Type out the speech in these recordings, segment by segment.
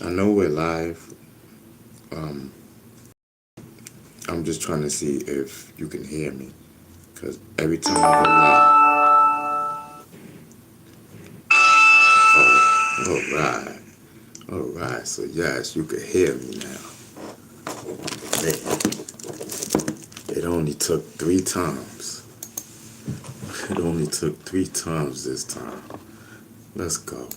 I know we're live. I'm just trying to see if you can hear me, because every time I go live. All right. So yes, you can hear me now. Man, it only took 3 times. It only took 3 times this time. Let's go.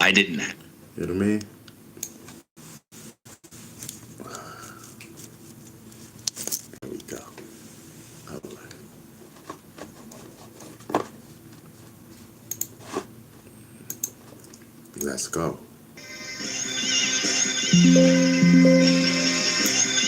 I didn't. You know what I mean? There we go. All right. Let's go.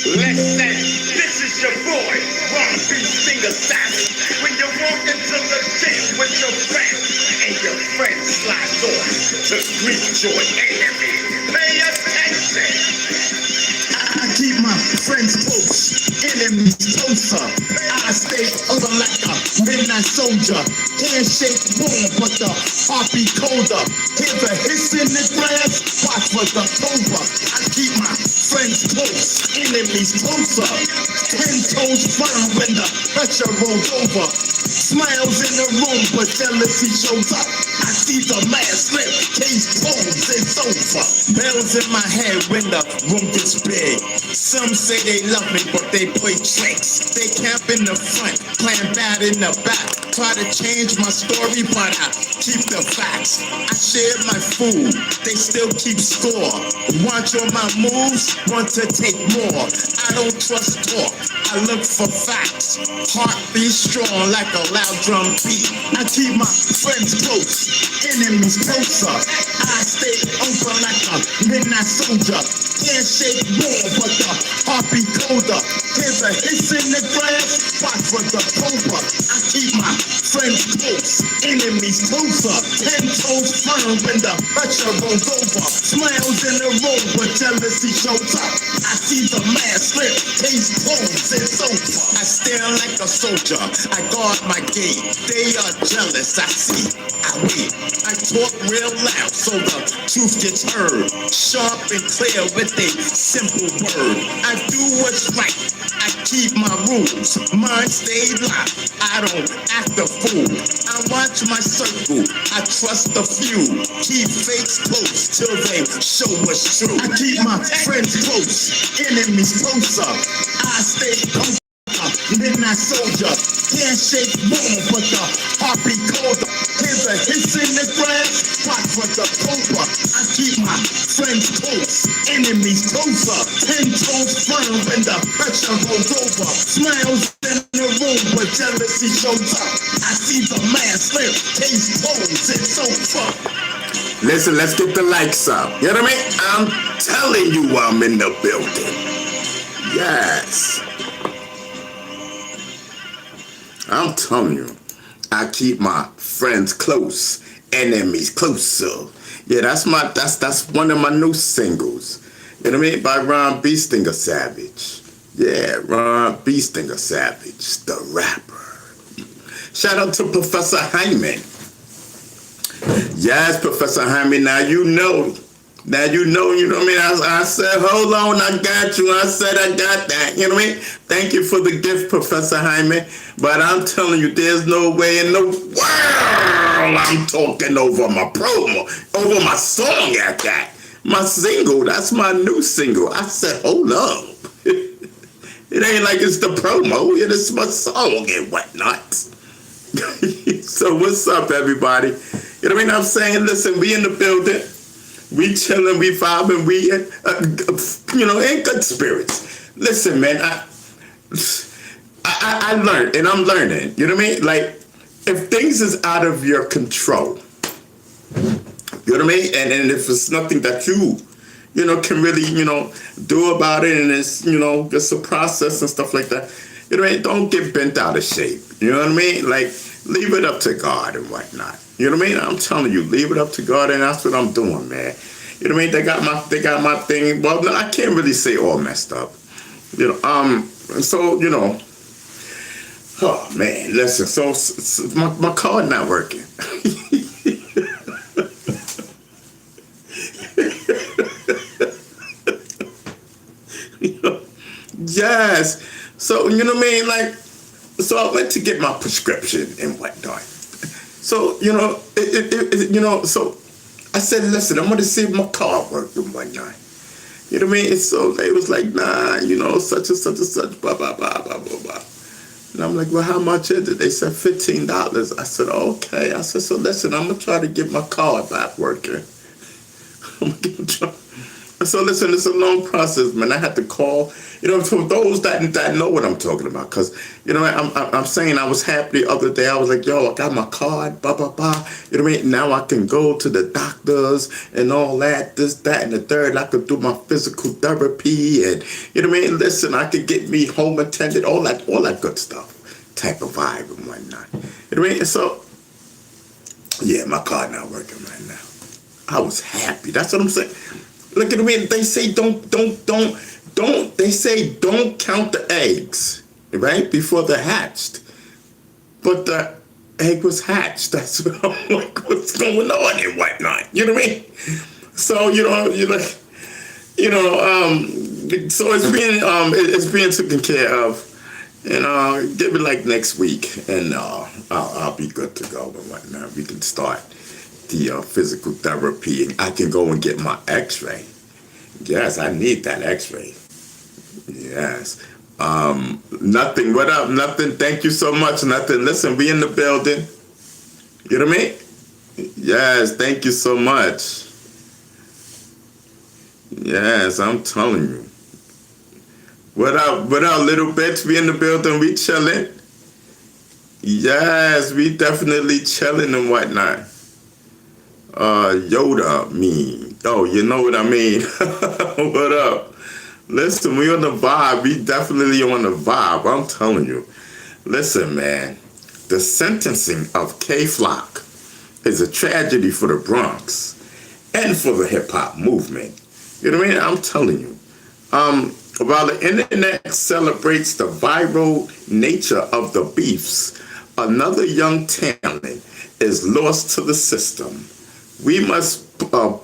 Listen, this is your boy, Ron B. Stinger Savage. When you walk into the gym with your friends, and your friend slides on to greet your enemy, pay attention. I keep my friends close, enemies closer. I stay over like a midnight soldier. Handshake warm, but the heart be colder. Hear the hiss in the grass, watch for the cobra. I keep my friends close, enemies closer. 10 toes firm when the pressure rolls over. Smiles in the room, but jealousy shows up. I see the man slip, case closed, it's over. Bells in my head when the room gets big. Some say they love me, but they play tricks. They camp in the front, playing bad in the back. Try to change my story, but I keep the facts. I share my food, they still keep score. Watch on my moves, want to take more. I don't trust talk, I look for facts. Heart be strong like a loud drum beat. I keep my friends close, enemies closer. I stay open like a midnight soldier. Handshake warm, but the heart be colder. Here's a hiss in the grass, watch for the cobra. I keep my friends close, enemies closer. 10 toes firm when the pressure rolls over. Smiles in the room, but jealousy shows up. I see the man slip, case closed, it's over. I stare like a soldier, I guard my gate. They are jealous, I see, I wait. I talk real loud so the truth gets heard. Sharp and clear with a simple word. I do what's right, I keep my rules. Mine stay locked, I don't act a fool. I watch my circle, I trust the few. Keep fakes close till they show what's true. I keep my friends close, enemies closer. I stay close. Midnight soldier, handshake warm, but the heart be colder. Here's a hiss in the grass, watch for the cobra. I keep my friends close, enemies closer. 10 toes firm when the pressure rolls over. Smiles in the room, but jealousy shows up. I see the man slip, case closed, it's over. Listen, let's get the likes up. You know what I mean? I'm telling you I'm in the building. Yes. I'm telling you, I keep my friends close, enemies closer. Yeah, that's one of my new singles. You know what I mean? By Ron B. Stinger Savage. Yeah, Ron B. Stinger Savage, the rapper. Shout out to Professor Hyman. Yes, Professor Hyman, now you know. You know what I mean? I said, hold on, I got you. I said, I got that. You know what I mean? Thank you for the gift, Professor Hyman. But I'm telling you, there's no way in the world I'm talking over my promo, over my song at that. My single, that's my new single. I said, hold up. It ain't like it's the promo. It is my song and whatnot. So what's up, everybody? You know what I mean? I'm saying, listen, we in the building. We chilling, we vibing, we, in good spirits. Listen, man, I learned, and I'm learning. You know what I mean? Like, if things is out of your control, you know what I mean? And if it's nothing that you can really, do about it, and it's, it's a process and stuff like that. You know what I mean? Don't get bent out of shape. You know what I mean? Like, leave it up to God and whatnot. You know what I mean? I'm telling you, leave it up to God, and that's what I'm doing, man. You know what I mean? They got my thing. Well, no, I can't really say all messed up. Oh man, listen. So my card not working. Yes. So, you know what I mean? Like, so I went to get my prescription and whatnot. So, so I said, listen, I'm going to see if my car worked and whatnot. You know what I mean? And so they was like, nah, such and such and such, blah, blah, blah, blah, blah, blah. And I'm like, well, how much is it? They said $15. I said, okay. I said, so listen, I'm going to try to get my car back working. So listen, it's a long process, man. I had to call, for those that know what I'm talking about, because I'm saying I was happy the other day. I was like, yo, I got my card, blah blah blah. You know what I mean? Now I can go to the doctors and all that, this, that, and the third. I could do my physical therapy, and you know what I mean. Listen, I could get me home attended, all that good stuff, type of vibe and whatnot. You know what I mean? And so, yeah, my card not working right now. I was happy. That's what I'm saying. Look at me. They say don't. They say don't count the eggs, right, before they're hatched. But the egg was hatched. That's what I'm like. What's going on and whatnot? You know what I mean? So so it's being taken care of, and give it like next week, and I'll be good to go and whatnot. We can start the physical therapy, and I can go and get my X-ray. Yes, I need that X-ray. Yes. Nothing. What up? Nothing. Thank you so much. Nothing. Listen, we in the building. You know what I mean? Yes. Thank you so much. Yes, I'm telling you. What up? What up, little bitch? We in the building. We chilling. Yes, we definitely chilling and whatnot. Yoda me. Oh, you know what I mean? What up? Listen, we on the vibe. We definitely on the vibe. I'm telling you. Listen, man. The sentencing of K-Flock is a tragedy for the Bronx and for the hip-hop movement. You know what I mean? I'm telling you. While the internet celebrates the viral nature of the beefs, another young talent is lost to the system. We must pervert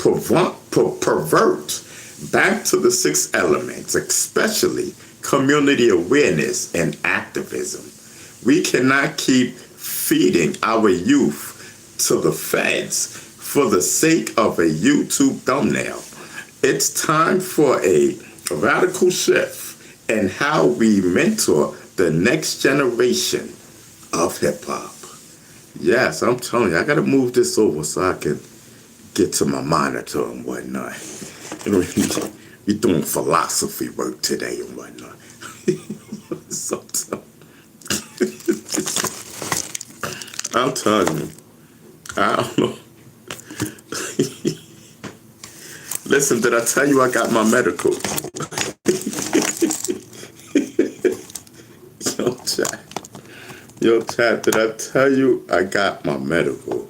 back to the 6 elements, especially community awareness and activism. We cannot keep feeding our youth to the feds for the sake of a YouTube thumbnail. It's time for a radical shift in how we mentor the next generation of hip-hop. Yes, I'm telling you, I gotta move this over so I can get to my monitor and whatnot. You know, we doing philosophy work today and whatnot. I'm telling you, I don't know. Listen, did I tell you I got my medical? Yo, chat, did I tell you I got my medical?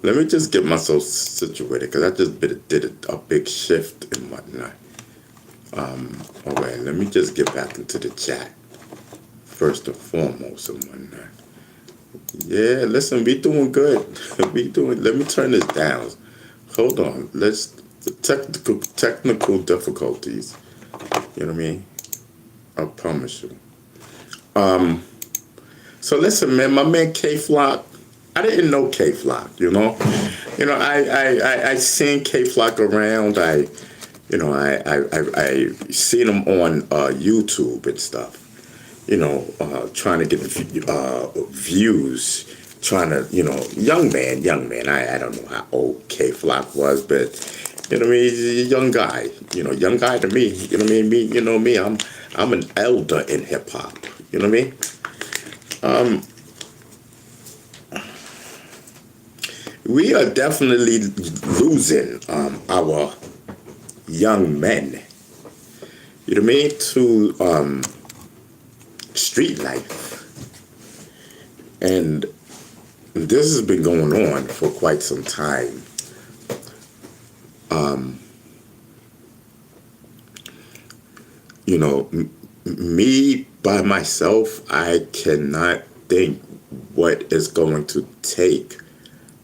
Let me just get myself situated, because I just did a big shift and whatnot. All right, let me just get back into the chat, first and foremost and whatnot. Yeah, listen, we doing good. Let me turn this down. Hold on, technical difficulties. You know what I mean? I promise you. So listen, man, my man K-Flock, I didn't know K-Flock, I seen K-Flock around. I seen him on YouTube and stuff, trying to get views, trying to, young man. I don't know how old K-Flock was, but, he's a young guy, young guy to me, me, I'm an elder in hip hop, you know what I mean? We are definitely losing our young men, you know what I mean, to street life. And this has been going on for quite some time. Me by myself, I cannot think what is going to take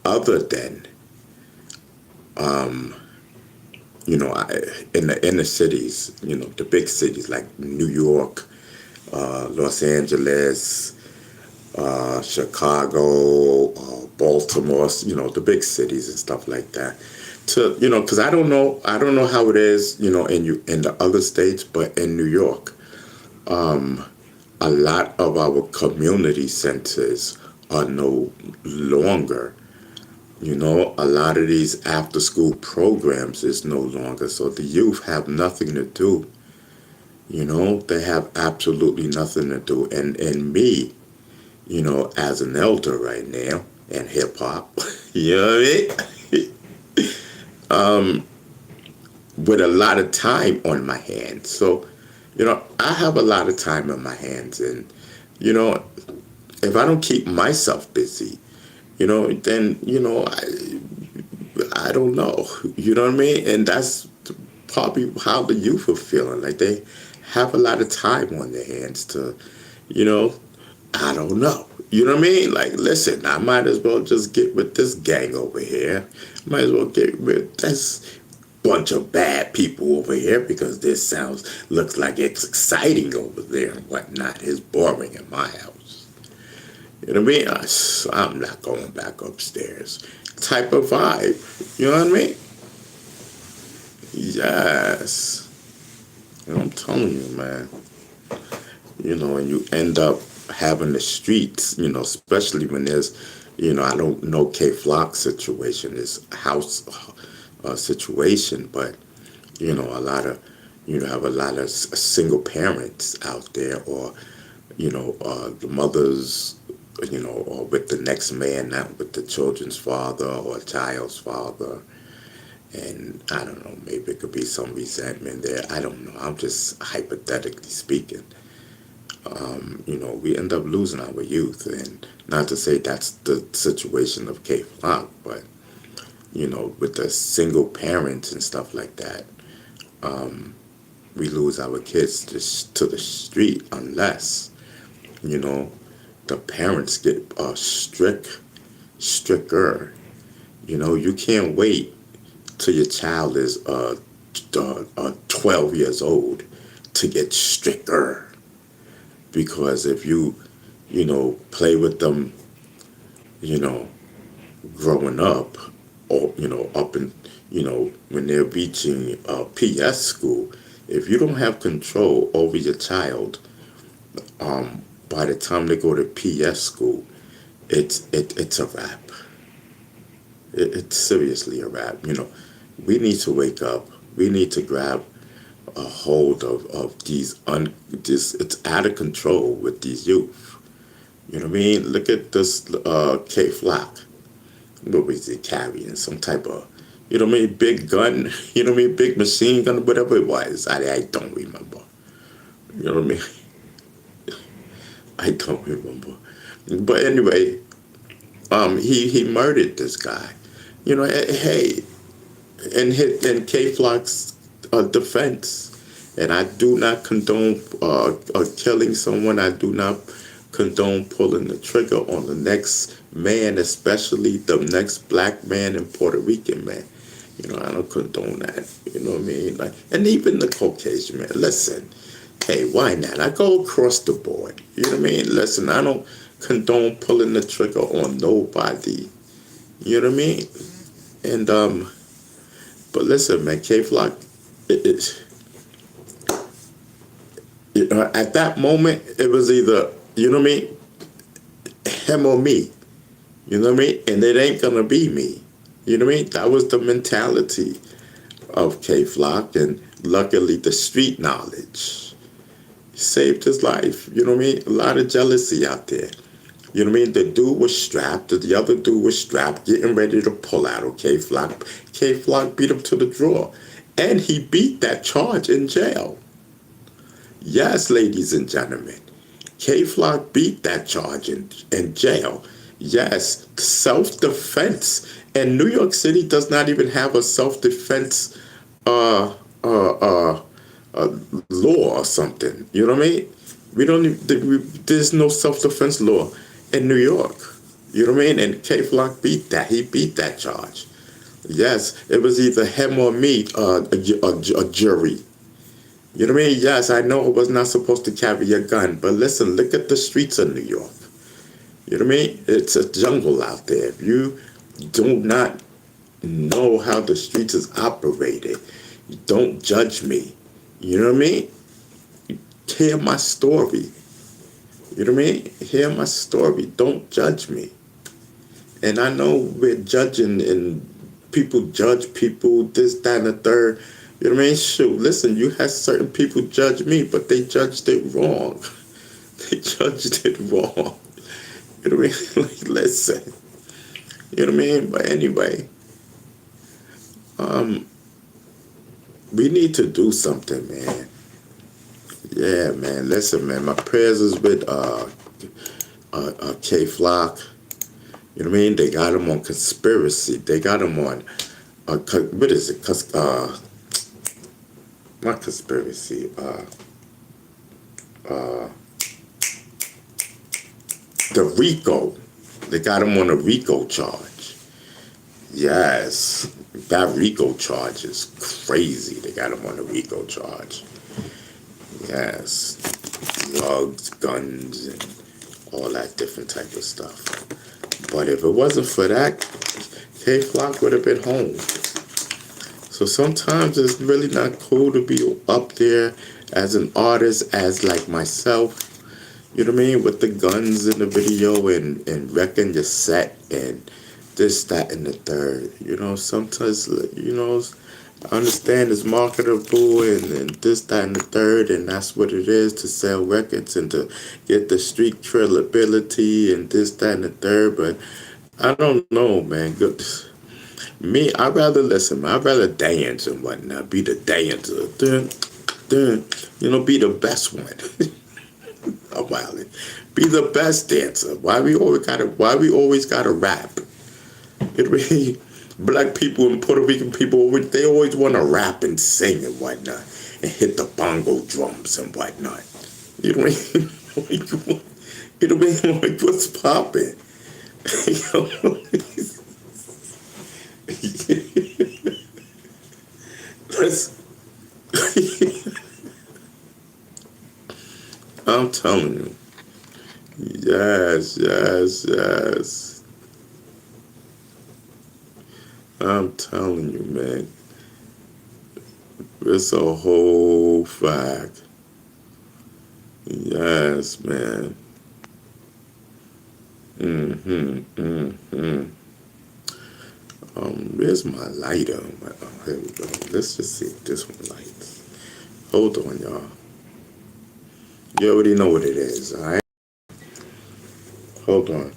other than in the inner cities, the big cities like New York, Los Angeles, Chicago, Baltimore, the big cities and stuff like that. Because I don't know how it is, in the other states, but in New York, a lot of our community centers are no longer. A lot of these after school programs is no longer. So the youth have nothing to do. They have absolutely nothing to do. And me, as an elder right now in hip hop, you know what I mean? With a lot of time on my hands. So, I have a lot of time on my hands. And, if I don't keep myself busy, then, I don't know. You know what I mean? And that's probably how the youth are feeling. Like they have a lot of time on their hands to, I don't know. You know what I mean? Like, listen, I might as well just get with this gang over here. Might as well get with this bunch of bad people over here because this looks like it's exciting over there and whatnot. It's boring in my house. You know what I mean? I'm not going back upstairs. Type of vibe. You know what I mean? Yes. I'm telling you, man. And you end up having the streets, especially when there's, I don't know K Flock's situation, his house situation, but, a lot of, have a lot of single parents out there, or, the mothers, or with the next man, not with the children's father or child's father. And I don't know, maybe it could be some resentment there. I don't know. I'm just hypothetically speaking. We end up losing our youth. And not to say that's the situation of K Flock, but, with the single parents and stuff like that, we lose our kids to the street unless, the parents get stricter. You can't wait till your child is 12 years old to get stricter. Because if you, play with them, growing up, or, up in, when they're reaching PS school, if you don't have control over your child, by the time they go to PS school, it's a wrap. It's seriously a wrap. We need to wake up. We need to grab a hold of these it's out of control with these youth. You know what I mean? Look at this K Flock. What was he carrying? Some type of, big gun, big machine gun, whatever it was. I don't remember. You know what I mean? I don't remember. But anyway, he murdered this guy. Hey, in K Flock's defense, and I do not condone killing someone. I do not condone pulling the trigger on the next man, especially the next black man and Puerto Rican man. I don't condone that. You know what I mean? Like, and even the Caucasian man. Listen, hey, why not? I go across the board. You know what I mean? Listen, I don't condone pulling the trigger on nobody. You know what I mean? And but listen, man, K Flock, at that moment, it was either, him or me. You know what I mean? And it ain't gonna be me. You know what I mean? That was the mentality of K Flock, and luckily the street knowledge saved his life. You know what I mean? A lot of jealousy out there. You know what I mean? The dude was strapped, the other dude was strapped, getting ready to pull out on K Flock. K Flock beat him to the draw. And he beat that charge in jail. Yes, ladies and gentlemen. K Flock beat that charge in jail. Yes, self-defense. And New York City does not even have a self-defense law or something. You know what I mean? There's no self-defense law in New York. You know what I mean? And K Flock beat that. He beat that charge. Yes, it was either him or me, a jury. You know what I mean? Yes, I know I was not supposed to carry a gun, but listen, look at the streets of New York. You know what I mean? It's a jungle out there. If you do not know how the streets is operated, don't judge me. You know what I mean? Hear my story. You know what I mean? Hear my story. Don't judge me. And I know we're judging and people judge people, this, that, and the third. You know what I mean? Shoot, listen, you had certain people judge me, but they judged it wrong. They judged it wrong. You know what I mean? Like, listen. You know what I mean? But anyway, we need to do something, man. Yeah, man. Listen, man. My prayers is with K Flock. You know what I mean? They got him on conspiracy. They got him on what is it? Not conspiracy. The RICO. They got him on a RICO charge. Yes, that RICO charge is crazy. They got him on a RICO charge. Yes, drugs, guns, and all that different type of stuff. But if it wasn't for that, K Flock would have been home. So sometimes it's really not cool to be up there as an artist, as like myself. You know what I mean? With the guns in the video and wrecking your set and this, that, and the third. You know, sometimes, you know, I understand it's marketable and this, that, and the third, and that's what it is, to sell records and to get the street credibility and this, that, and the third. But I don't know, man. Good. Me, I'd rather listen, man. I'd rather dance and whatnot, be the dancer. You know, be the best one. Oh, wow. Be the best dancer. Why we always gotta rap? It really, black people and Puerto Rican people, they always want to rap and sing and whatnot, and hit the bongo drums and whatnot. You know what I mean? You know what I mean? Like, what's popping? I'm telling you. Yes, yes, yes. I'm telling you, man. It's a whole fact. Yes, man. Where's my lighter? Oh, here we go. Let's just see if this one lights. Hold on, y'all. You already know what it is, all right? Hold on.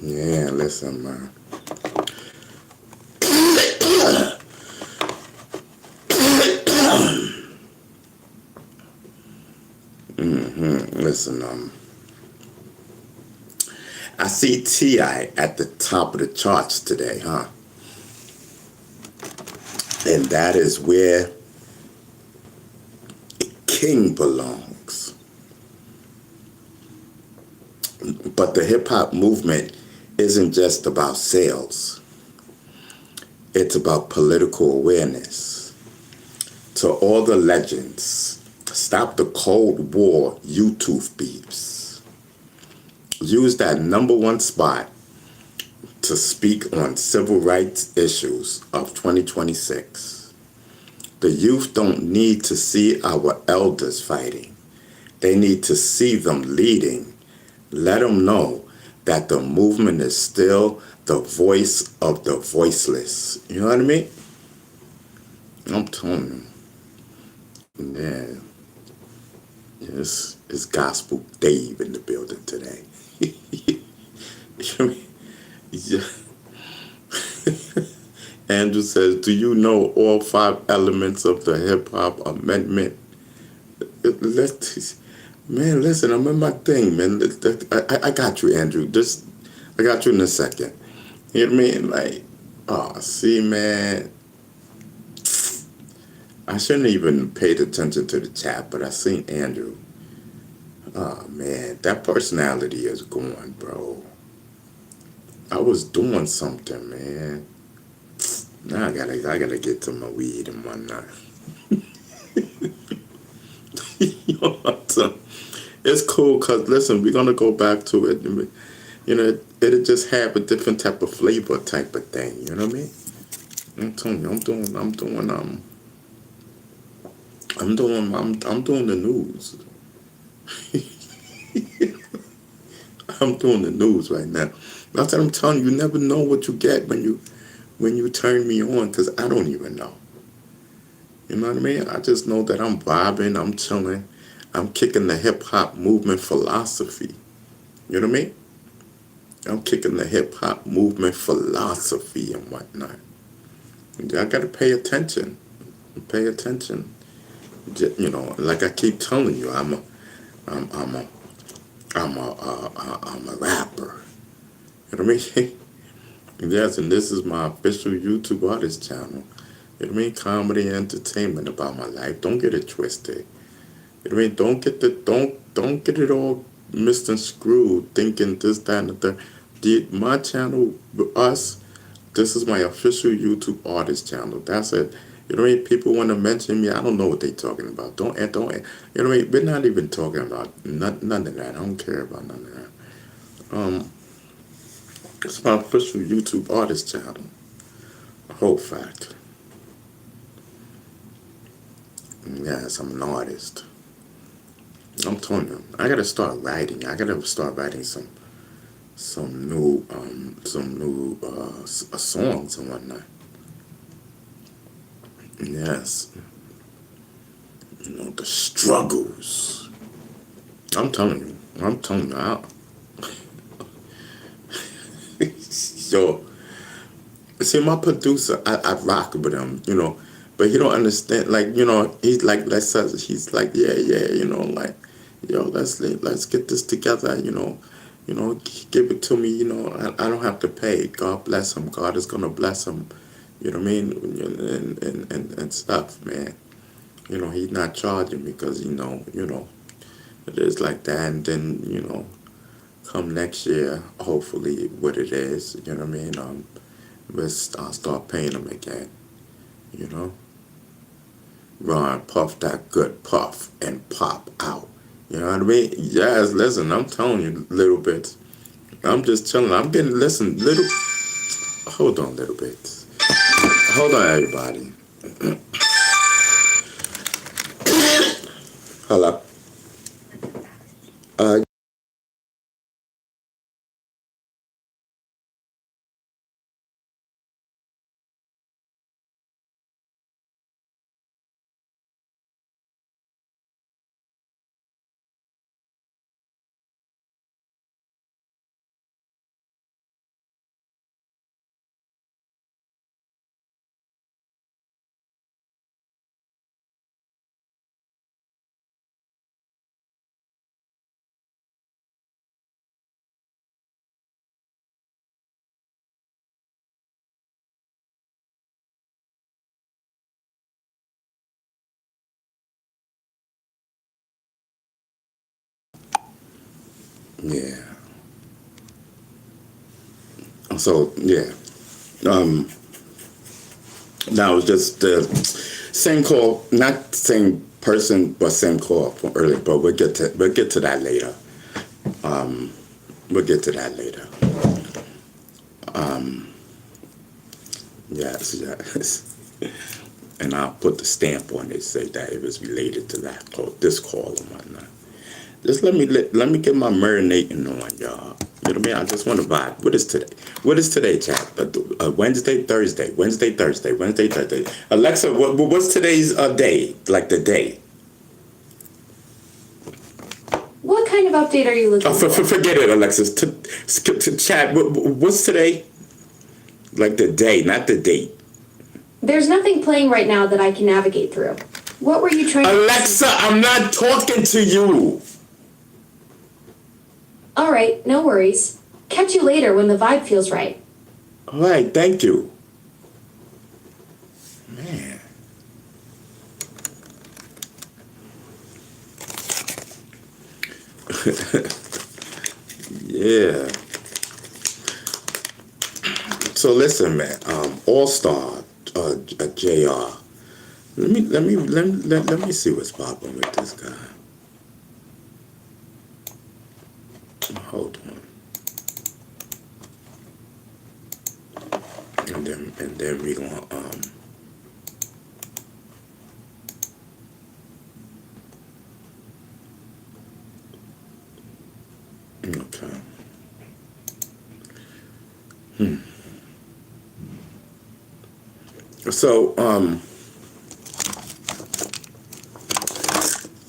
Yeah, listen, man. Listen, I see T.I. at the top of the charts today, huh? And that is where King belongs. But the hip-hop movement isn't just about sales. It's about political awareness. To all the legends, stop the Cold War YouTube beefs. Use that #1 spot to speak on civil rights issues of 2026. The youth don't need to see our elders fighting. They need to see them leading. Let them know that the movement is still the voice of the voiceless. You know what I mean? I'm telling you. Yeah. It's Gospel Dave in the building today. You know what I mean? Yeah. Andrew says, do you know all 5 elements of the hip-hop amendment? Man, listen, I'm in my thing, man. I got you, Andrew. Just I got you in a second. You know what I mean? Like, oh, see, man. I shouldn't even paid attention to the chat, but I seen Andrew. Oh man, that personality is gone, bro. I was doing something, man. Now I gotta get to my weed and whatnot. You know what? It's cool because listen, we're gonna go back to it. You know, it'll just have a different type of flavor, type of thing. You know what I mean? I'm telling you, I'm doing the news. I'm doing the news right now. That's what I'm telling you. You never know what you get when you turn me on, because I don't even know. You know what I mean? I just know that I'm vibing, I'm chilling, I'm kicking the hip hop movement philosophy. You know what I mean? I'm kicking the hip hop movement philosophy and whatnot. I gotta pay attention. Pay attention. You know, like I keep telling you, I'm a rapper. You know what I mean? Yes, and this is my official YouTube artist channel. You know what I mean? Comedy and entertainment about my life. Don't get it twisted. You know what I mean? Don't get it all missed and screwed thinking this, that, and the third. My channel, us, this is my official YouTube artist channel. That's it. You know what I mean? People want to mention me. I don't know what they're talking about. Don't. You know what I mean? We're not even talking about none of that. I don't care about none of that. It's my official YouTube artist channel. A whole fact. Yes, I'm an artist. I'm telling you, I gotta start writing. I gotta start writing some new songs and whatnot. Yes, you know, the struggles. I'm telling you. So, see, my producer, I rock with him, you know, but he don't understand. Like, you know, he's like, he's like, yeah, you know, like, yo, let's get this together, you know, give it to me, you know, I don't have to pay. God bless him. God is gonna bless him. You know what I mean? And stuff, man. You know, he's not charging me because, you know, it is like that. And then, you know, come next year, hopefully, what it is, you know what I mean? I'll start paying him again, you know? Ron, puff that good puff and pop out. You know what I mean? Yes, listen, I'm telling you little bits. I'm just chilling. I'm getting, listen, hold on, little bits. Hold on, everybody. Hello. Yeah. So, yeah. That was just the same call, not same person, but same call from earlier. But we'll get to that later. We'll get to that later. Yes. And I'll put the stamp on it, say that it was related to that call, this call and whatnot. Just let me get my marinating on, y'all. You know what I mean? I just want to vibe. What is today? What is today, chat? Wednesday, Thursday. Alexa, what's today's day? Like the day? What kind of update are you looking for? Forget it, Alexis. To chat. What's today? Like the day, not the date. There's nothing playing right now that I can navigate through. What were you trying to... Alexa, I'm not talking to you. All right, no worries. Catch you later when the vibe feels right. All right, thank you. Man. Yeah. So listen, man. Allstar Jr. Let me see what's popping with this guy. Hold on. And then we gonna okay. So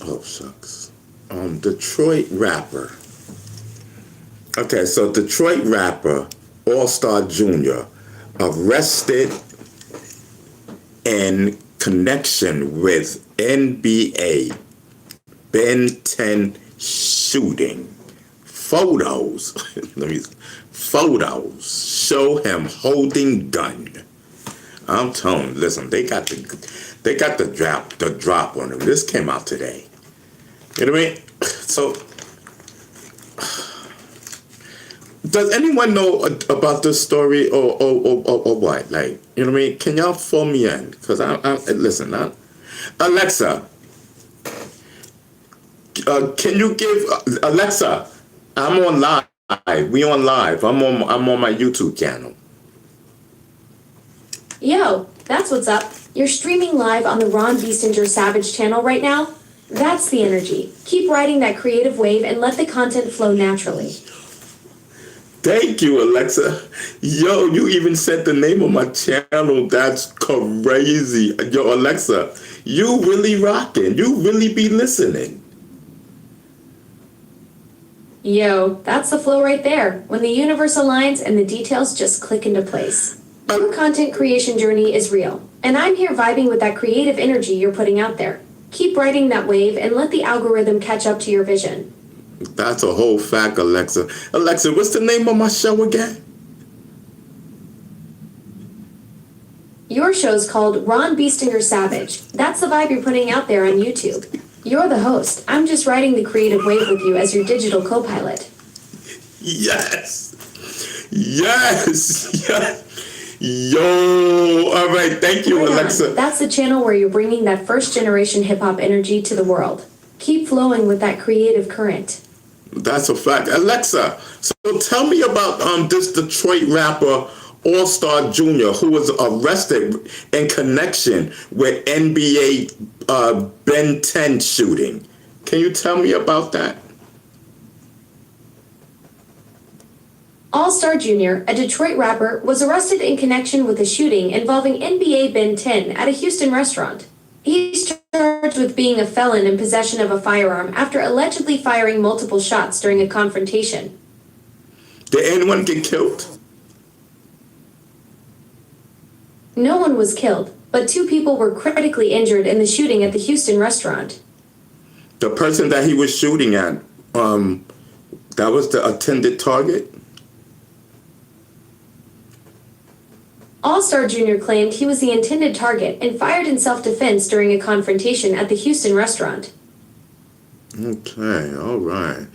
oh shucks. Detroit rapper. Okay, so Detroit rapper Allstar Jr. arrested in connection with NBA Ben 10 shooting. Photos show him holding gun. I'm telling you, listen, they got the drop on him. This came out today. You know what I mean? So does anyone know about this story or what? Like, you know what I mean? Can y'all fill me in? Because listen, Alexa, can you give Alexa? I'm on live. We on live. I'm on my YouTube channel. Yo, that's what's up. You're streaming live on the Ron Biestinger Savage channel right now? That's the energy. Keep riding that creative wave and let the content flow naturally. Thank you, Alexa. Yo, you even said the name of my channel. That's crazy. Yo, Alexa, you really rocking. You really be listening. Yo, that's the flow right there. When the universe aligns and the details just click into place. Your content creation journey is real, and I'm here vibing with that creative energy you're putting out there. Keep riding that wave and let the algorithm catch up to your vision. That's a whole fact, Alexa. Alexa, what's the name of my show again? Your show's called Ron Biestinger Savage. That's the vibe you're putting out there on YouTube. You're the host. I'm just riding the creative wave with you as your digital co-pilot. Yes. Yes. Yes. Yo. All right. Thank you, Right on. Alexa. That's the channel where you're bringing that first generation hip hop energy to the world. Keep flowing with that creative current. That's a fact. Alexa, so tell me about this Detroit rapper Allstar Jr. who was arrested in connection with NBA Ben 10 shooting. Can you tell me about that? Allstar Jr., a Detroit rapper, was arrested in connection with a shooting involving NBA Ben 10 at a Houston restaurant. He's charged with being a felon in possession of a firearm after allegedly firing multiple shots during a confrontation. Did anyone get killed? No one was killed, but 2 people were critically injured in the shooting at the Houston restaurant. The person that he was shooting at, that was the intended target? Allstar Jr. claimed he was the intended target and fired in self-defense during a confrontation at the Houston restaurant. Okay, all right.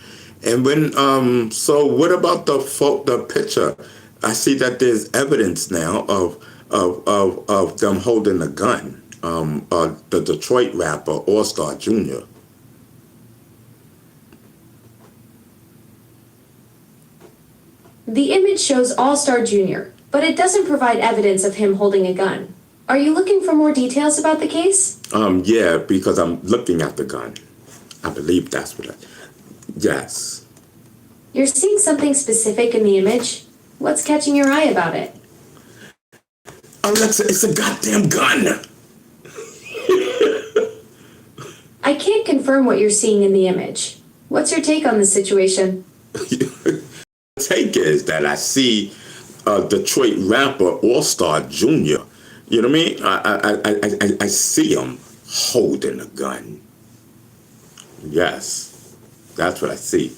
And when so what about the picture? I see that there's evidence now of them holding a gun. The Detroit rapper Allstar Jr. The image shows Allstar Jr., but it doesn't provide evidence of him holding a gun. Are you looking for more details about the case? Yeah, because I'm looking at the gun. I believe that's what yes. You're seeing something specific in the image? What's catching your eye about it? Alexa, it's a goddamn gun. I can't confirm what you're seeing in the image. What's your take on the situation? Take is that I see Detroit rapper Allstar Jr. You know what I mean? I see him holding a gun. Yes, that's what I see.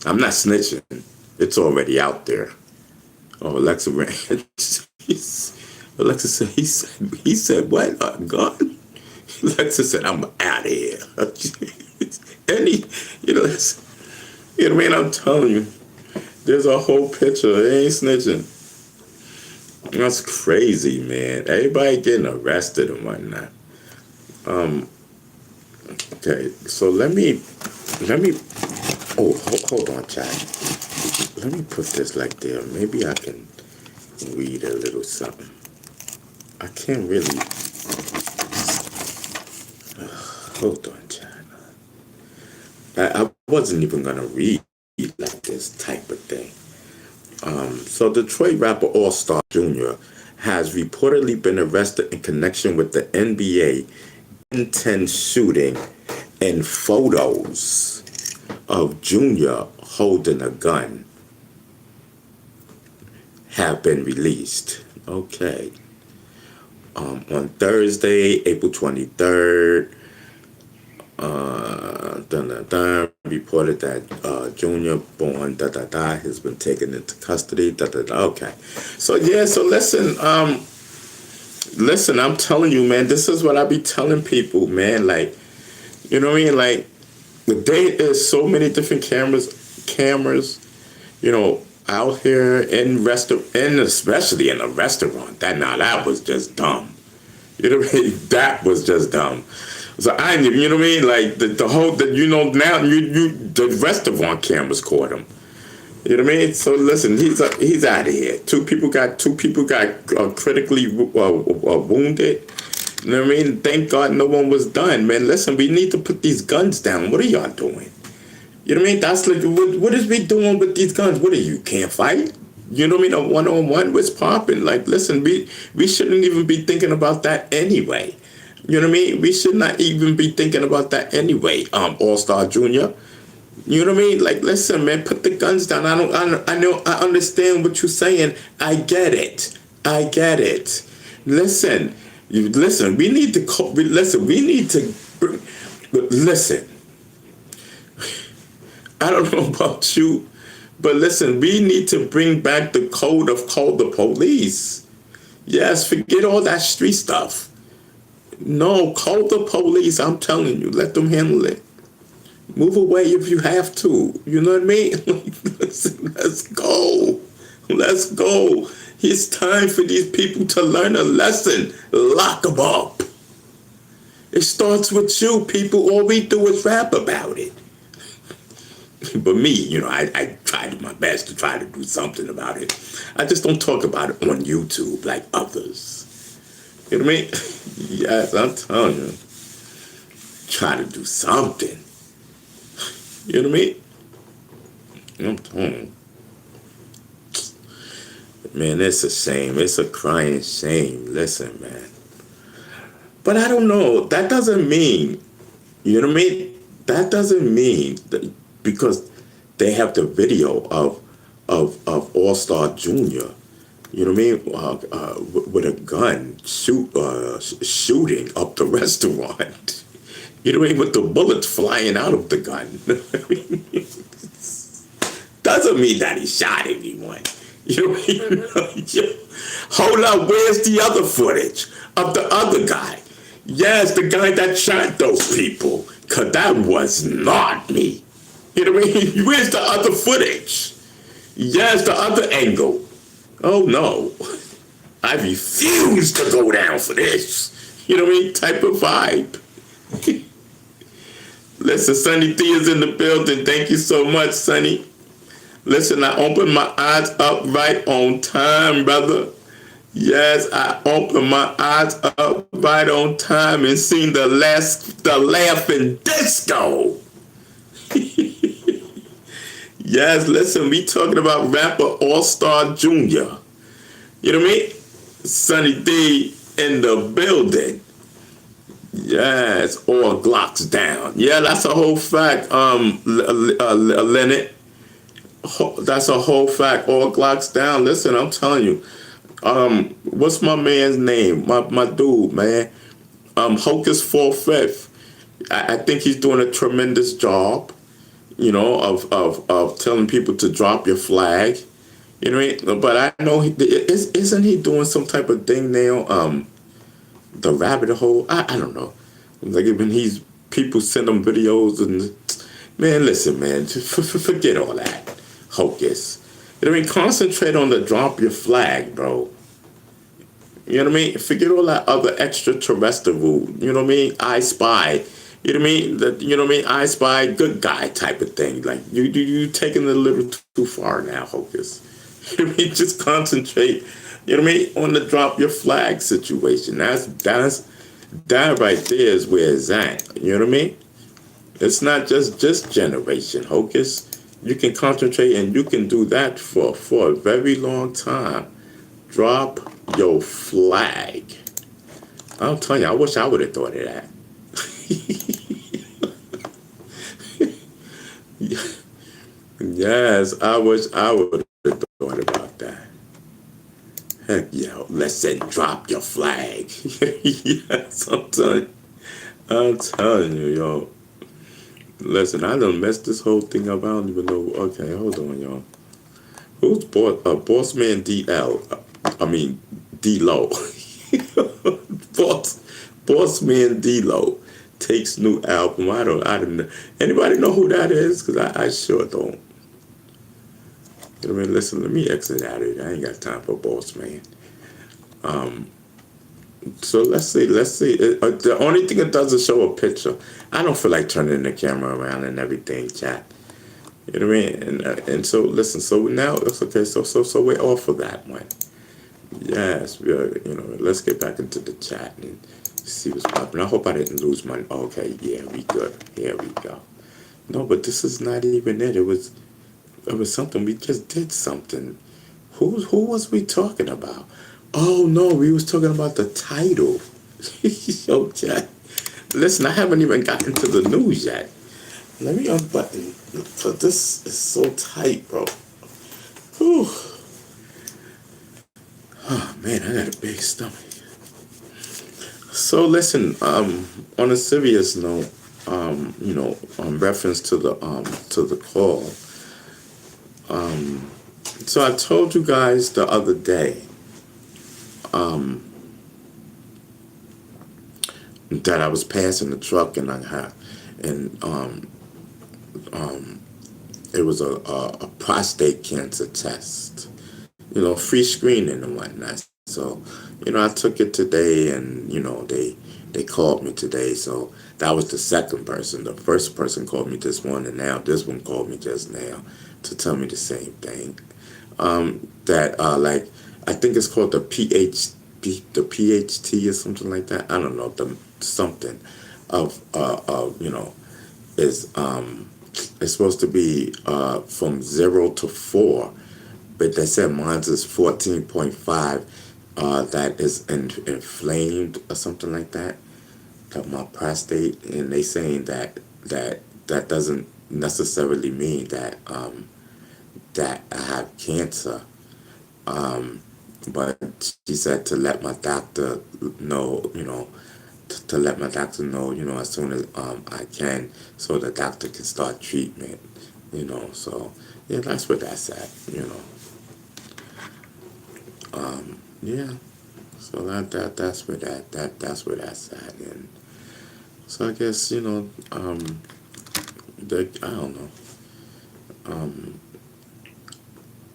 I'm not snitching. It's already out there. Oh, Alexa ran. Alexa said, he said, what? A gun? Alexa said, I'm out of here. Any, you know what I mean? I'm telling you, there's a whole picture. They ain't snitching. That's crazy, man. Everybody getting arrested and whatnot. Okay, so let me, hold on, chat. Let me put this like there. Maybe I can read a little something. I can't really, hold on, chat. I wasn't even gonna read like this type of thing. So Detroit rapper Allstar Jr. has reportedly been arrested in connection with the NBA 10 shooting, and photos of Jr. holding a gun have been released. Okay. On Thursday, April 23rd, reported that Junior born has been taken into custody. Okay, so yeah, so listen, I'm telling you, man, this is what I be telling people, man. Like, you know what I mean? Like, there is so many different cameras, out here in and especially in a restaurant. That was just dumb. You know what I mean? That was just dumb. So you know what I mean? Like the whole now the restaurant cameras caught him. You know what I mean? So listen, he's out of here. Two people got critically wounded. You know what I mean? Thank God no one was done, man. Listen, we need to put these guns down. What are y'all doing? You know what I mean? That's like, what is we doing with these guns? What are you, can't fight? You know what I mean? A one-on-one was popping. Like, listen, we shouldn't even be thinking about that anyway. You know what I mean? We should not even be thinking about that anyway. Allstar Jr. You know what I mean? Like, listen, man, put the guns down. I understand what you're saying. I get it. Listen, we need to listen. I don't know about you, but listen, we need to bring back the code of call the police. Yes, forget all that street stuff. No, call the police. I'm telling you, let them handle it. Move away if you have to. You know what I mean? Listen, let's go. It's time for these people to learn a lesson. Lock them up. It starts with you, people. All we do is rap about it. But me, I try my best to try to do something about it. I just don't talk about it on YouTube like others. You know what I mean? Yes, I'm telling you. Try to do something. You know what I mean? I'm telling you. Man, it's a shame. It's a crying shame. Listen, man. But I don't know. That doesn't mean, you know what I mean? That doesn't mean that because they have the video of Allstar Jr., you know what I mean, with a gun shooting up the restaurant. You know what I mean, with the bullets flying out of the gun. Doesn't mean that he shot anyone. You know what I mean? Hold up, where's the other footage of the other guy? Yes, the guy that shot those people, because that was not me. You know what I mean? Where's the other footage? Yes, the other angle. Oh no, I refuse to go down for this. You know what I mean? Type of vibe. Listen, Sonny D is in the building. Thank you so much, Sonny. Listen, I opened my eyes up right on time, brother. Yes, I opened my eyes up right on time and seen the laughing disco. Yes, listen, we talking about rapper Allstar Jr. You know what I mean? Sonny D in the building. Yes, all Glocks down. Yeah, that's a whole fact, Leonard. That's a whole fact. All Glocks down. Listen, I'm telling you. What's my man's name? My dude, man. Hocus 4/5. I think he's doing a tremendous job. of telling people to drop your flag. You know what I mean? But I know isn't he doing some type of thing now? The rabbit hole. I don't know. Like when he's people send him videos and man, listen, man, forget all that hocus. You know what I mean? Concentrate on the drop your flag, bro. You know what I mean? Forget all that other extraterrestrial. You know what I mean? I spy. You know what I mean? You know what I mean? I spy, good guy type of thing. Like you taking it a little too far now, hocus. You know what I mean? Just concentrate. You know what I mean? On the drop your flag situation. That right there is where it's at. You know what I mean? It's not just generation, hocus. You can concentrate and you can do that for a very long time. Drop your flag. I'm telling you, I wish I would have thought of that. Yes, I wish I would have thought about that. Heck, yo, listen, drop your flag. Yes, I'm telling you, yo. Listen, I done messed this whole thing up. I don't even know. Okay, hold on, y'all. Who's Boss Man DL? I mean, D-Lo. Boss Man D-Lo takes new album. I don't know. Anybody know who that is? Because I sure don't. I mean, listen, let me exit out of it. I ain't got time for Boss Man. So let's see. The only thing it does is show a picture. I don't feel like turning the camera around and everything, chat. You know what I mean? And so listen. So now it's okay. So we're off of that one. Yes, let's get back into the chat and see what's popping. I hope I didn't lose money. Okay, yeah, we good. Here we go. No, but this is not even it. It was something. We just did something. Who was we talking about? Oh no, we was talking about the title. Okay. Listen, I haven't even gotten to the news yet. Let me unbutton. But this is so tight, bro. Whew. Oh man, I got a big stomach. So listen, on a serious note, on reference to the call. So I told you guys the other day that I was passing the truck and it was a prostate cancer test, free screening and whatnot. So, I took it today and, they called me today. So that was the second person. The first person called me this morning. Now this one called me just now to tell me the same thing. I think it's called the PHT or something like that. I don't know, something is it's supposed to be from 0 to 4, but they said mine's is 14.5. That is inflamed or something like that. My prostate, and they saying that doesn't necessarily mean that that I have cancer. But she said to let my doctor know, to let my doctor know, as soon as I can, so the doctor can start treatment, So yeah, that's what that's at, Yeah. So that's where that's where that's at, and so I guess I don't know,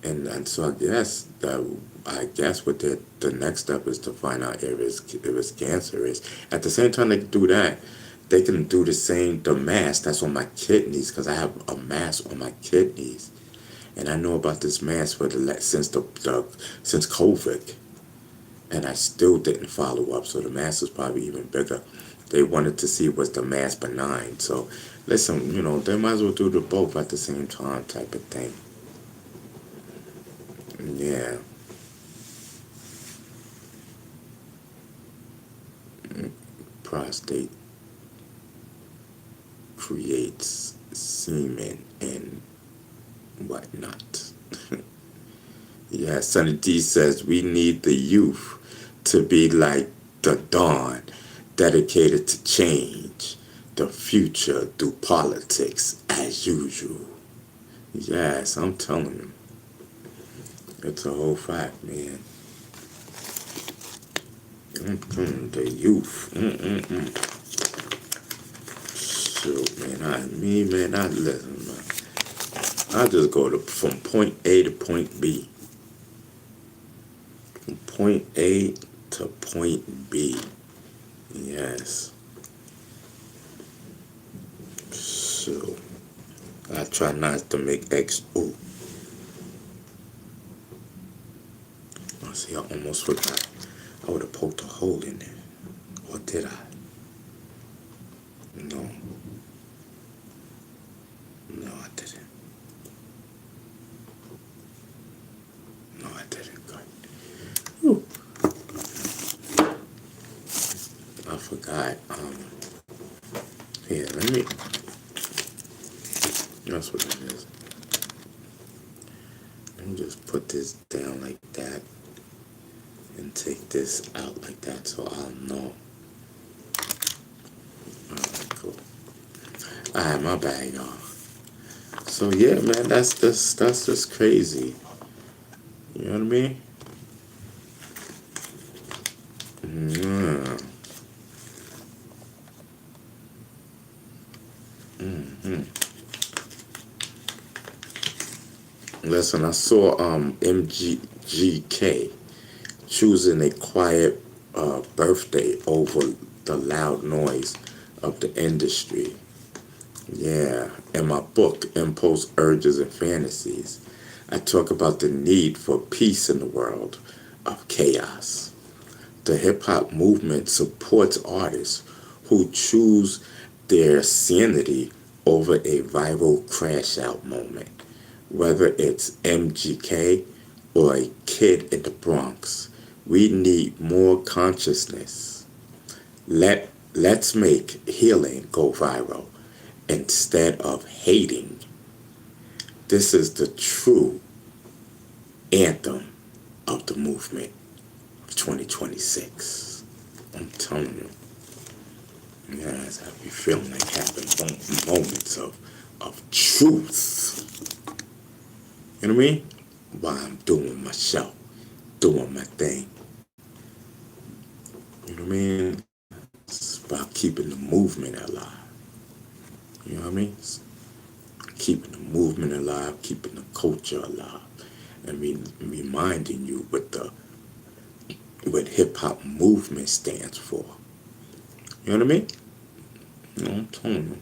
and so I guess what the next step is to find out if it's cancerous. At the same time they do that, they can do the mass that's on my kidneys, because I have a mass on my kidneys, and I know about this mass since COVID, and I still didn't follow up. So the mass is probably even bigger. They wanted to see was the mass benign. So listen, they might as well do the both at the same time type of thing. Yeah. Prostate creates semen and whatnot. Yeah, Sonny D says we need the youth to be like the dawn, dedicated to change, the future through politics as usual. Yes, I'm telling you. It's a whole fact, man. The youth. Shoot, man. I listen, man. I just go from point A to point B. From point A to point B. Yes. So, I try not to make X. Oh. I see, I almost forgot. I would have poked a hole in there. Or did I? No. No, I didn't. No, I didn't. Good. Whew. I forgot. Here, let me. That's what it is. Let me just put this down like that. And take this out like that so I'll know. Alright, cool. Alright, my bad, y'all. So yeah, man, that's just crazy. You know what I mean? Yeah. Listen, I saw MGK choosing a quiet birthday over the loud noise of the industry. Yeah, in my book, Impulse, Urges, and Fantasies, I talk about the need for peace in the world of chaos. The hip-hop movement supports artists who choose their sanity over a viral crash-out moment, whether it's MGK or a kid in the Bronx. We need more consciousness. Let's make healing go viral instead of hating. This is the true anthem of the movement of 2026. I'm telling you. Yes, I be feeling like having moments of truth. You know what I mean? While I'm doing my show, doing my thing. You know what I mean? It's about keeping the movement alive. You know what I mean? It's keeping the movement alive, keeping the culture alive, and reminding you what hip hop movement stands for. You know what I mean? You know, I'm telling you.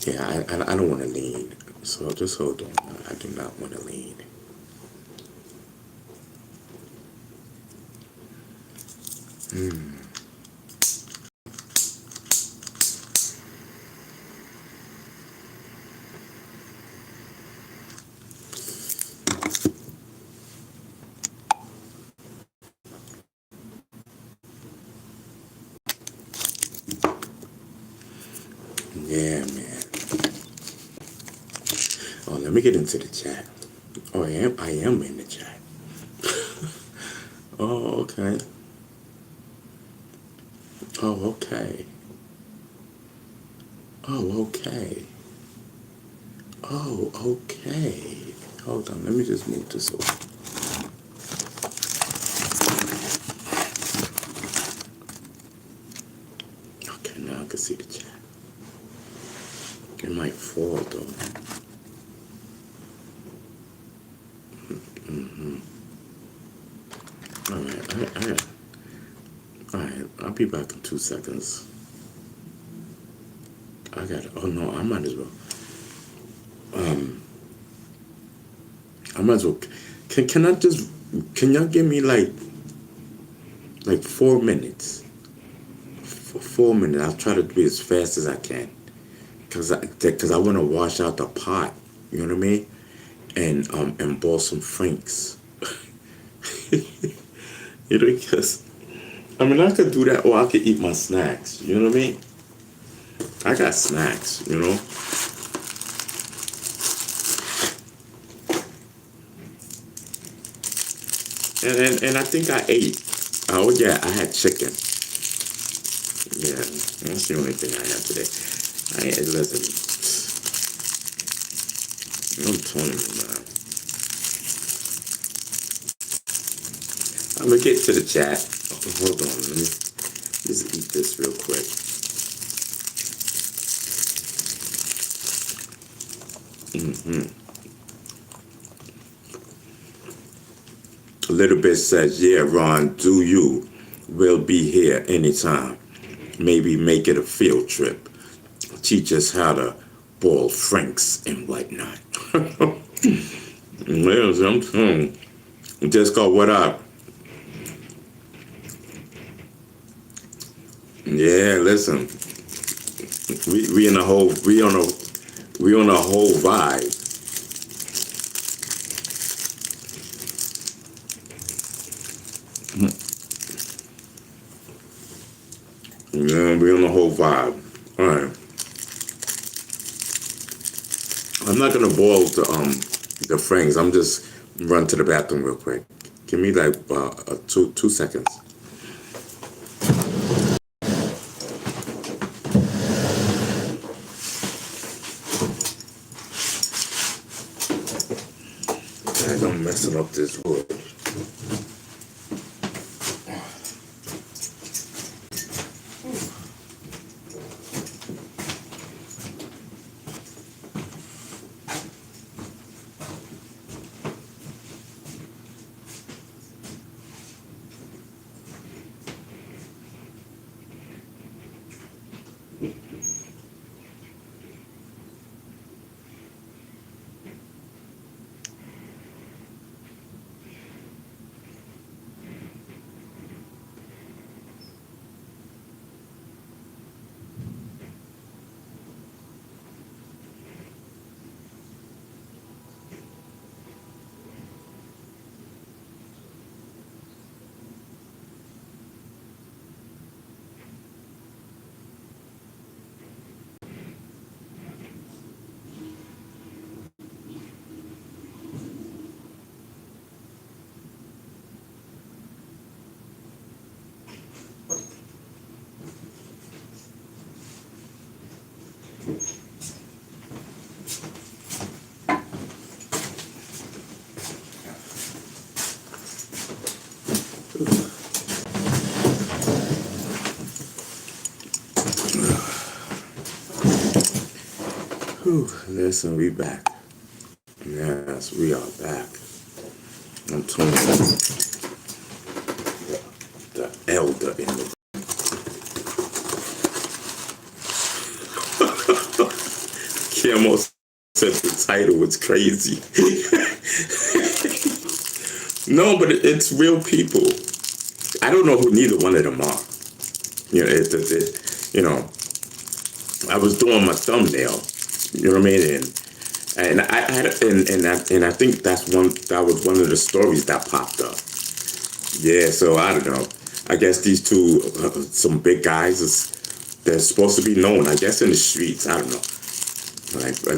Yeah, I don't want to lean, so just hold on. I do not want to lean. Yeah, man. Oh, let me get into the chat. Oh, I am in the chat. Oh, okay. Oh, okay. Oh, okay. Oh, okay. Hold on, let me just move this over. Okay, now I can see the chat. It might fall though. Alright, I'll be back in 2 seconds. I got it. Oh no, I might as well. I might as well. Can y'all give me like 4 minutes? For 4 minutes, I'll try to do it as fast as I can. Cause I want to wash out the pot. You know what I mean? And boil some Franks. You know, because I could do that, or I could eat my snacks. You know what I mean? I got snacks, you know. And I think I ate. Oh yeah, I had chicken. Yeah, that's the only thing I had today. Listen, I'm telling you, man. I'm gonna get to the chat. Hold on, let me just eat this real quick. A little bit says, yeah, Ron, do you? We'll be here anytime. Maybe make it a field trip. Teach us how to boil franks and whatnot. Yes, I'm telling you. Just go, what up? Yeah, listen. We in a whole we on a whole vibe. Yeah, we on a whole vibe. All right. I'm not gonna boil the franks. I'm just run to the bathroom real quick. Give me like 2 seconds. I'm messing up this wood. Listen, we back. Yes, we are back. I'm telling you, the elder in the Camo said the title was crazy. No, but it's real people. I don't know who neither one of them are. You know, I was doing my thumbnail. You know what I mean? And I think that was one of the stories that popped up. Yeah, so I don't know. I guess these two, some big guys, they're supposed to be known. I guess in the streets. I don't know.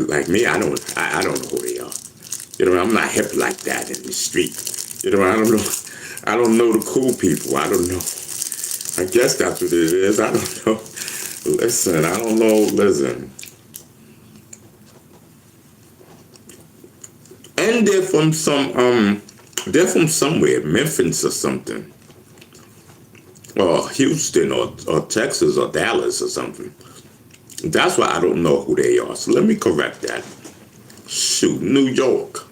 Like me, I don't know who they are. You know, I'm not hip like that in the street. You know, I don't know the cool people. I don't know. I guess that's what it is. I don't know. Listen, I don't know. Listen. And they're from somewhere, Memphis or something. Or Houston or Texas or Dallas or something. That's why I don't know who they are. So let me correct that. Shoot, New York.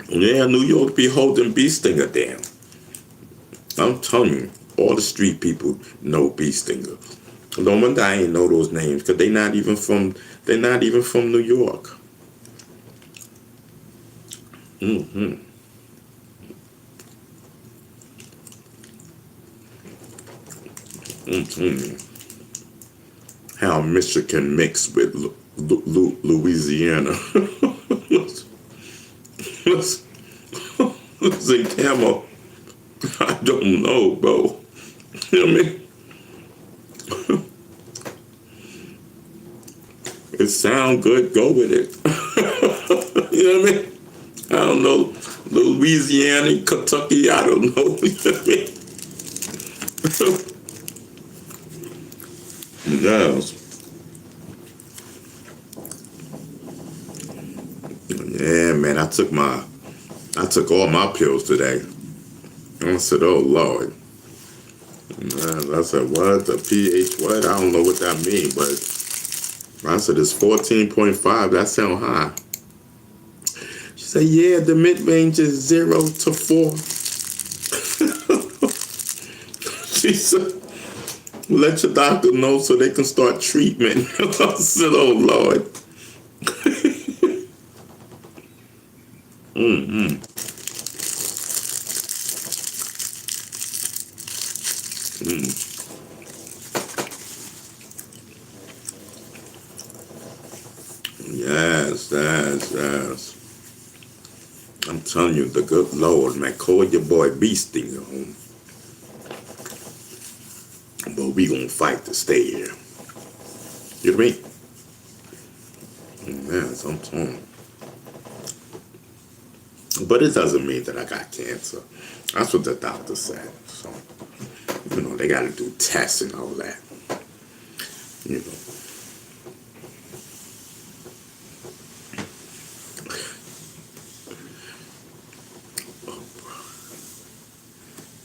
Yeah, New York be holding Bee Stinger down. I'm telling you, all the street people know Bee Stinger. No wonder I ain't know those names, because they're not even from New York. Mm-hmm. Mm-hmm. How Michigan mixed with Louisiana. Listen, Camo, I don't know, bro. You know what I mean? It sound good, go with it. You know what I mean? I don't know, Louisiana, Kentucky, I don't know. You know what I mean? Yes. Yeah, man, I took all my pills today. I said, oh Lord. Man, I said, what? The pH, what? I don't know what that means, but I said, it's 14.5. That sound high. She said, yeah, the mid-range is 0 to 4. She said, let your doctor know so they can start treatment. I said, oh Lord. Mm-hmm. Yes. I'm telling you, the good Lord, man, call your boy Beastie home. But we gonna fight to stay here. You know what I mean? Yes, I'm telling you. But it doesn't mean that I got cancer. That's what the doctor said. So, you know, they gotta do tests and all that. You know.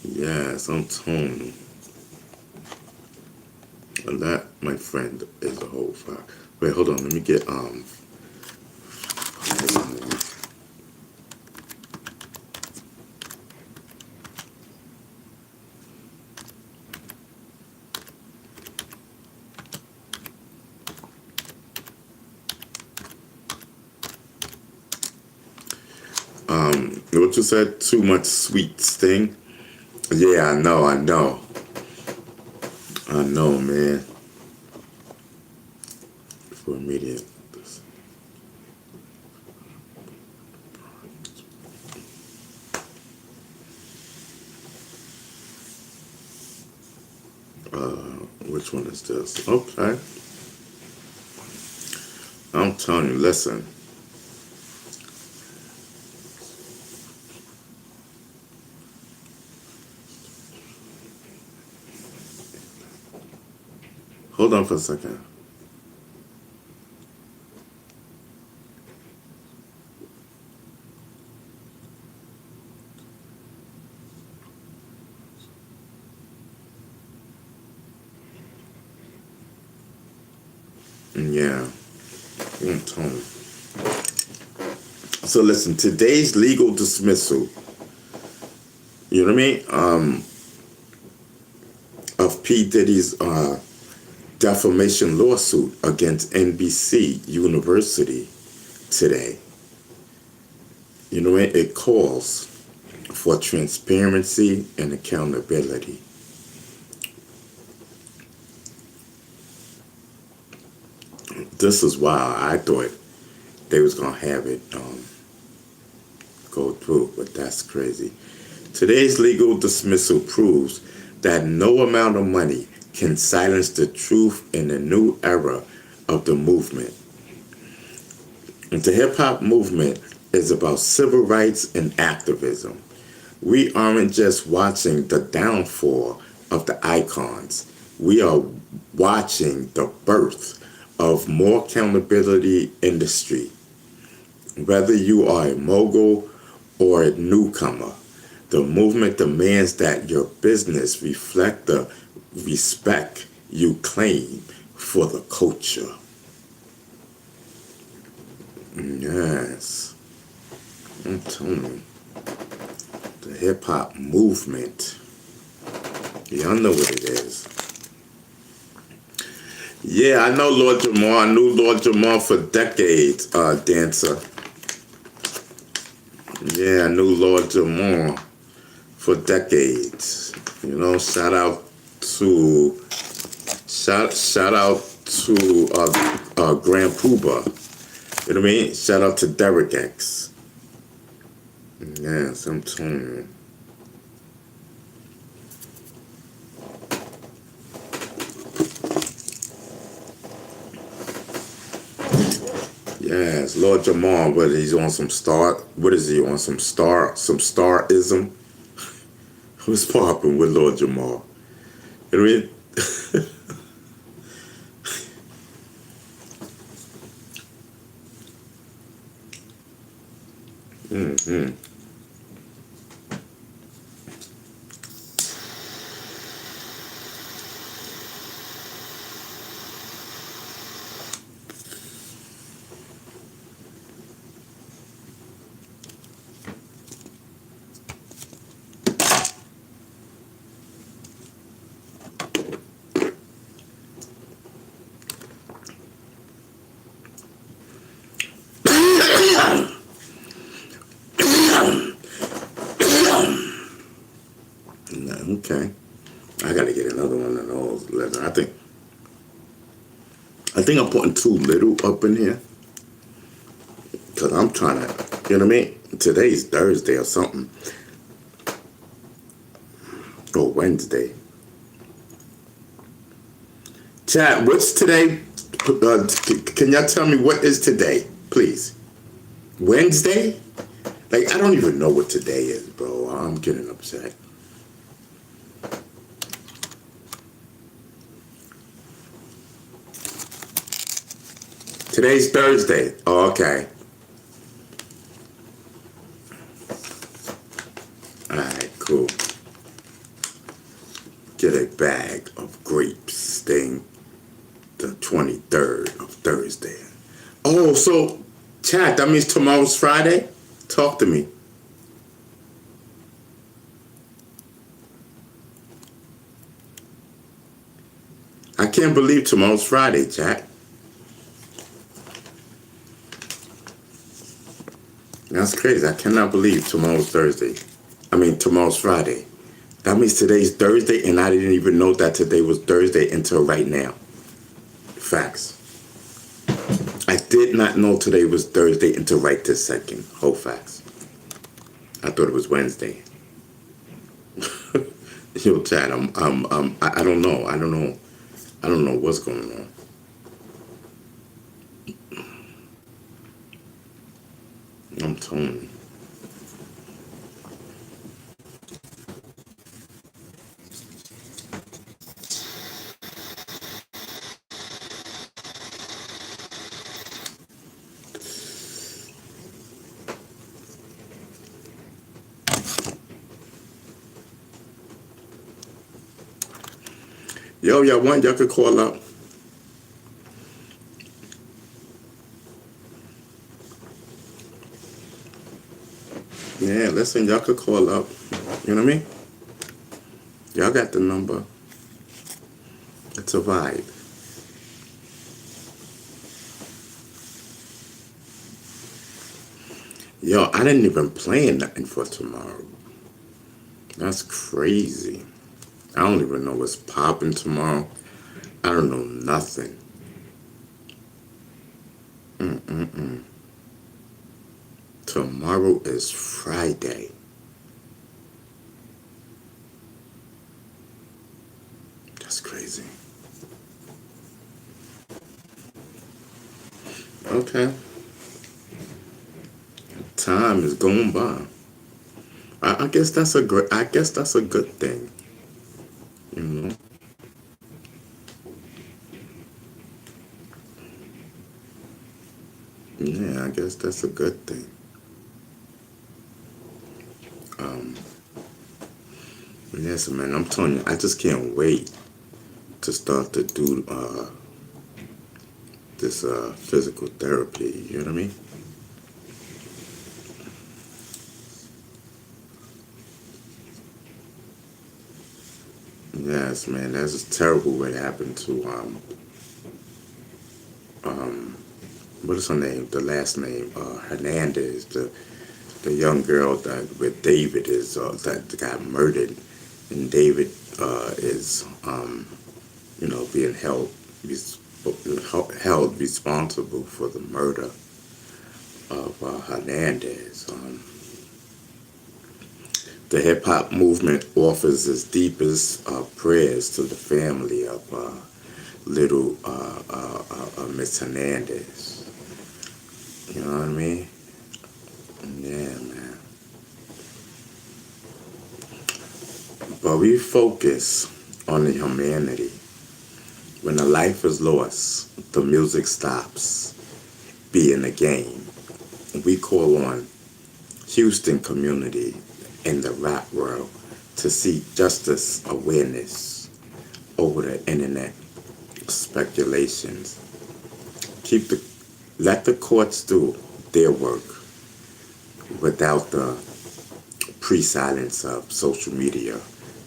Yes, I'm telling you. And that, my friend, is a whole fire. Wait, hold on. Let me get what you said? Too much sweet sting. Yeah, I know, man. For immediate. Which one is this? Okay. I'm telling you, listen. Hold on for a second. Yeah. I'm telling you. So listen, today's legal dismissal, you know what I mean? Of P. Diddy's defamation lawsuit against NBC University today. You know, it calls for transparency and accountability. This is why I thought they was gonna have it go through, but that's crazy. Today's legal dismissal proves that no amount of money can silence the truth in the new era of the movement. The hip-hop movement is about civil rights and activism. We aren't just watching the downfall of the icons. We are watching the birth of more accountability industry. Whether you are a mogul or a newcomer, the movement demands that your business reflect the respect you claim for the culture. Yes. I'm telling you. The hip-hop movement. Y'all know what it is. Yeah, I know Lord Jamar. I knew Lord Jamar for decades, dancer. Yeah, I knew Lord Jamar for decades. You know, shout out to Grand Pooba. You know what I mean? Shout out to Derek X. Yes, I'm telling you. Yes, Lord Jamal, but he's on some star. What is he on? Some starism? What's popping with Lord Jamal? You know what I mean? Mm-hmm. Okay, I gotta get another one of those. I think I'm putting too little up in here because I'm trying to. You know what I mean? Today's Thursday or something, or Wednesday. Chat, what's today? Can y'all tell me what is today, please? Wednesday? Like, I don't even know what today is, bro. I'm getting upset. Today's Thursday. Oh, okay. Alright, cool. Get a bag of grapes thing. The 23rd of Thursday. Oh, so, chat, that means tomorrow's Friday? Talk to me. I can't believe tomorrow's Friday, chat. That's crazy. I cannot believe tomorrow's Thursday. Tomorrow's Friday. That means today's Thursday, and I didn't even know that today was Thursday until right now. Facts. I did not know today was Thursday until right this second. Whole facts. I thought it was Wednesday. Yo, chat. I don't know. I don't know what's going on. I'm telling you. Yo, y'all want, y'all could call up. Yeah, listen, y'all could call up. You know what I mean? Y'all got the number. It's a vibe. Yo, I didn't even plan nothing for tomorrow. That's crazy. I don't even know what's popping tomorrow. I don't know nothing. Tomorrow is Friday. That's crazy. Okay. Time is going by. I guess that's a good thing. You know. Yeah, I guess that's a good thing. Yes, man, I'm telling you, I just can't wait to start to do this physical therapy. You know what I mean? Yes, man, that's terrible what happened to what is her name? The last name, Hernandez, the young girl that with David is that got murdered, and David is being held responsible for the murder of Hernandez. The hip hop movement offers its deepest prayers to the family of little Miss Hernandez. You know what I mean? Yeah, man. But we focus on the humanity. When the life is lost, the music stops being a game. We call on Houston community in the rap world to seek justice awareness over the internet speculations. Let the courts do their work without the pre-silence of social media,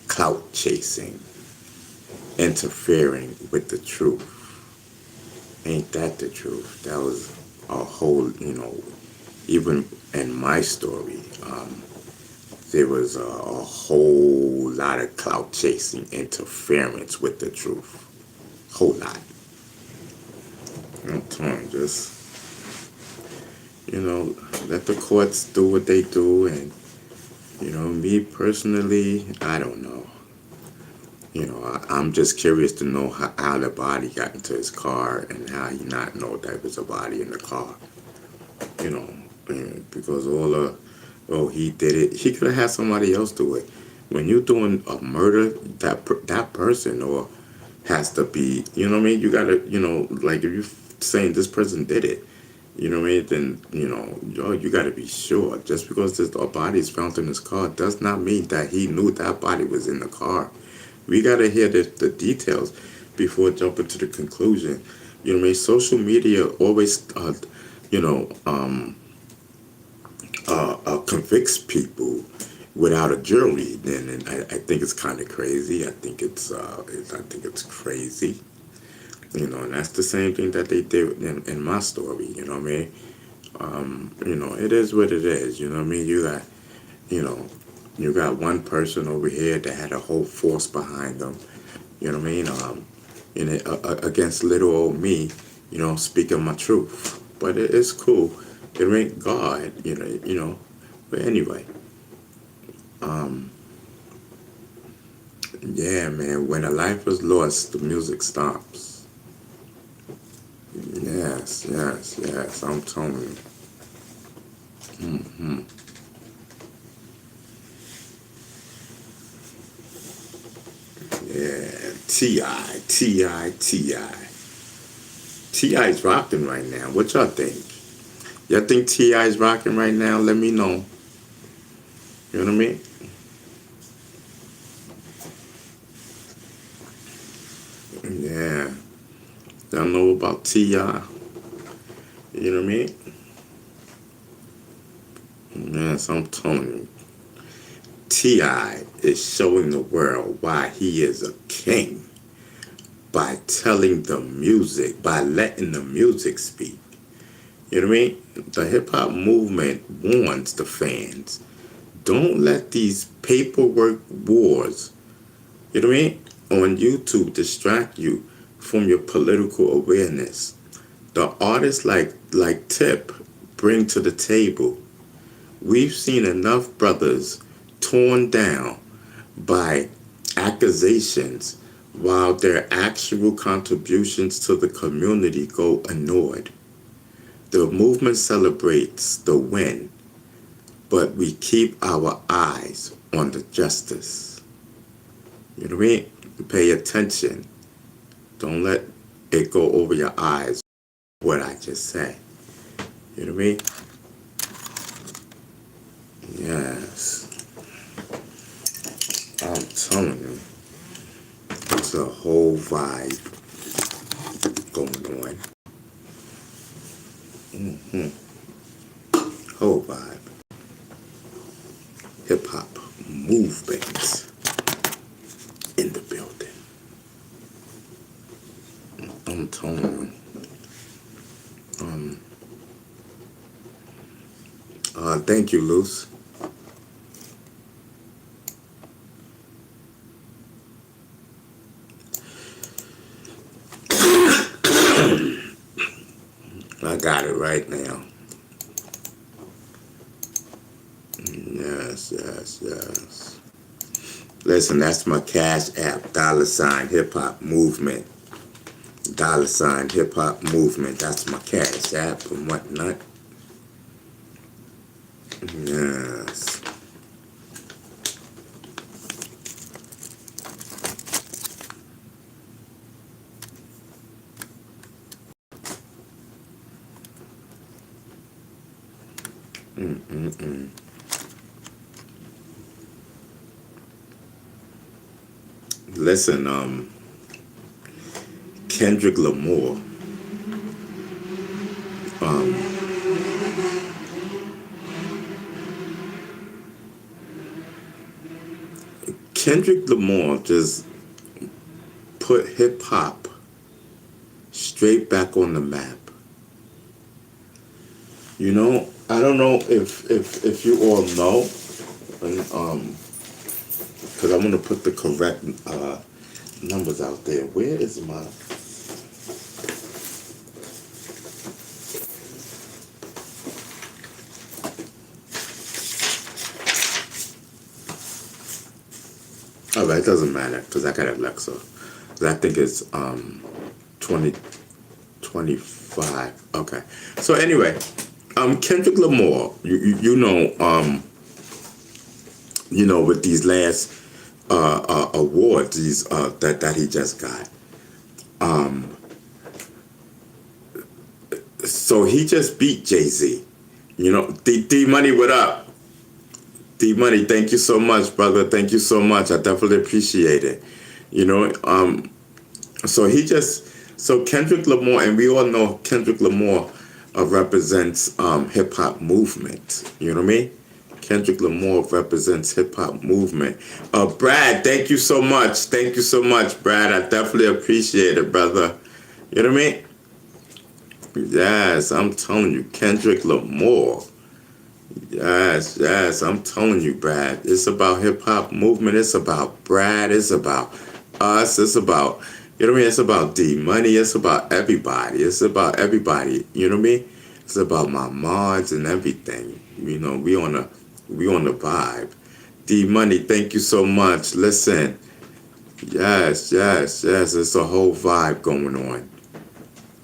clout chasing, interfering with the truth. Ain't that the truth? That was a whole, even in my story, there was a whole lot of clout chasing, interference with the truth. Whole lot. I'm telling you, just, let the courts do what they do. And, me personally, I don't know. I'm just curious to know how the body got into his car and how he not know that was a body in the car. Because he did it. He could have had somebody else do it. When you're doing a murder, that person or has to be, you know what I mean? You gotta, like if you're saying this person did it, you know what I mean? Then, you gotta be sure. Just because a body is found in his car does not mean that he knew that body was in the car. We gotta hear the details before jumping to the conclusion. You know what I mean? Social media always, convicts people without a jury. And I think it's kind of crazy. I think it's crazy. And that's the same thing that they did in my story. You know what I mean? It is what it is. You know what I mean? You got one person over here that had a whole force behind them. You know what I mean? Against little old me, speaking my truth. But it's cool. It ain't God, But anyway, yeah, man. When a life is lost, the music stops. Yes. I'm telling you. Yeah, T.I.'s rocking right now. What y'all think? Y'all think T.I.'s rocking right now? Let me know. You know what I mean? Yeah. Y'all know about T.I.? You know what I mean? Yes, I'm telling you. T.I. is showing the world why he is a king by letting the music speak. You know what I mean? The hip-hop movement warns the fans, don't let these paperwork wars, you know what I mean, on YouTube distract you from your political awareness. The artists like Tip bring to the table. We've seen enough brothers torn down by accusations while their actual contributions to the community go ignored. The movement celebrates the win, but we keep our eyes on the justice. You know what I mean? Pay attention. Don't let it go over your eyes, what I just said. You know what I mean? Yes. I'm telling you, it's a whole vibe going on. Whole vibe. Hip hop movement in the building. I'm telling you. Thank you, Luce. I got it right now. Yes. Listen, that's my Cash App, $ hip hop movement. $ hip hop movement. That's my Cash App and whatnot. Yes. Listen, Kendrick Lamar. Kendrick Lamar just put hip hop straight back on the map. You know, I don't know if you all know, and because I'm gonna put the correct numbers out there. Where is my? All right, it doesn't matter because I got Alexa. 'Cause I think it's 2025. Okay. So anyway, Kendrick Lamar, you know, with these last awards, these that he just got. So he just beat Jay-Z. You know, D Money, what up? D Money, thank you so much, brother. Thank you so much. I definitely appreciate it. You know, so Kendrick Lamar, and we all know Kendrick Lamar represents hip hop movement. You know what I mean? Kendrick Lamar represents hip hop movement. Brad, thank you so much. Thank you so much, Brad. I definitely appreciate it, brother. You know what I mean? Yes, I'm telling you, Kendrick Lamar. Yes, I'm telling you, Brad. It's about hip hop movement. It's about Brad. It's about us. It's about, you know what I mean? It's about D Money. It's about everybody. It's about everybody. You know what I mean? It's about my mods and everything. You know, we on the vibe. D Money, thank you so much. Listen, yes. It's a whole vibe going on.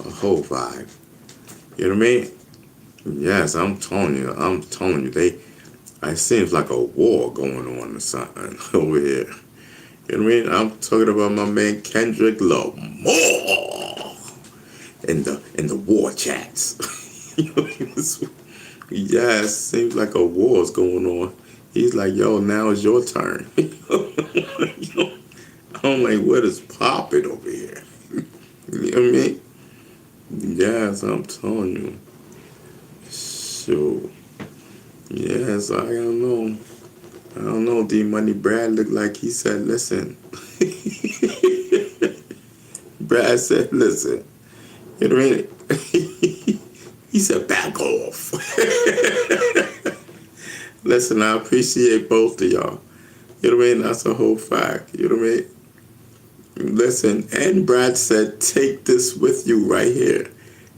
A whole vibe. You know what I mean? Yes, I'm telling you. It seems like a war going on or something over here. You know what I mean? I'm talking about my man Kendrick Lamar in the war chats. Yes, seems like a war's going on. He's like, yo, now it's your turn. I'm like, what is popping over here? You know what I mean? Yes, I'm telling you. Shoot. Yes, I don't know. D Money. Brad looked like he said, listen. Brad said, listen. You know what I mean? He said, back off. Listen, I appreciate both of y'all. You know what I mean? That's a whole fact. You know what I mean? Listen, and Brad said, take this with you right here.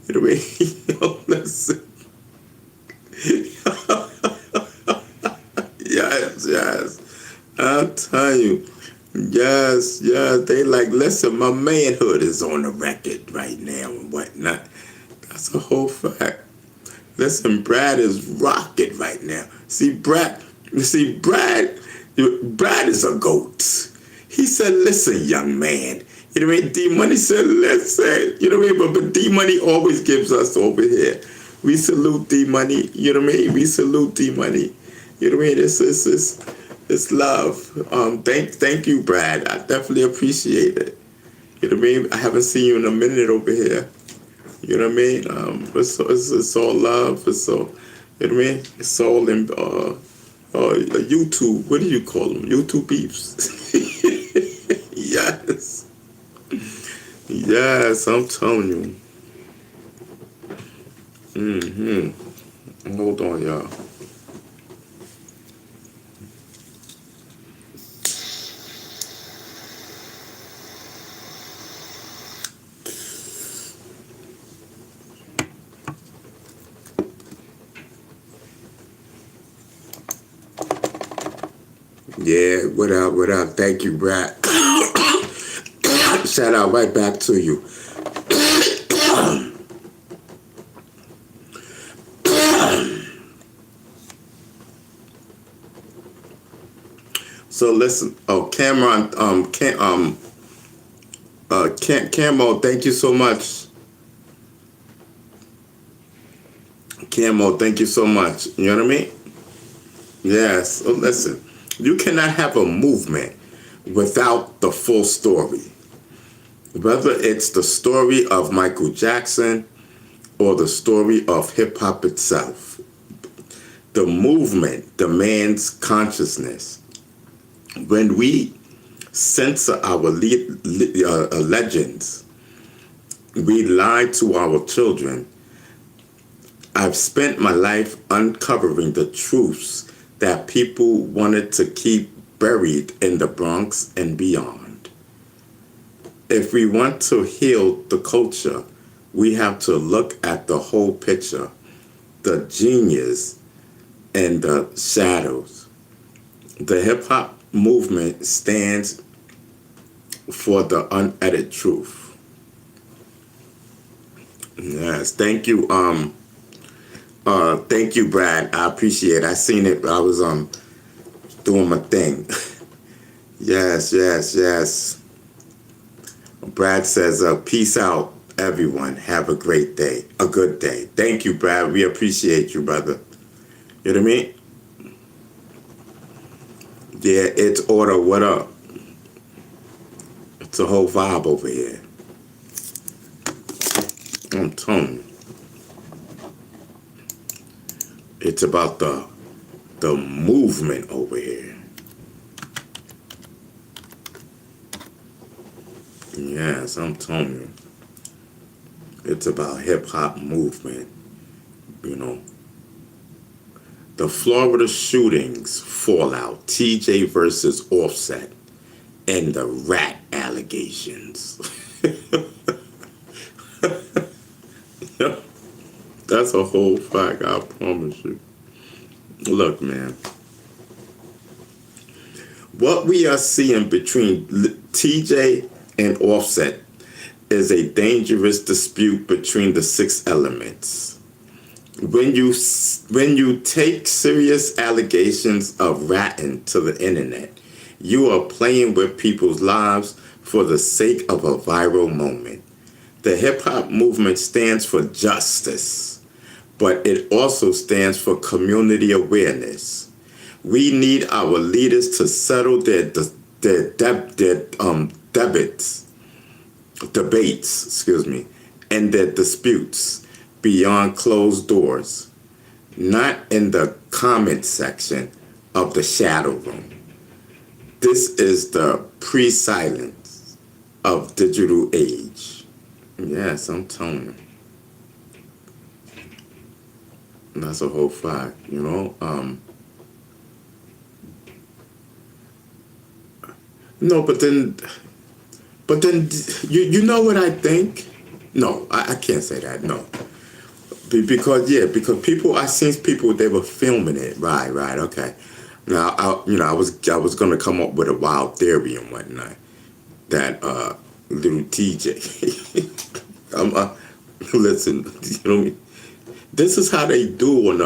You know what I mean? Yo, listen. Yes. I'll tell you. Yes. They like, listen, my manhood is on the record right now and whatnot. That's a whole fact. Listen, Brad is rocking right now. Brad is a goat. He said, listen, young man. You know what I mean? D Money said, listen. You know what I mean? But D Money always gives us over here. We salute D Money. You know what I mean? We salute D Money. You know what I mean? It's love. Thank you, Brad. I definitely appreciate it. You know what I mean? I haven't seen you in a minute over here. You know what I mean? It's all love. It's all, you know what I mean? It's all in YouTube. What do you call them? YouTube beefs. Yes, I'm telling you. Hold on, y'all. Yeah, what up? Thank you, Brad. Shout out right back to you. So listen, Cameron, Camo, thank you so much. Camo, thank you so much. You know what I mean? Yes. So listen, you cannot have a movement without the full story. Whether it's the story of Michael Jackson or the story of hip hop itself, the movement demands consciousness. When we censor our legends, we lie to our children. I've spent my life uncovering the truths that people wanted to keep buried in the Bronx and beyond. If we want to heal the culture, we have to look at the whole picture, the genius and the shadows. The hip hop movement stands for the unedited truth. Yes, thank you. Thank you, Brad. I appreciate it. I seen it. I was doing my thing. Yes. Brad says, peace out, everyone. Have a great day. A good day. Thank you, Brad. We appreciate you, brother. You know what I mean? Yeah, it's order. What up? It's a whole vibe over here. I'm telling you. It's about the movement over here. Yes, I'm telling you. It's about hip hop movement. You know. The Florida shootings fallout, TJ versus Offset, and the rat allegations. That's a whole fact, I promise you. Look, man. What we are seeing between TJ and Offset is a dangerous dispute between the 6 elements. When you take serious allegations of ratting to the internet, you are playing with people's lives for the sake of a viral moment. The hip-hop movement stands for justice, but it also stands for community awareness. We need our leaders to settle their debates, and their disputes beyond closed doors, not in the comment section of the shadow room. This is the pre-silence of digital age. Yes, I'm telling you. That's a whole fact, you know. No, but then you know what I think? No, I can't say that. No, because people, I seen people, they were filming it. Right, okay. Now I was gonna come up with a wild theory and whatnot that little TJ. Listen, you know what I mean? This is how they do on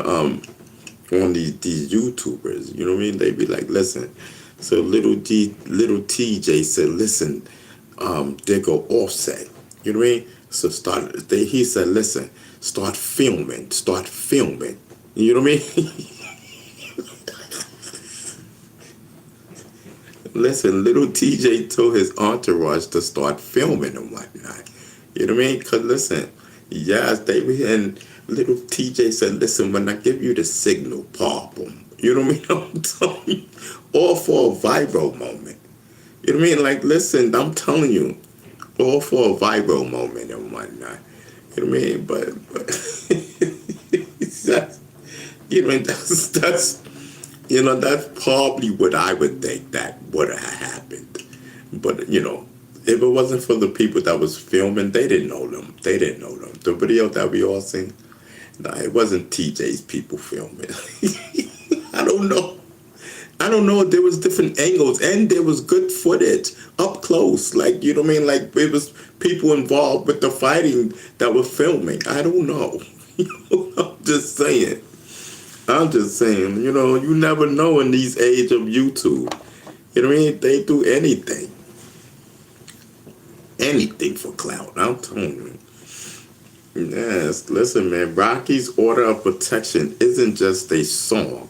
these YouTubers. You know what I mean? They be like, listen. So little TJ said, listen, they go Offset. You know what I mean? So he said, listen, start filming. You know what I mean? Listen, little TJ told his entourage to start filming and whatnot. You know what I mean? Because listen, yes, and little TJ said, listen, when I give you the signal, pop them. You know what I mean? I'm telling you, all for a viral moment. You know what I mean? Like, listen, I'm telling you, all for a viral moment and whatnot. You know what I mean? But that's, you know, that's probably what I would think that would have happened. But, you know, if it wasn't for the people that was filming, they didn't know them. The video that we all seen, it wasn't TJ's people filming. I don't know. There was different angles and there was good footage up close. Like, you know what I mean? Like, it was people involved with the fighting that were filming. I don't know. I'm just saying, you know, you never know in these age of YouTube. You know what I mean? They do anything. Anything for clout. I'm telling you. Yes, listen, man. Rocky's Order of Protection isn't just a song.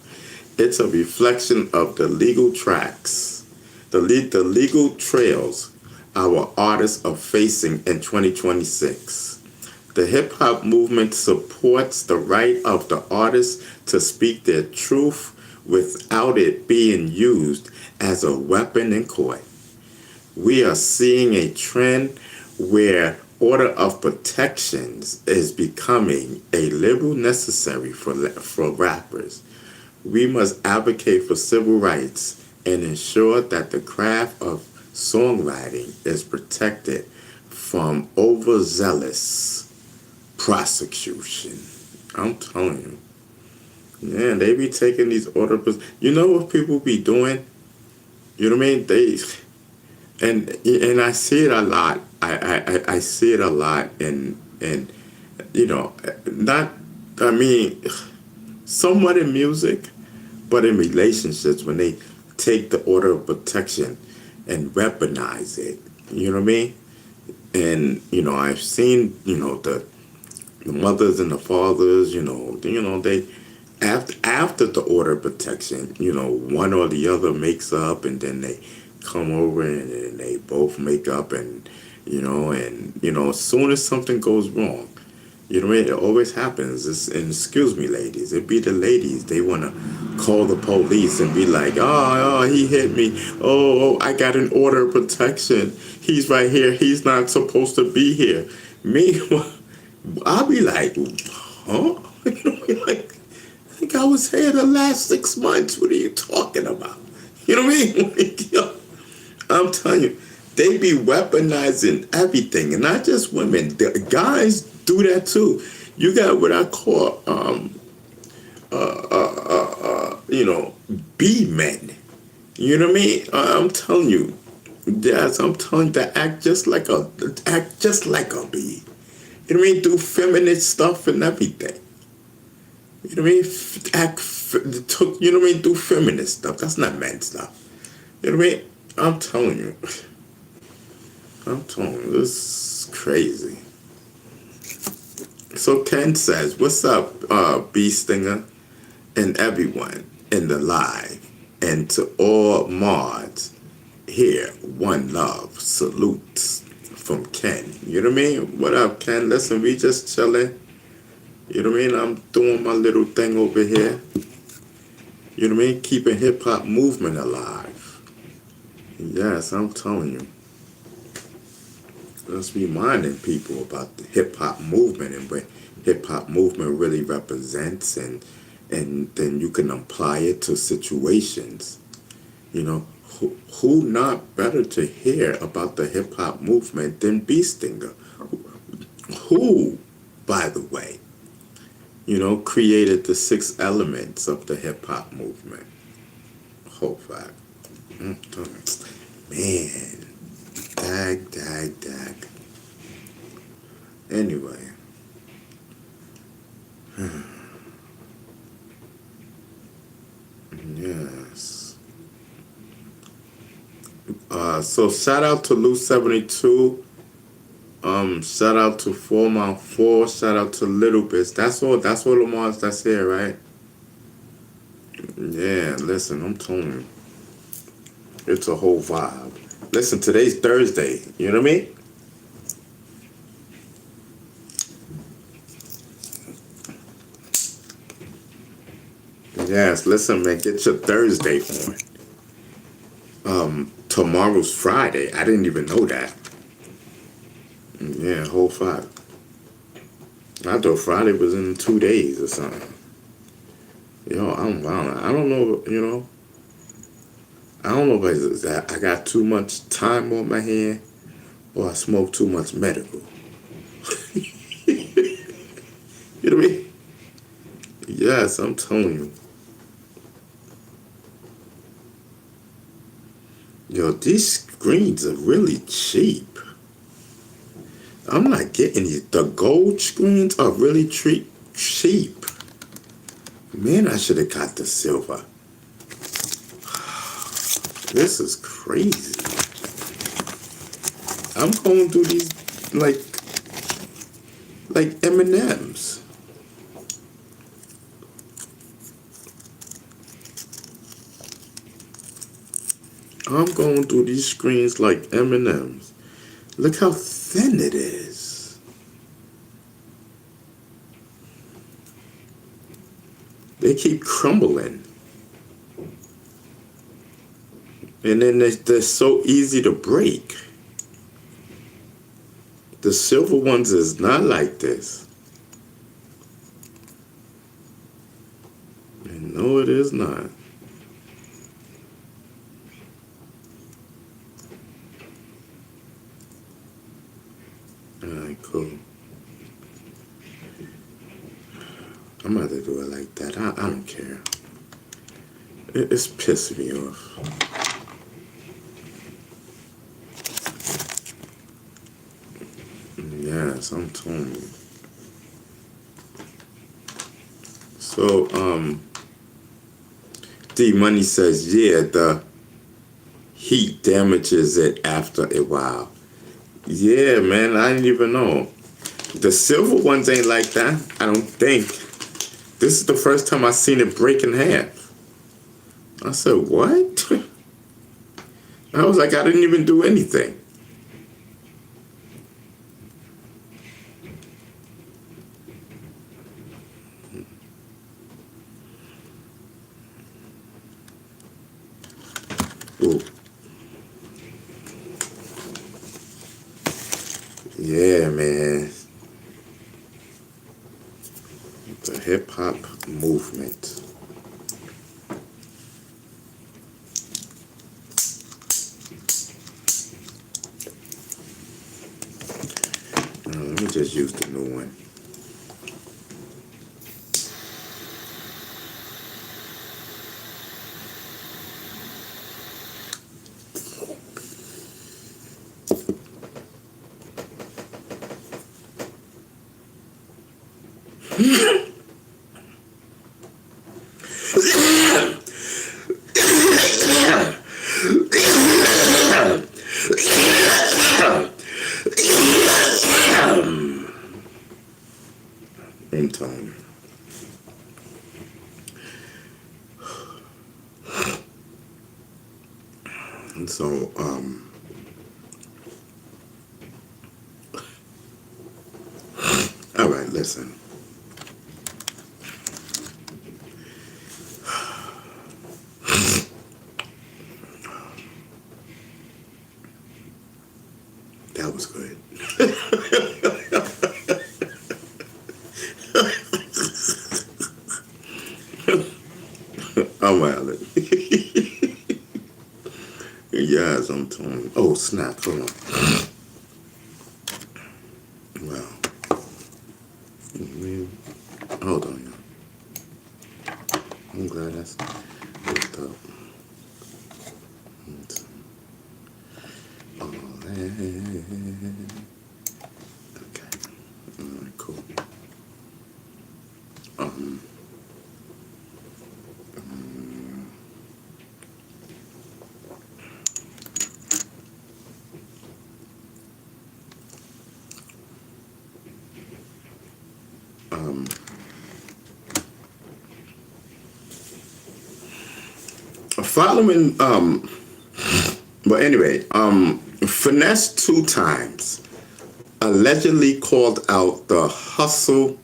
It's a reflection of the legal tracks, the legal trails our artists are facing in 2026. The hip hop movement supports the right of the artists to speak their truth without it being used as a weapon in court. We are seeing a trend where order of protections is becoming a liberal necessary for rappers. We must advocate for civil rights and ensure that the craft of songwriting is protected from overzealous prosecution. I'm telling you. Yeah, they be taking these order. You know what people be doing? You know what I mean? And I see it a lot. I see it a lot in you know, not, I mean, somewhat in music, but in relationships when they take the order of protection and weaponize it. You know what I mean? And, you know, I've seen, you know, the mothers and the fathers, you know, they, after the order of protection, you know, one or the other makes up, and then they come over and they both make up, and as soon as something goes wrong, you know what I mean? It always happens. And excuse me, ladies, it be the ladies. They want to call the police and be like, oh, he hit me. Oh, I got an order of protection. He's right here. He's not supposed to be here. Me, I'll be like, huh? Like, I think I was here the last 6 months. What are you talking about? You know what I mean? Like, I'm telling you, they be weaponizing everything, and not just women. The guys do that too. You got what I call, B men. You know what I mean? I'm telling you, yes, I'm telling you, to act just like a bee. You know what I mean? Do feminist stuff and everything. You know what I mean? You know what I mean? Do feminist stuff. That's not men stuff. You know what I mean? I'm telling you, this is crazy. So Ken says, what's up, B Stinger, and everyone in the live, and to all mods here, one love, salutes from Ken. You know what I mean? What up, Ken? Listen, we just chilling. You know what I mean? I'm doing my little thing over here. You know what I mean? Keeping hip-hop movement alive. Yes, I'm telling you. Just reminding people about the hip-hop movement and what hip-hop movement really represents, and then you can apply it to situations. You know, who not better to hear about the hip-hop movement than B Stinger? Who, by the way, created the 6 elements of the hip-hop movement. Whole fact. Man. Dag. Anyway. Yes. So shout out to Lou 72. Shout out to 4 Mount 4. Shout out to Little Bits. That's all Lamar that's here, right? Yeah, listen, I'm telling you. It's a whole vibe. Listen, today's Thursday. You know what I mean? Yes, listen, man, get your Thursday on. Tomorrow's Friday. I didn't even know that. Yeah, whole 5. I thought Friday was in 2 days or something. Yo, I don't know, I don't know if it's that I got too much time on my hand or I smoke too much medical. You know what I mean? Yes, I'm telling you. Yo, these screens are really cheap. I'm not getting these. The gold screens are really cheap. Man, I should have got the silver. This is crazy. I'm going through these like M&Ms. I'm going through these screens like M&Ms. Look how thin it is. They keep crumbling. And then they're so easy to break. The silver ones is not like this. And no, it is not. Alright, cool. I'm about to do it like that. I don't care. It's pissing me off. Yes, I'm telling you. So, D Money says, yeah, the heat damages it after a while. Yeah, man, I didn't even know. The silver ones ain't like that, I don't think. This is the first time I seen it break in half. I said, what? I was like, I didn't even do anything. Ooh. Yeah, man. The hip hop movement. Let me just use the new one. Ringtone. And so, all right, listen. That was good. I'm out of it. Yes, I'm telling you. Oh, snap. Hold on. Well. Hold on, y'all. I'm glad that's hooked up. All that. Okay. All right, cool. Following, but anyway, Finesse 2 times allegedly called out the Hustle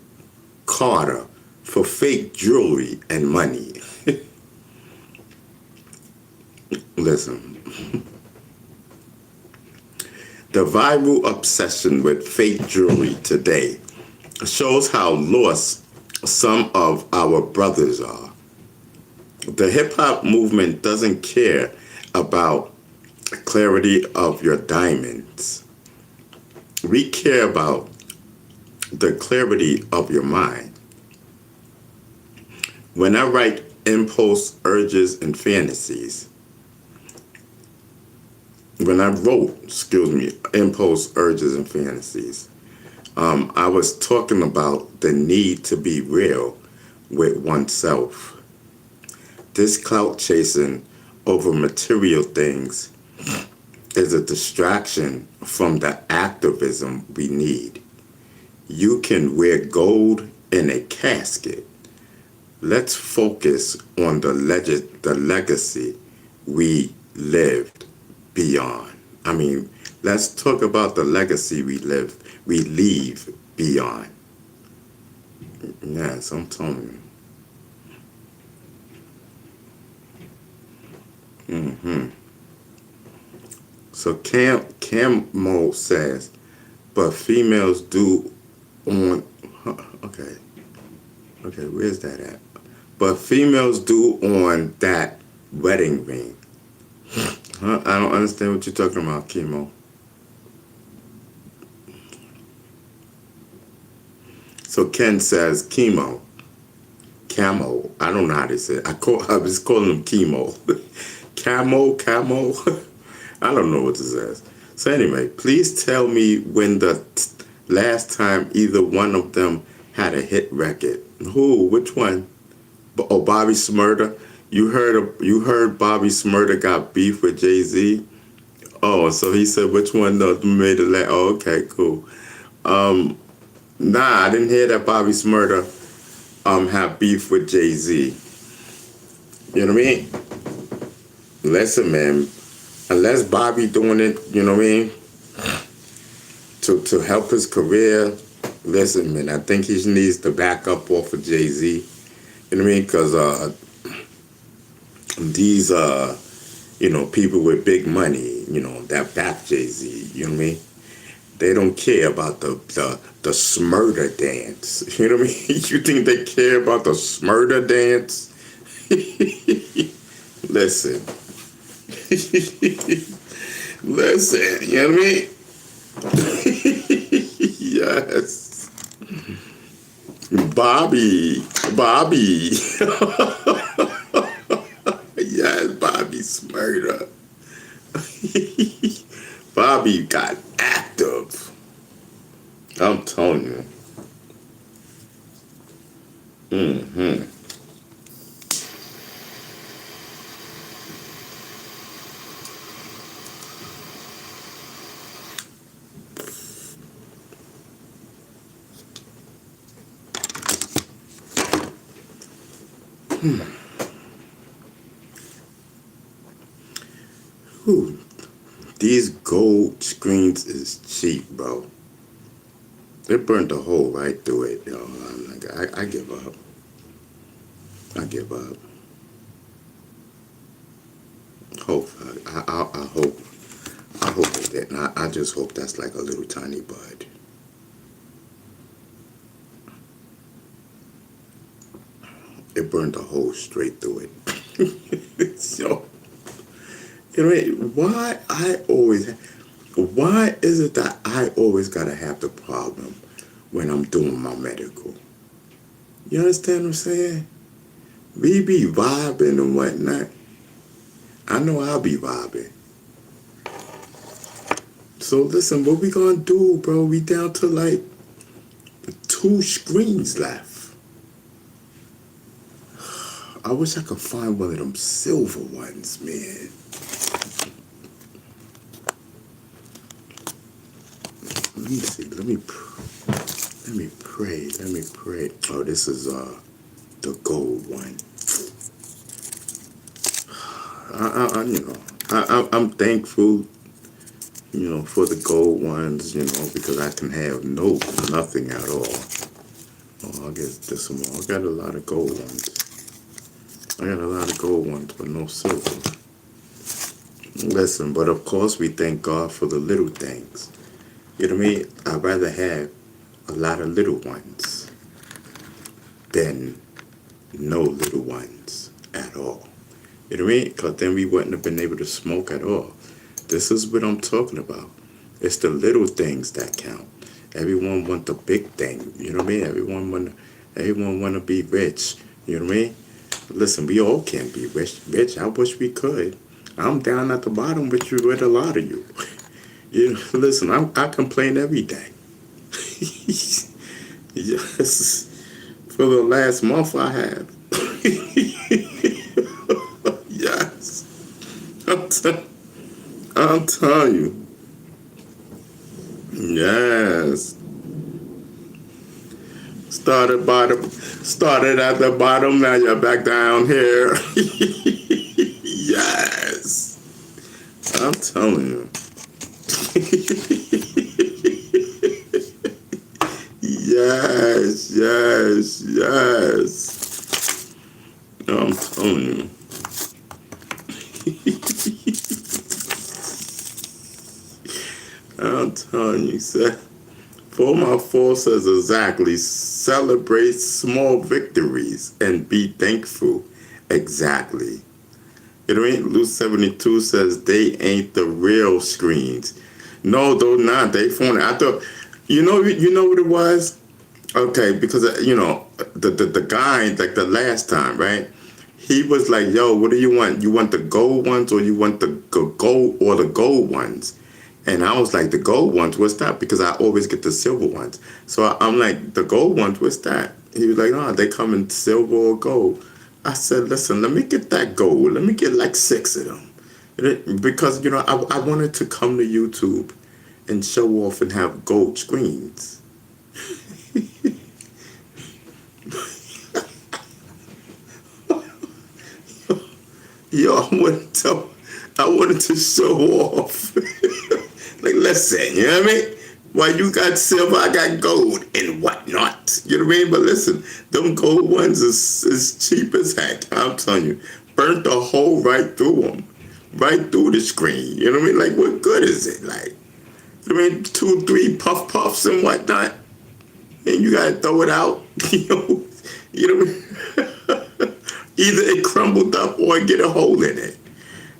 Carter for fake jewelry and money. Listen, the viral obsession with fake jewelry today shows how lost some of our brothers are. The hip-hop movement doesn't care about clarity of your diamonds. We care about the clarity of your mind. When I write impulse, urges, and fantasies, impulse, urges, and fantasies, I was talking about the need to be real with oneself. This clout chasing over material things is a distraction from the activism we need. You can wear gold in a casket. Let's focus on the legacy we lived beyond. I mean, let's talk about the legacy we leave beyond. Yes, I'm telling you. So Camo says, but females do on. Okay, where's that at? But females do on that wedding ring. Huh? I don't understand what you're talking about, Chemo. So Ken says, Camo. I don't know how they say it. I was calling him Chemo. Camo. I don't know what this says. So anyway, please tell me when the last time either one of them had a hit record. Who? Which one? Oh, Bobby Shmurda. You heard Bobby Shmurda got beef with Jay-Z? Oh, so he said which one made it last? Oh, okay, cool. Nah, I didn't hear that Bobby Shmurda have beef with Jay-Z. You know what I mean? Listen, man, unless Bobby doing it, you know what I mean, to help his career, listen, man, I think he needs to back up off of Jay-Z. You know what I mean? Because these, people with big money, that back Jay-Z, you know what I mean? They don't care about the Smurda dance. You know what I mean? You think they care about the Smurda dance? Listen. Listen, you know what I mean? Yes. Bobby. Yes, Bobby Shmurda. Bobby got active. I'm telling you. Whew. These gold screens is cheap, bro. They burnt the hole right through it, yo. I give up. I give up. I hope they didn't. I just hope that's like a little tiny bud. It burned the hole straight through it. So, why is it that I always gotta have the problem when I'm doing my medical? You understand what I'm saying? We be vibing and whatnot. I know I'll be vibing. So listen, what we gonna do, bro? We down to like 2 screens left. I wish I could find one of them silver ones, man. Let me see. Let me pray. Oh, this is the gold one. I'm thankful, for the gold ones, because I can have nothing at all. Oh, I'll get this one. I got a lot of gold ones. But no silver. Listen, but of course we thank God for the little things. You know what I mean? I'd rather have a lot of little ones than no little ones at all. You know what I mean? Because then we wouldn't have been able to smoke at all. This is what I'm talking about. It's the little things that count. Everyone want the big thing. You know what I mean? Everyone want to be rich. You know what I mean? Listen, we all can't be rich. I wish we could. I'm down at the bottom with a lot of you. Listen, I complain every day. Yes. For the last month I have. Yes. I'm telling you. Yes. Started at the bottom, now you're back down here. Yes. I'm telling you. Yes, yes, yes. I'm telling you. I'm telling you, sir. For my four says exactly, celebrate small victories and be thankful. Exactly. You know what I mean? Luke 72 says they ain't the real screens. No, they're not. They phony. I thought, you know what it was? Okay, because the guy, like the last time, right? He was like, "Yo, what do you want? You want the gold ones, or you want the gold ones?" And I was like, "The gold ones, what's that?" Because I always get the silver ones. So I'm like, "The gold ones, what's that?" He was like, "No, they come in silver or gold." I said, "Listen, let me get that gold. Let me get like 6 of them." Because, I wanted to come to YouTube and show off and have gold screens. Yo, I wanted to show off. Like, listen, you know what I mean? While you got silver, I got gold and whatnot. You know what I mean? But listen, them gold ones is cheap as heck. I'm telling you. Burnt a hole right through them. Right through the screen. You know what I mean? Like, what good is it? Like, you know what I mean? 2, 3 puffs and whatnot. And you gotta throw it out. You know what I mean? Either it crumbled up or get a hole in it.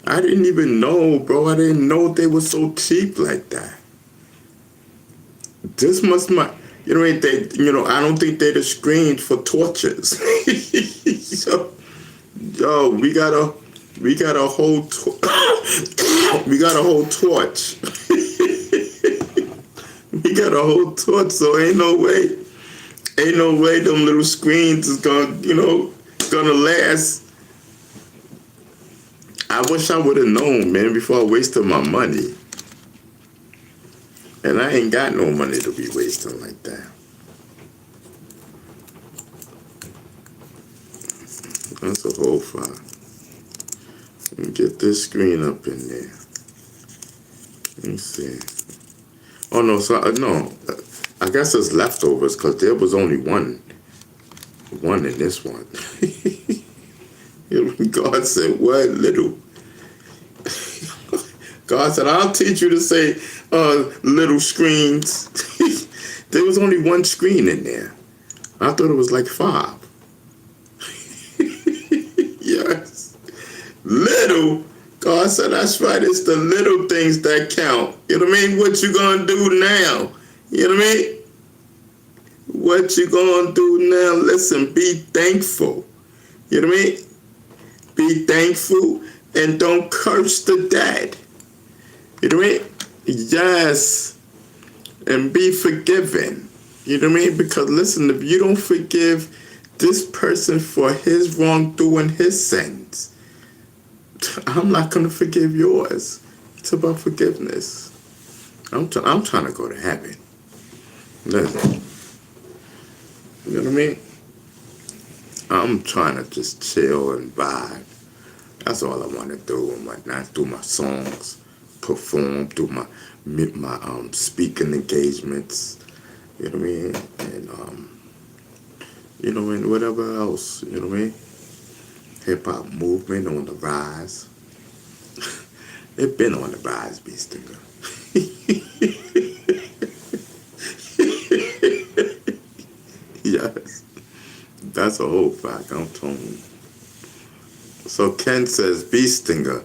I didn't even know, bro. I didn't know they were so cheap like that. This must not, I don't think they're the screens for torches. Yo, we got a whole we got a whole torch. We got a whole torch, so ain't no way them little screens is gonna last. I wish I would have known, man, before I wasted my money. And I ain't got no money to be wasting like that. That's a whole file. Let me get this screen up in there. Let me see. Oh, no, no. I guess it's leftovers because there was only one in this one. God said, what little? God said, I'll teach you to say little screens. There was only one screen in there. I thought it was like 5. Yes. Little. God said, that's right. It's the little things that count. You know what I mean? What you gonna do now? You know what I mean? What you gonna do now? Listen, be thankful. You know what I mean? Be thankful and don't curse the dead. You know what I mean? Yes. And be forgiven. You know what I mean? Because listen, if you don't forgive this person for his wrongdoing, his sins, I'm not going to forgive yours. It's about forgiveness. I'm trying to go to heaven. Listen. You know what I mean? I'm trying to just chill and vibe. That's all I want to do and whatnot. Do my songs, perform, do my speaking engagements. You know what I mean? And and whatever else. You know what I mean? Hip hop movement on the rise. It been on the rise, Beast Stinger. Yes. That's a whole fact, I'm telling you. So Ken says, Beast Stinger,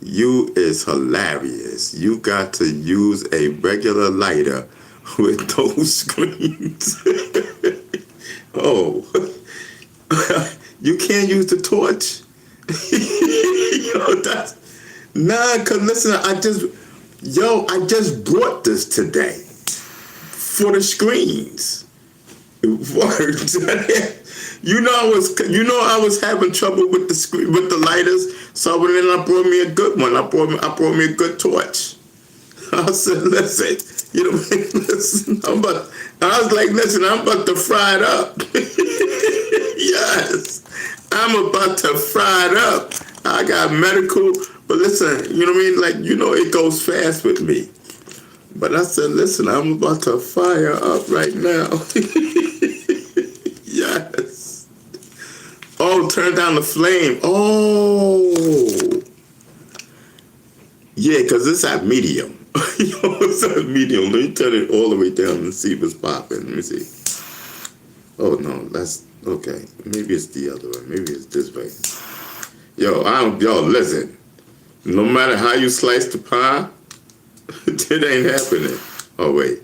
you is hilarious. You got to use a regular lighter with those screens. Oh. You can't use the torch? Cause listen, I just brought this today for the screens. I was having trouble with the screen, with the lighters. So then I brought me a good one. I brought me a good torch. I said, listen, you know, listen, I was like, listen, I'm about to fry it up. Yes, I'm about to fry it up. I got medical, but listen, you know what I mean? Like, it goes fast with me. But I said, listen, I'm about to fire up right now. Yes. Oh, turn down the flame. Oh. Yeah, because it's at medium. It's at medium. Let me turn it all the way down and see if it's popping. Let me see. Oh, no, that's okay. Maybe it's the other way. Maybe it's this way. Yo, listen. No matter how you slice the pie, it ain't happening. Oh, wait.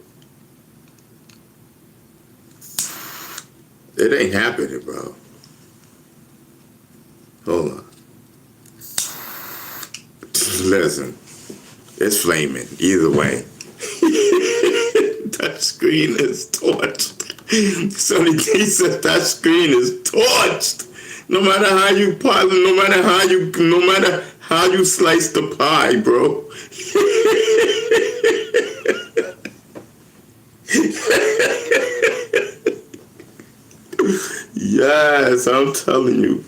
It ain't happening, bro. Hold on. Listen. It's flaming. Either way. That screen is torched. Sonny D said that screen is torched. No matter how you no matter how you slice the pie, bro. Yes, I'm telling you.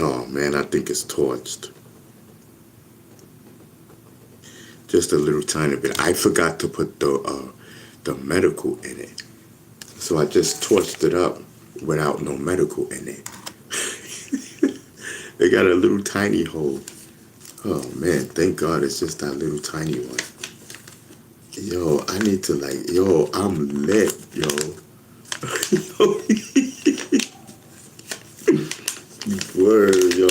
Oh man, I think it's torched. Just a little tiny bit. I forgot to put the medical in it. So I just torched it up without no medical in it. It got a little tiny hole. Oh man, thank God it's just that little tiny one. Yo, I need to I'm lit, yo. Word, yo.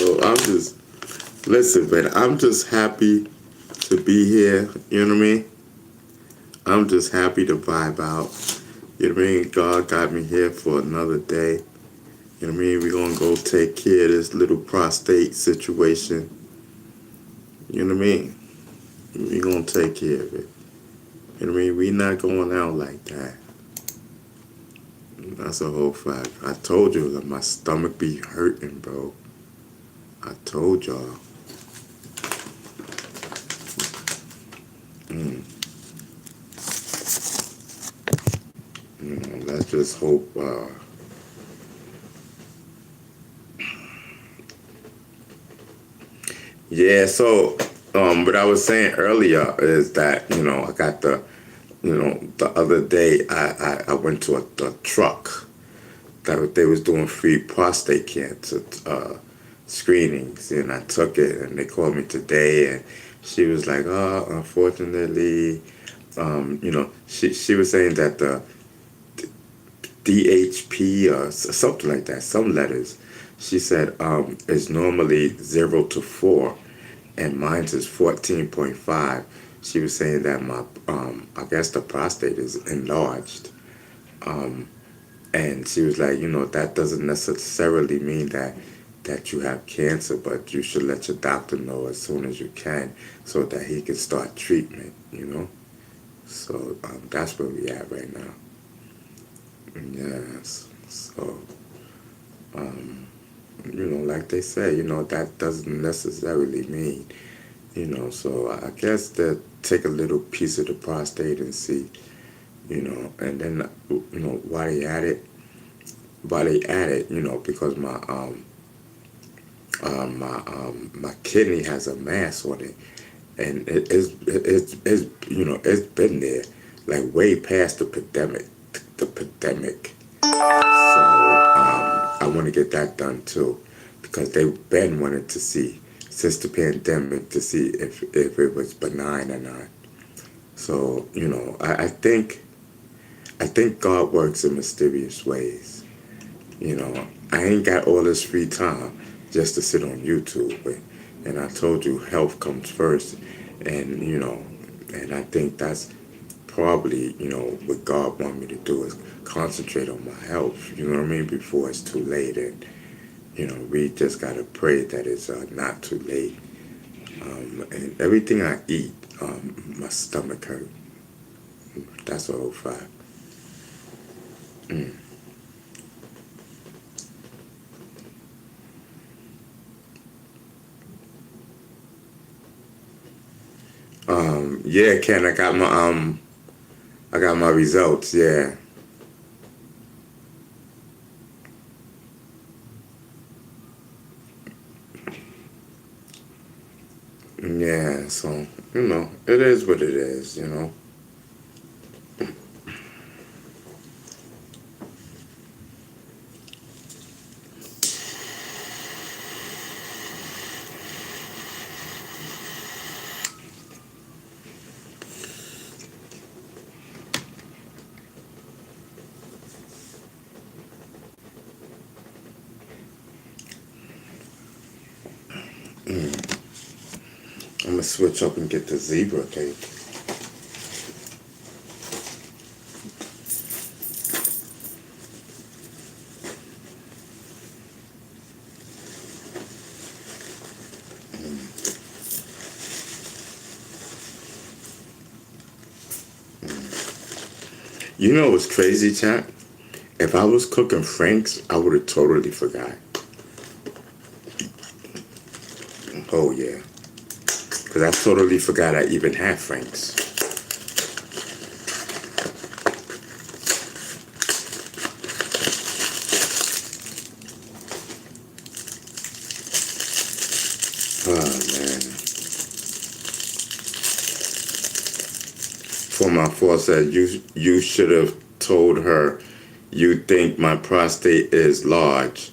Listen, man, I'm just happy to be here, you know what I mean? I'm just happy to vibe out. You know what I mean? God got me here for another day. You know what I mean? We're going to go take care of this little prostate situation. You know what I mean? We're going to take care of it. You know what I mean? We're not going out like that. That's a whole fact. I told you that my stomach be hurting, bro. I told y'all. Let's just hope. Yeah, so what I was saying earlier is that, I got the other day I went to a truck that they was doing free prostate cancer screenings, and I took it, and they called me today, and she was like, oh, unfortunately, she was saying that the DHP or something like that, some letters, she said is normally 0 to 4, and mine is 14.5. She was saying that my I guess the prostate is enlarged, and she was like, that doesn't necessarily mean that you have cancer, but you should let your doctor know as soon as you can so that he can start treatment, So that's where we at right now. Yes. So, like they say, that doesn't necessarily mean, so I guess they'll take a little piece of the prostate and see, and then, while they at it, because my kidney has a mass on it, and it's been there, like way past the pandemic. So I want to get that done too, because they've been wanting to see since the pandemic to see if it was benign or not. So I think God works in mysterious ways. I ain't got all this free time just to sit on YouTube, and I told you health comes first, and and I think that's probably what God want me to do is concentrate on my health, you know what I mean, before it's too late, and we just gotta pray that it's not too late. And everything I eat, my stomach hurt. That's a whole fact. Yeah, Ken, I got my results. Yeah. Yeah, so, it is what it is. I'm gonna switch up and get the zebra cake. You know what's crazy, chat? If I was cooking Frank's, I would have totally forgot. Oh, yeah. Because I totally forgot I even had Frank's. Oh, man. For my fault said, you should have told her you think my prostate is large.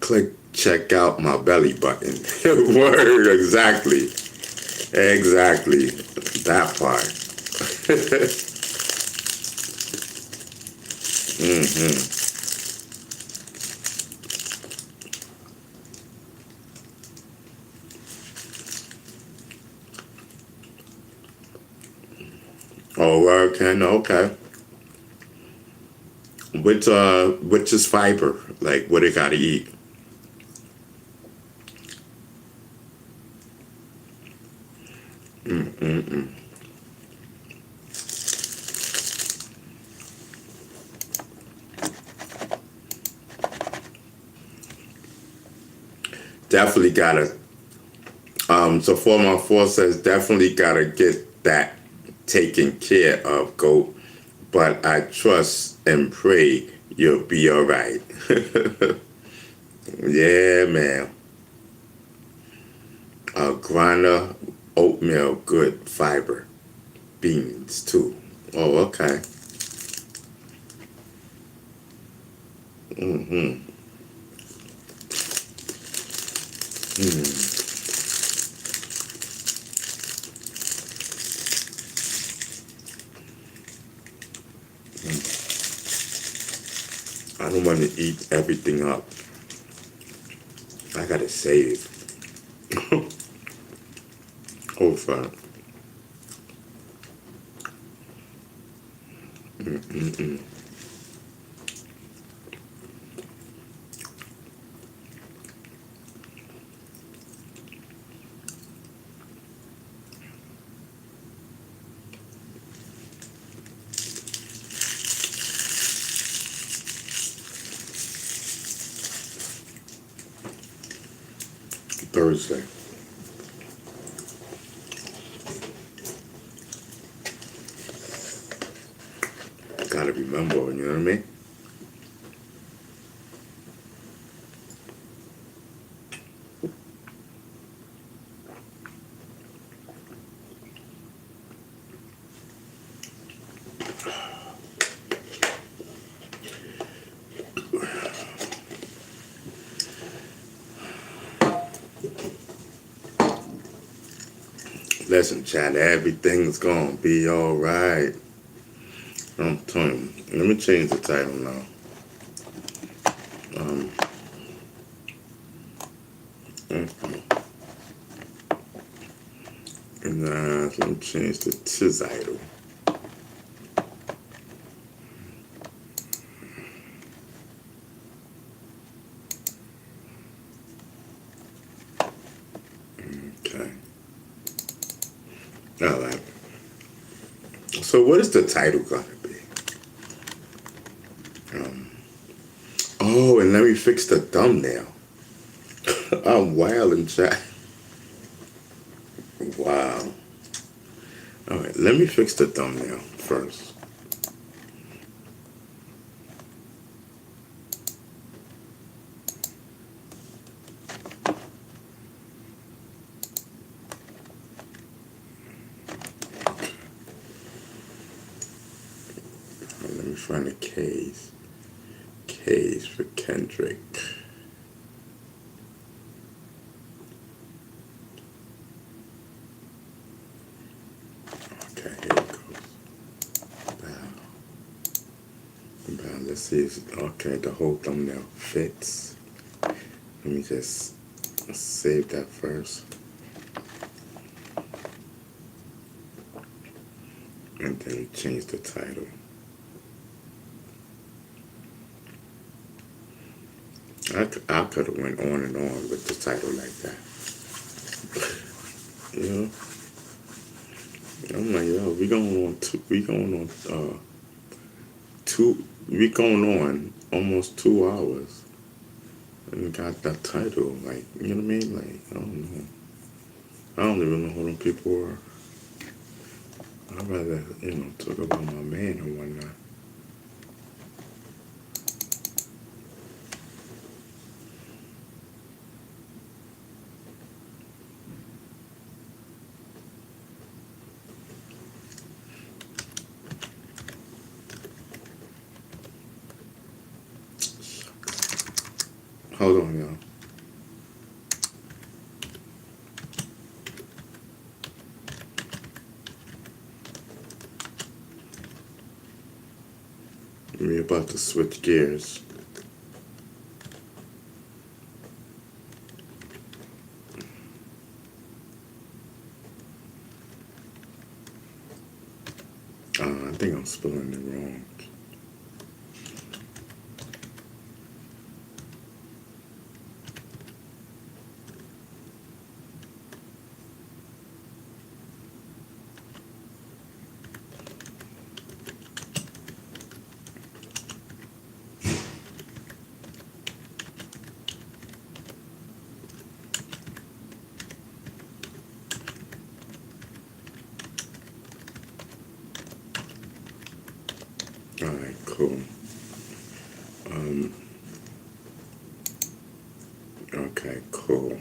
Click check out my belly button. Word, exactly. Exactly. That part. Oh, okay. Which is fiber? Like, what it gotta eat? Definitely gotta. So 414 says definitely gotta get that taken care of, goat. But I trust and pray you'll be all right. Yeah, man. Grana, oatmeal, good fiber. Beans, too. Oh, okay. I don't want to eat everything up. I gotta save. Oh, fuck. Thursday. Gotta remember, you know what I mean? Listen, chat, everything's gonna be alright. I'm telling you. Let me change the title now. Let me change the title. So what is the title gonna be? Oh, and let me fix the thumbnail. I'm wild and chat. Wow. All right, let me fix the thumbnail first. Let me find the K's. K's for Kendrick. Okay, here it goes. Now, let's see if, okay, the whole thumbnail fits. Let me just save that first. And then change the title. I could have went on and on with the title like that. You know? I'm like, yo, we going on almost 2 hours. And got that title, like, you know what I mean? Like, I don't know. I don't even know who them people are. I'd rather, talk about my man and whatnot. Hold on, y'all. We're about to switch gears. I think I'm spelling it wrong. All right, cool. Okay, cool.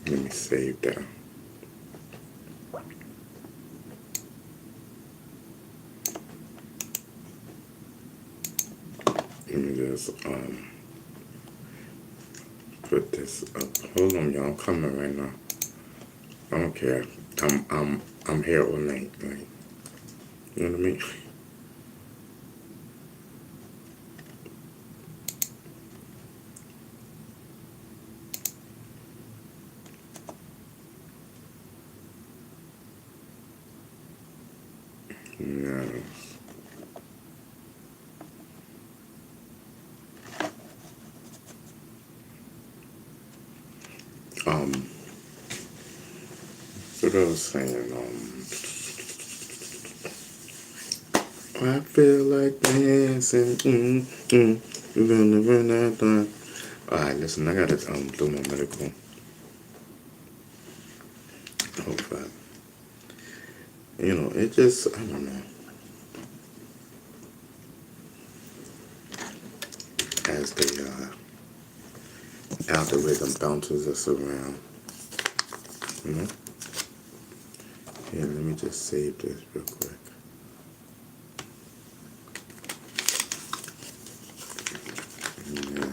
Let me save that. Let me just put this up. Hold on, y'all. I'm coming right now. I don't care. I'm here all night. Like, you know what I mean? Yes. What I was saying, I feel like dancing. You're gonna run that time. All right, listen, I gotta do my medical. Oh, fuck. It just, I don't know. As the algorithm bounces us around, you know. Here, let me just save this real quick. Yeah.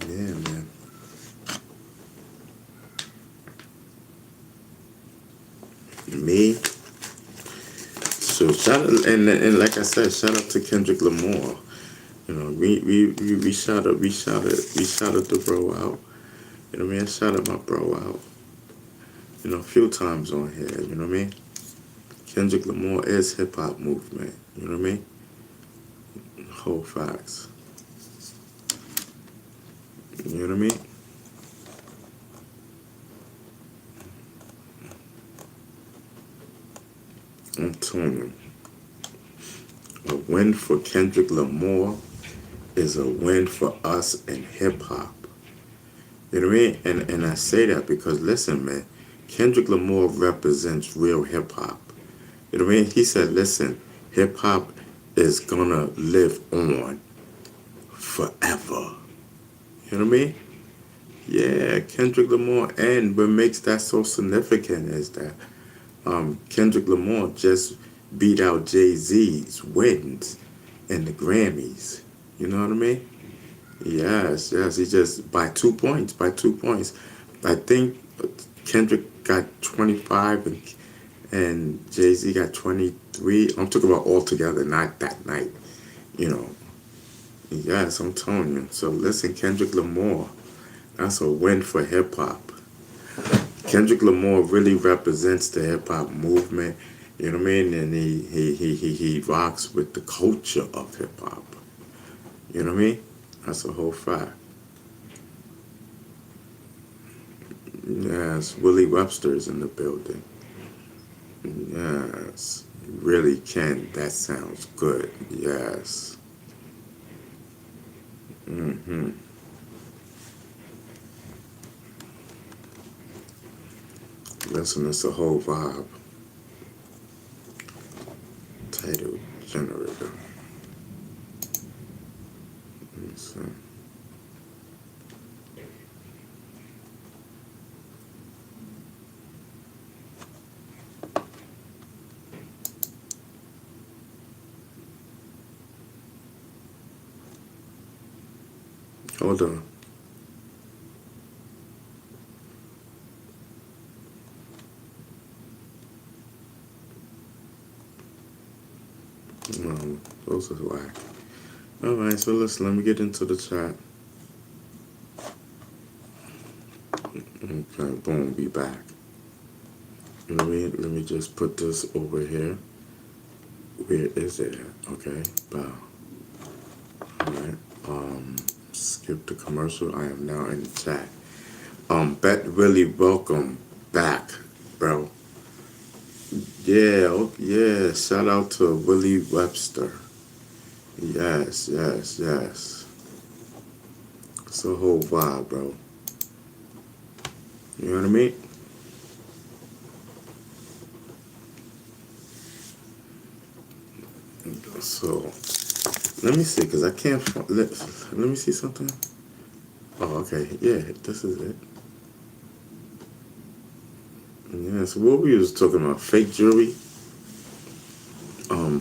Yeah, man. Me. So shout out, and like I said, shout out to Kendrick Lamar. We shouted the bro out. You know what I mean? I shouted my bro out. A few times on here. You know what I mean? Kendrick Lamar is hip hop movement. You know what I mean? Whole facts. You know what I mean? I'm telling you, a win for Kendrick Lamar is a win for us in hip hop. You know what I mean? And I say that because listen, man, Kendrick Lamar represents real hip hop. You know what I mean? He said, listen, hip hop is gonna live on forever. You know what I mean? Yeah, Kendrick Lamar. And what makes that so significant is that Kendrick Lamar just beat out Jay-Z's wins in the Grammys. You know what I mean? Yes, yes. He just by 2 points. By 2 points. I think Kendrick got 25 and Jay-Z got 23. I'm talking about all together, not that night. You know. Yes, I'm telling you. So listen, Kendrick Lamar, that's a win for hip hop. Kendrick Lamar really represents the hip hop movement. You know what I mean? And he rocks with the culture of hip hop. You know what I mean? That's a whole fact. Yes, Willie Webster's in the building. Yes, really, Ken, that sounds good. Yes. Mm-hmm. Listen, it's a whole vibe. Title generator. Let me see. Hold on. No, those are whack. Alright, so listen, let me get into the chat. Okay, boom, be back. Let me just put this over here. Where is it at? Okay, bow. Alright, skip the commercial. I am now in the chat. Bet Willie, welcome back, bro. Yeah, yeah, shout out to Willie Webster. Yes, yes, yes. It's a whole vibe, bro. You know what I mean? So, let me see, because I can't, let me see something. Oh, okay, yeah, this is it. Yeah, so what we was talking about, fake jewelry,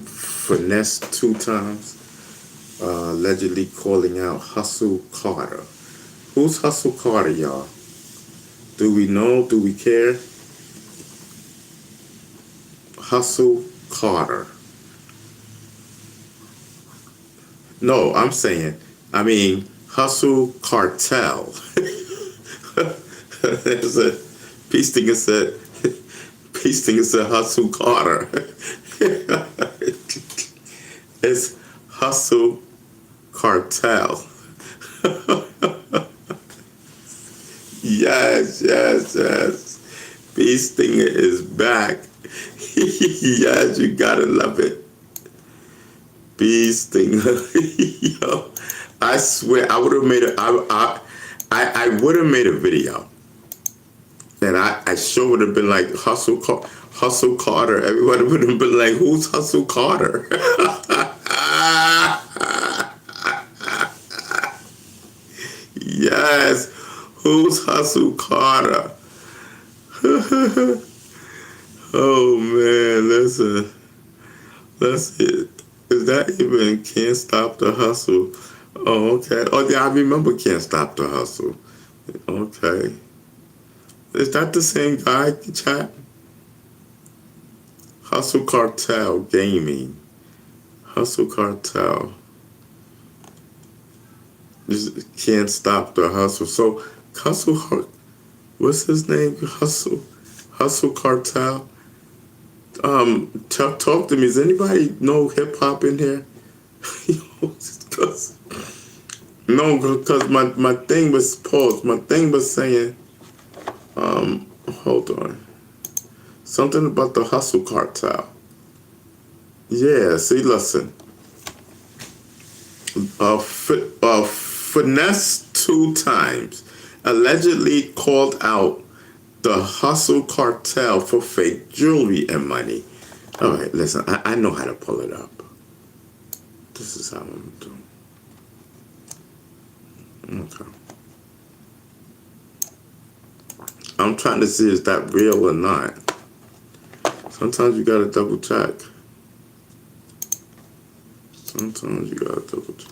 finesse 2 times, allegedly calling out Hustle Carter. Who's Hustle Carter, y'all? Do we know? Do we care? Hustle Carter. No, I'm saying, Hustle Cartel. There's a Peace Stinger said Hustle Carter. It's Hustle Cartel. Yes, yes, yes. Peace Stinger is back. Yes, you gotta love it. Peace Stinger. Yo, I swear I would have made I would have made a video. And I sure would have been like Hustle Carter. Everybody would have been like, who's Hustle Carter? Yes, who's Hustle Carter? Oh man, listen. That's it. Is that even Can't Stop the Hustle? Oh, okay. Oh yeah, I remember Can't Stop the Hustle. Okay. Is that the same guy, chat? Hustle Cartel Gaming. Hustle Cartel. Just Can't Stop the Hustle. So, what's his name? Hustle Cartel. Talk to me. Does anybody know hip hop in here? No, because my thing was paused. My thing was saying, hold on. Something about the Hustle Cartel. Yeah, see, listen. Finesse 2 times. Allegedly called out the hustle cartel for fake jewelry and money. All right, listen, I know how to pull it up. This is how I'm doing. Okay. I'm trying to see is that real or not. Sometimes you gotta double check. Sometimes you gotta double check.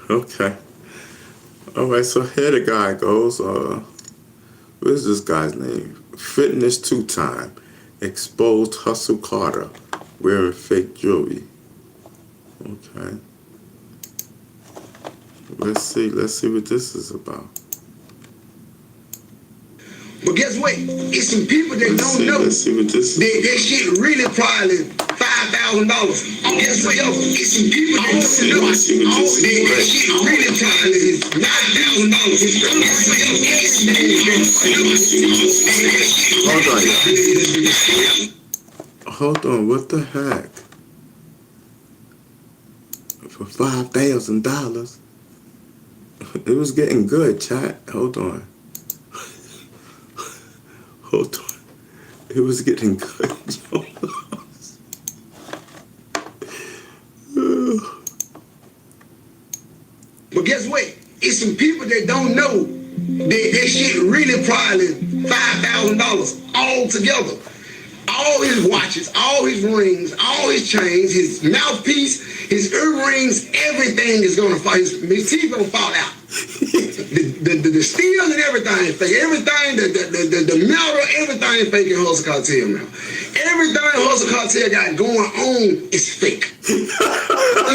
Okay. Alright, so here the guy goes. What is this guy's name? Fitness 2 time. Exposed Hustle Carter wearing fake jewelry. Okay. Let's see what this is about. But guess what? It's some people that don't know Let's see what this is. that shit really probably $5,000. Guess what? It's some people that don't know that shit really probably is $9,000. Hold on, what the heck? For $5,000? It was getting good, chat. Hold on. Hold on. It was getting good. But guess what? It's some people that don't know that shit really probably $5,000 all together. All his watches, all his rings, all his chains, his mouthpiece, his earrings, everything is gonna fall. His teeth gonna fall out. The steel and everything fake. Everything, the metal, everything fake in Hustle Cartel now. Everything Hustle Cartel got going on is fake. You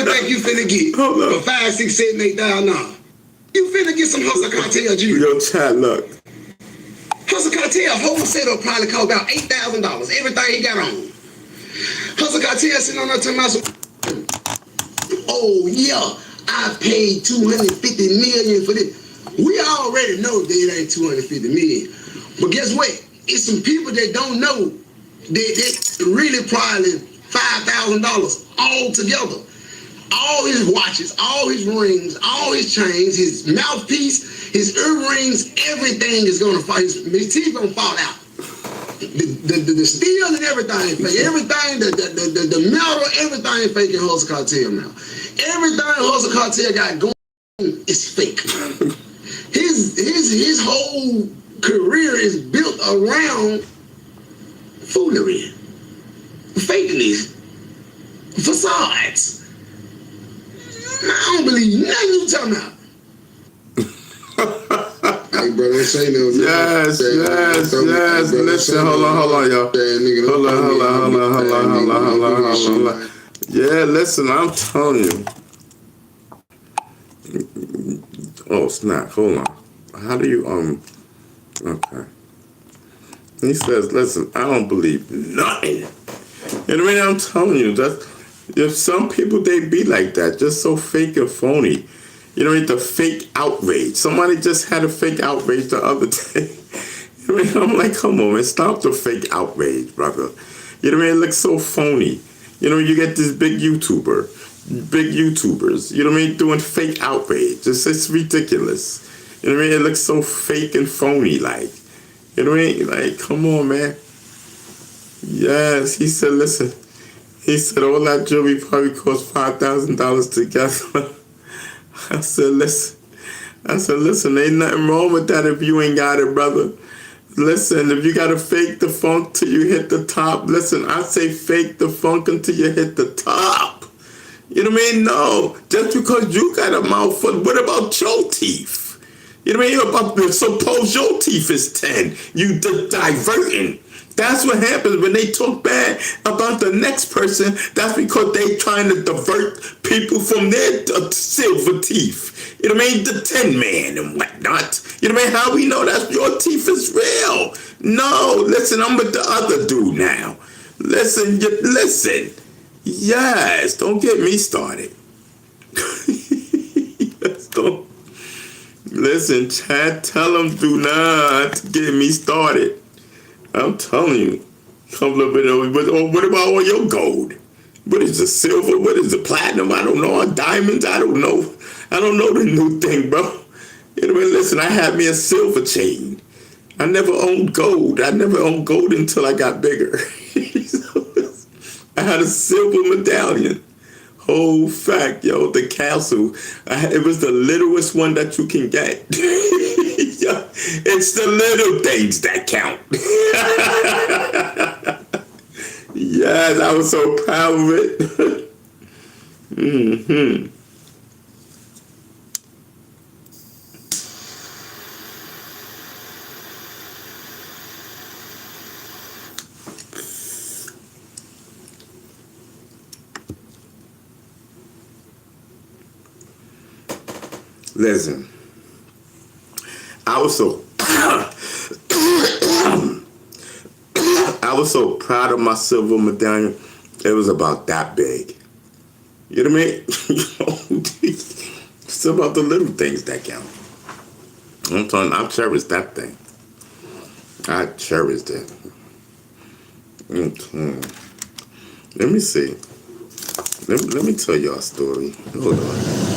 think you finna get for $5, $6, $7, $8,000? You finna get some Hustle Cartel jewelry. Yo, chat, look. Hustle Cartel whole setup probably cost about $8,000. Everything he got on. Hustle Cartel sitting on there talking about some. Oh yeah, I paid $250 million for this. We already know that it ain't $250 million. But guess what? It's some people that don't know that really probably $5,000 all together. All his watches, all his rings, all his chains, his mouthpiece, his earrings, everything is gonna fall. His teeth gonna fall out. The steel and everything fake. Everything, the metal, everything fake in Hustle Cartel now. Everything Hustle Cartel got going is fake. His whole career is built around foolery, fakeness, facades. I don't believe nothing you talking about. Hey, bro, don't say no. Yes. Listen, hold on, y'all. Hold on. Yeah, listen, I'm telling you. Oh, snap, hold on. How do you, okay. He says, listen, I don't believe nothing. You know what I mean? I'm telling you, that if some people, they be like that, just so fake and phony. You know what I mean? The fake outrage. Somebody just had a fake outrage the other day. You know what I mean? I'm like, come on, man, stop the fake outrage, brother. You know what I mean? It looks so phony. You know, you get this big YouTubers, you know what I mean, doing fake outrage. It's ridiculous. You know what I mean? It looks so fake and phony, like. You know what I mean? Like, come on, man. Yes, he said, listen. He said, all that jewelry probably cost $5,000 together. I said, listen, ain't nothing wrong with that if you ain't got it, brother. Listen, if you gotta fake the funk till you hit the top, listen, I say fake the funk until you hit the top. You know what I mean? No, just because you got a mouthful, what about your teeth? You know what I mean? Suppose your teeth is 10, you diverting. That's what happens when they talk bad about the next person. That's because they trying to divert people from their silver teeth. You know what I mean? The 10 man and whatnot. You know what I mean? How we know that your teeth is real? No, listen, I'm with the other dude now. Listen. Yes, don't get me started. Yes, don't. Listen, Chad, tell them do not get me started. I'm telling you. Come a little bit over. But what about all your gold? What is the silver? What is the platinum? I don't know. Diamonds? I don't know. I don't know the new thing, bro. You know what I mean? Listen, I had me a silver chain. I never owned gold. I never owned gold until I got bigger. So, I had a silver medallion. Whole fact, yo, the castle. It was the littlest one that you can get. Yeah, it's the little things that count. Yes, I was so proud of it. Listen, I was so I was so proud of my silver medallion. It was about that big. You know what I mean? It's about the little things that count. I'm telling you, I cherish that thing. I cherish it. Let me see. Let me tell y'all a story. Hold on.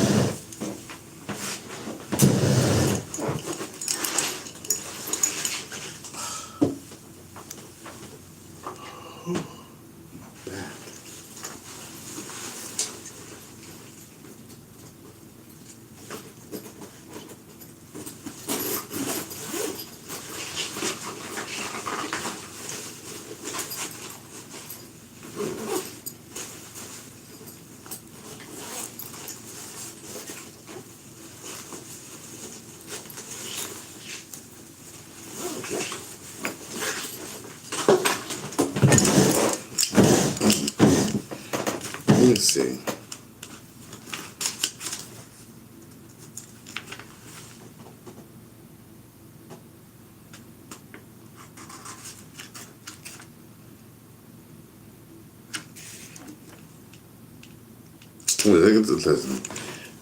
Let me see.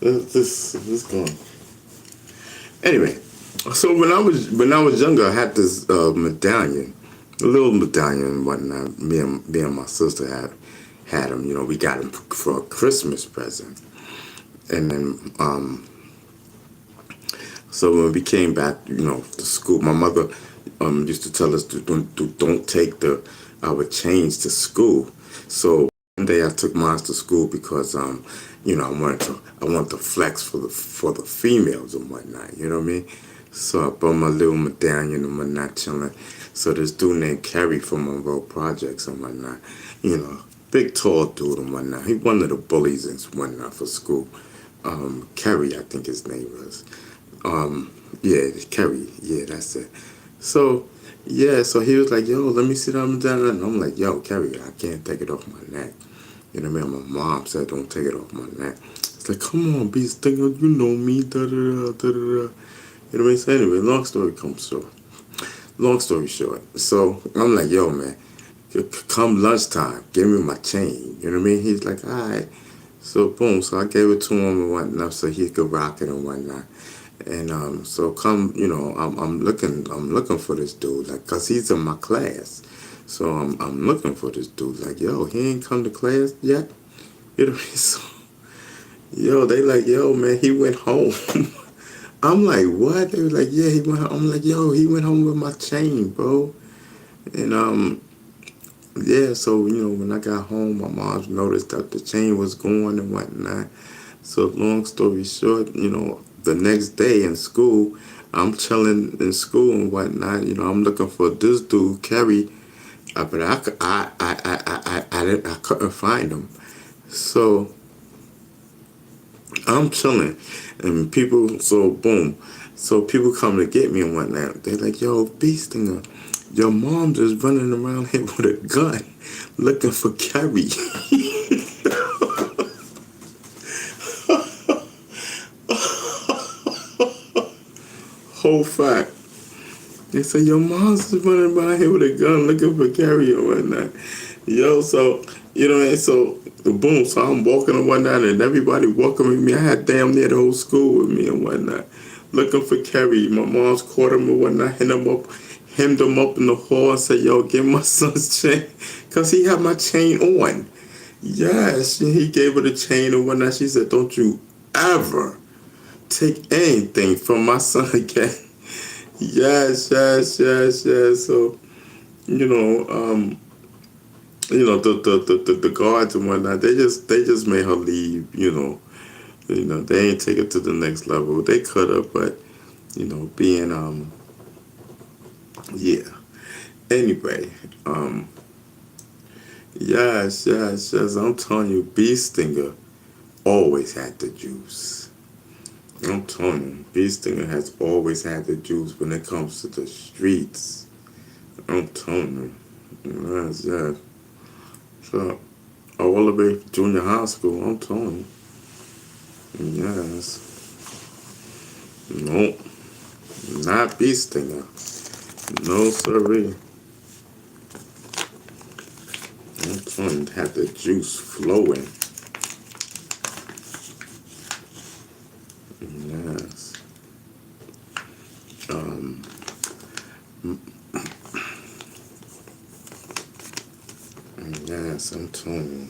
This going. Anyway, so when I was younger, I had this medallion, a little medallion and whatnot. Me and my sister had him. You know, we got him for a Christmas present, and then so when we came back, you know, to school, my mother used to tell us to don't take our chains to school. So one day I took mine to school because you know, I wanted to flex for the females and whatnot. You know what I mean? So I bought my little medallion and whatnot, chilling. So this dude named Kerry from Monroe Projects and whatnot, you know, big tall dude and whatnot. He one of the bullies and whatnot for school. Kerry, I think his name was. Yeah, Kerry. Yeah, that's it. So yeah, so he was like, yo, let me sit down. And I'm like, yo, Kerry, I can't take it off my neck. You know what I mean? My mom said, don't take it off my neck. It's like, come on, be thinking, you know me, da-da-da, da-da-da. You know what I mean? So anyway, long story short. So I'm like, yo, man, come lunchtime, give me my chain. You know what I mean? He's like, all right. So boom, so I gave it to him and whatnot so he could rock it and whatnot. And so come, you know, I'm looking for this dude, like, cause he's in my class. So I'm looking for this dude, like, yo, he ain't come to class yet. You know what I mean? So, yo, they like, yo, man, he went home. I'm like, what? They was like, yeah, he went home. I'm like, yo, he went home with my chain, bro. And yeah, so you know, when I got home, my mom noticed that the chain was gone and whatnot. So long story short, you know, the next day in school, I'm chilling in school and whatnot. You know, I'm looking for this dude, Kerry. But I couldn't find him. So I'm chilling, and people. So boom. So people come to get me and whatnot. They're like, "Yo, Beastinger, your mom just running around here with a gun, looking for Kerry." Whole fact. They say, your mom's just running by here with a gun looking for Kerry and whatnot. Yo, so, you know what I mean? So, boom, so I'm walking and whatnot, and everybody welcoming me. I had damn near the whole school with me and whatnot. looking for Kerry. My mom's caught him and whatnot, hemmed him up in the hall and said, yo, give my son's chain. Because he had my chain on. Yes, he gave her the chain and whatnot. She said, don't you ever take anything from my son again. Yes. So, the guards and whatnot, they just made her leave, they ain't take it to the next level. They could have, but, being, yeah. Anyway, yes, I'm telling you, Bee Stinger always had the juice. I'm telling you, Bee Stinger has always had the juice when it comes to the streets. I'm telling you, yes. So, all the way junior high school, I'm telling you, yes. Nope, not Bee Stinger. No, sirree. I'm telling you, had the juice flowing. Yes. Yes, I'm telling you.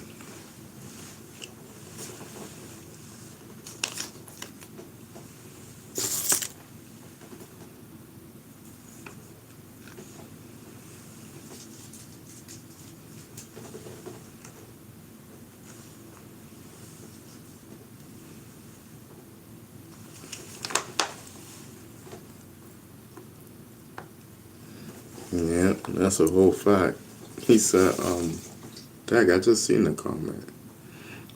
Yeah, that's a whole fact. He said, Dag, I just seen the comment.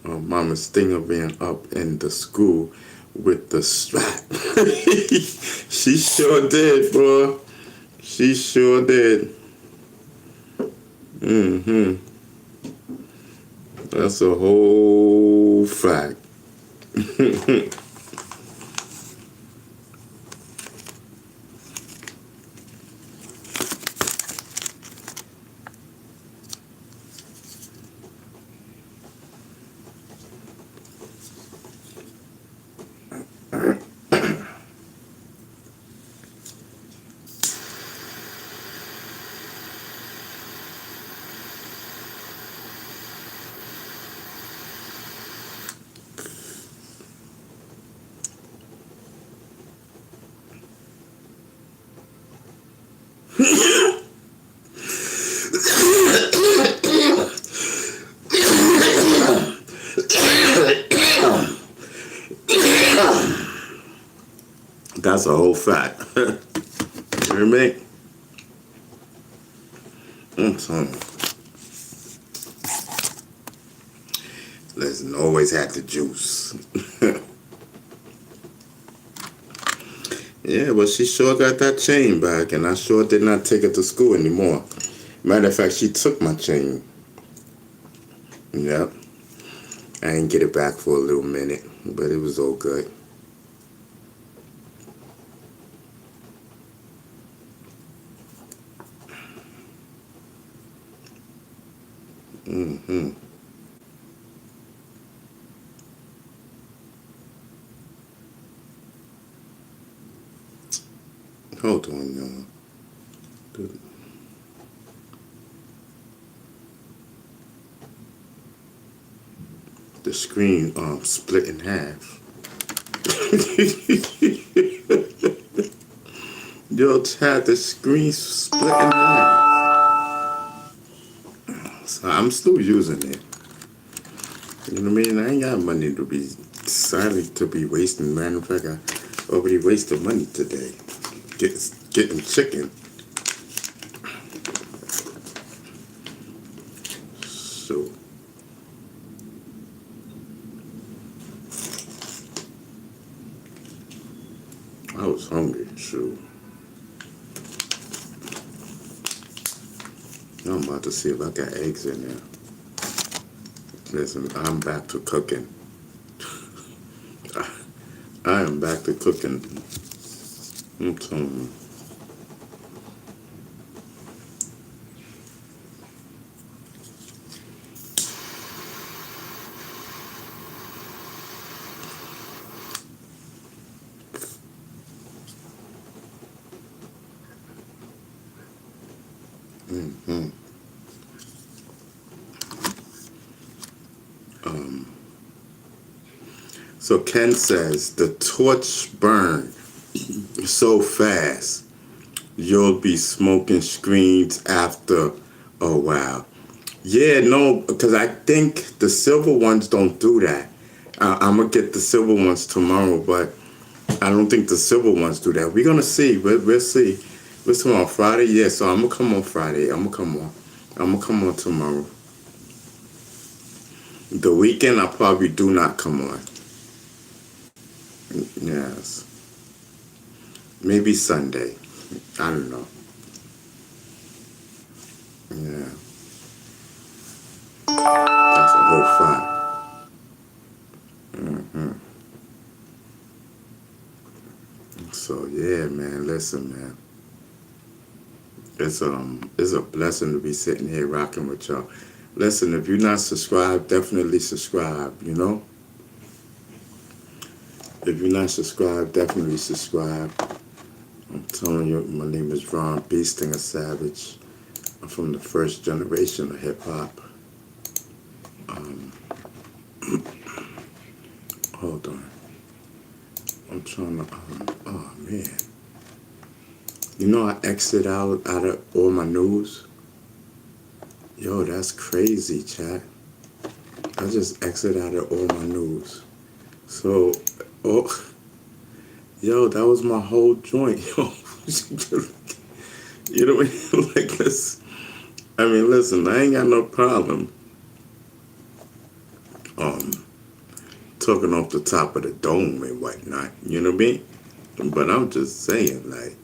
Mama Stinger ran up in the school with the strap. She sure did, bro. She sure did. That's a whole fact. That's a whole fact. You hear me? I'm telling you. Listen, always had the juice. Yeah, but she sure got that chain back, and I sure did not take it to school anymore. Matter of fact, she took my chain. Yep. I didn't get it back for a little minute, but it was all good. Hold on, y'all. The screen split in half. Yo, Chad, the screen split in half. So I'm still using it. You know what I mean? I ain't got money to be silent to be wasting. Matter of fact, I already wasted money today. Getting chicken. So I was hungry, so now I'm about to see if I got eggs in there. Listen, I'm back to cooking. I am back to cooking. I'm telling you. So Ken says the torch burned so fast you'll be smoking screens after a while. Yeah, no, because I think the silver ones don't do that. I'm gonna get the silver ones tomorrow, but I don't think the silver ones do that. We're gonna see. We'll see. What's tomorrow? Friday? Yeah, so I'm gonna come on Friday. I'm gonna come on tomorrow. The weekend I probably do not come on. Yes. Maybe Sunday. I don't know. Yeah. That's a whole fact. So yeah, man. Listen, man. It's a blessing to be sitting here rocking with y'all. Listen, if you're not subscribed, definitely subscribe. You know. If you're not subscribed, definitely subscribe. I'm telling you, my name is Ron B. Stinger Savage. I'm from the first generation of hip hop. Hold on. I'm trying to. Oh man. You know I exit out of all my news. Yo, that's crazy, chat. I just exit out of all my news. So, yo, that was my whole joint. Yo, you know what I mean? Like this. I mean, listen, I ain't got no problem. Talking off the top of the dome and whatnot. You know what I mean? But I'm just saying, like,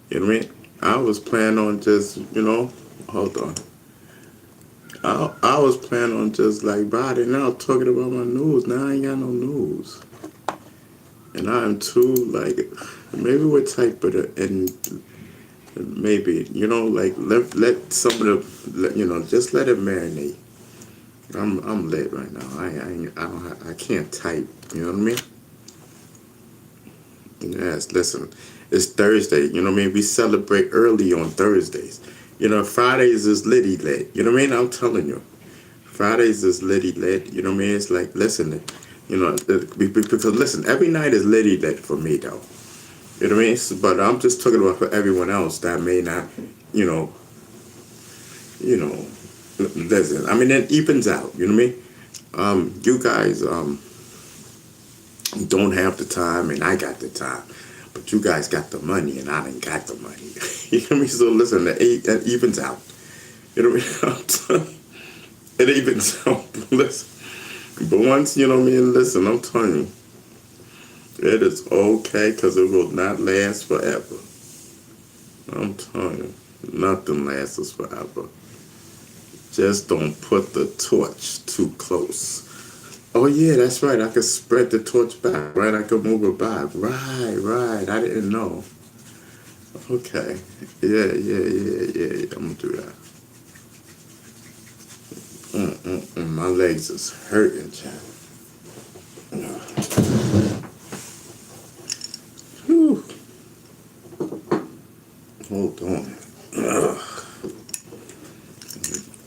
you know what I mean? I was planning on just, hold on. I was planning on just like riding out talking about my news. Now I ain't got no news. And I'm too, like, maybe we're type of and maybe, like let some of the, just let it marinate. I'm lit right now. I can't type. You know what I mean? Yes, listen. It's Thursday. You know what I mean? We celebrate early on Thursdays. Fridays is litty lit. You know what I mean? I'm telling you. Fridays is litty lit. You know what I mean? It's like, listen, because listen, every night is litty lit for me though. You know what I mean? But I'm just talking about for everyone else that may not, listen. I mean, it evens out. You know what I mean? You guys don't have the time, and I got the time. But you guys got the money, and I didn't got the money. You know what I mean? So listen, that evens out. You know what I mean? It evens out. Listen. But once, you know what I mean? Listen, I'm telling you. It is okay, because it will not last forever. I'm telling you. Nothing lasts forever. Just don't put the torch too close. Oh, yeah, that's right. I could spread the torch back, right? I could move it back. Right. I didn't know. Okay. Yeah. I'm going to do that. My legs is hurting, child. Whew. Hold on.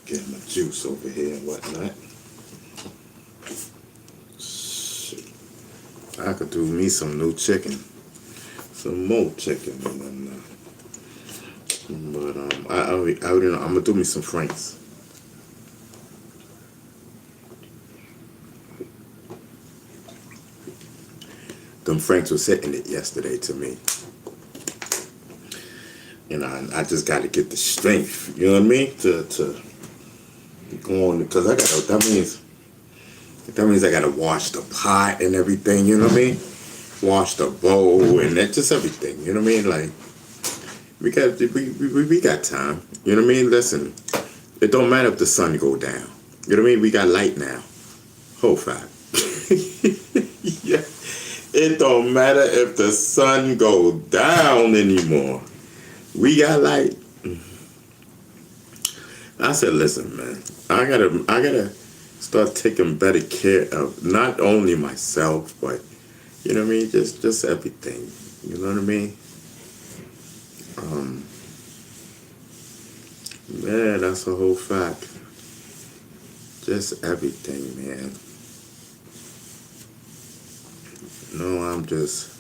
Get my juice over here and whatnot. I could do me some new chicken, some more chicken, but I already know. I'm gonna do me some Franks. Them Franks was hitting it yesterday to me. I just got to get the strength. You know what I mean? To go on, because that means I gotta wash the pot and everything, you know what I mean? Wash the bowl and that, just everything, you know what I mean? Like, we got time, you know what I mean? Listen, it don't matter if the sun go down, you know what I mean? We got light now. Whole fact. Yeah, it don't matter if the sun go down anymore. We got light. I said, listen, man, I gotta start taking better care of not only myself, but you know what I mean, just everything. You know what I mean? Yeah, that's a whole fact. Just everything, man. No, I'm just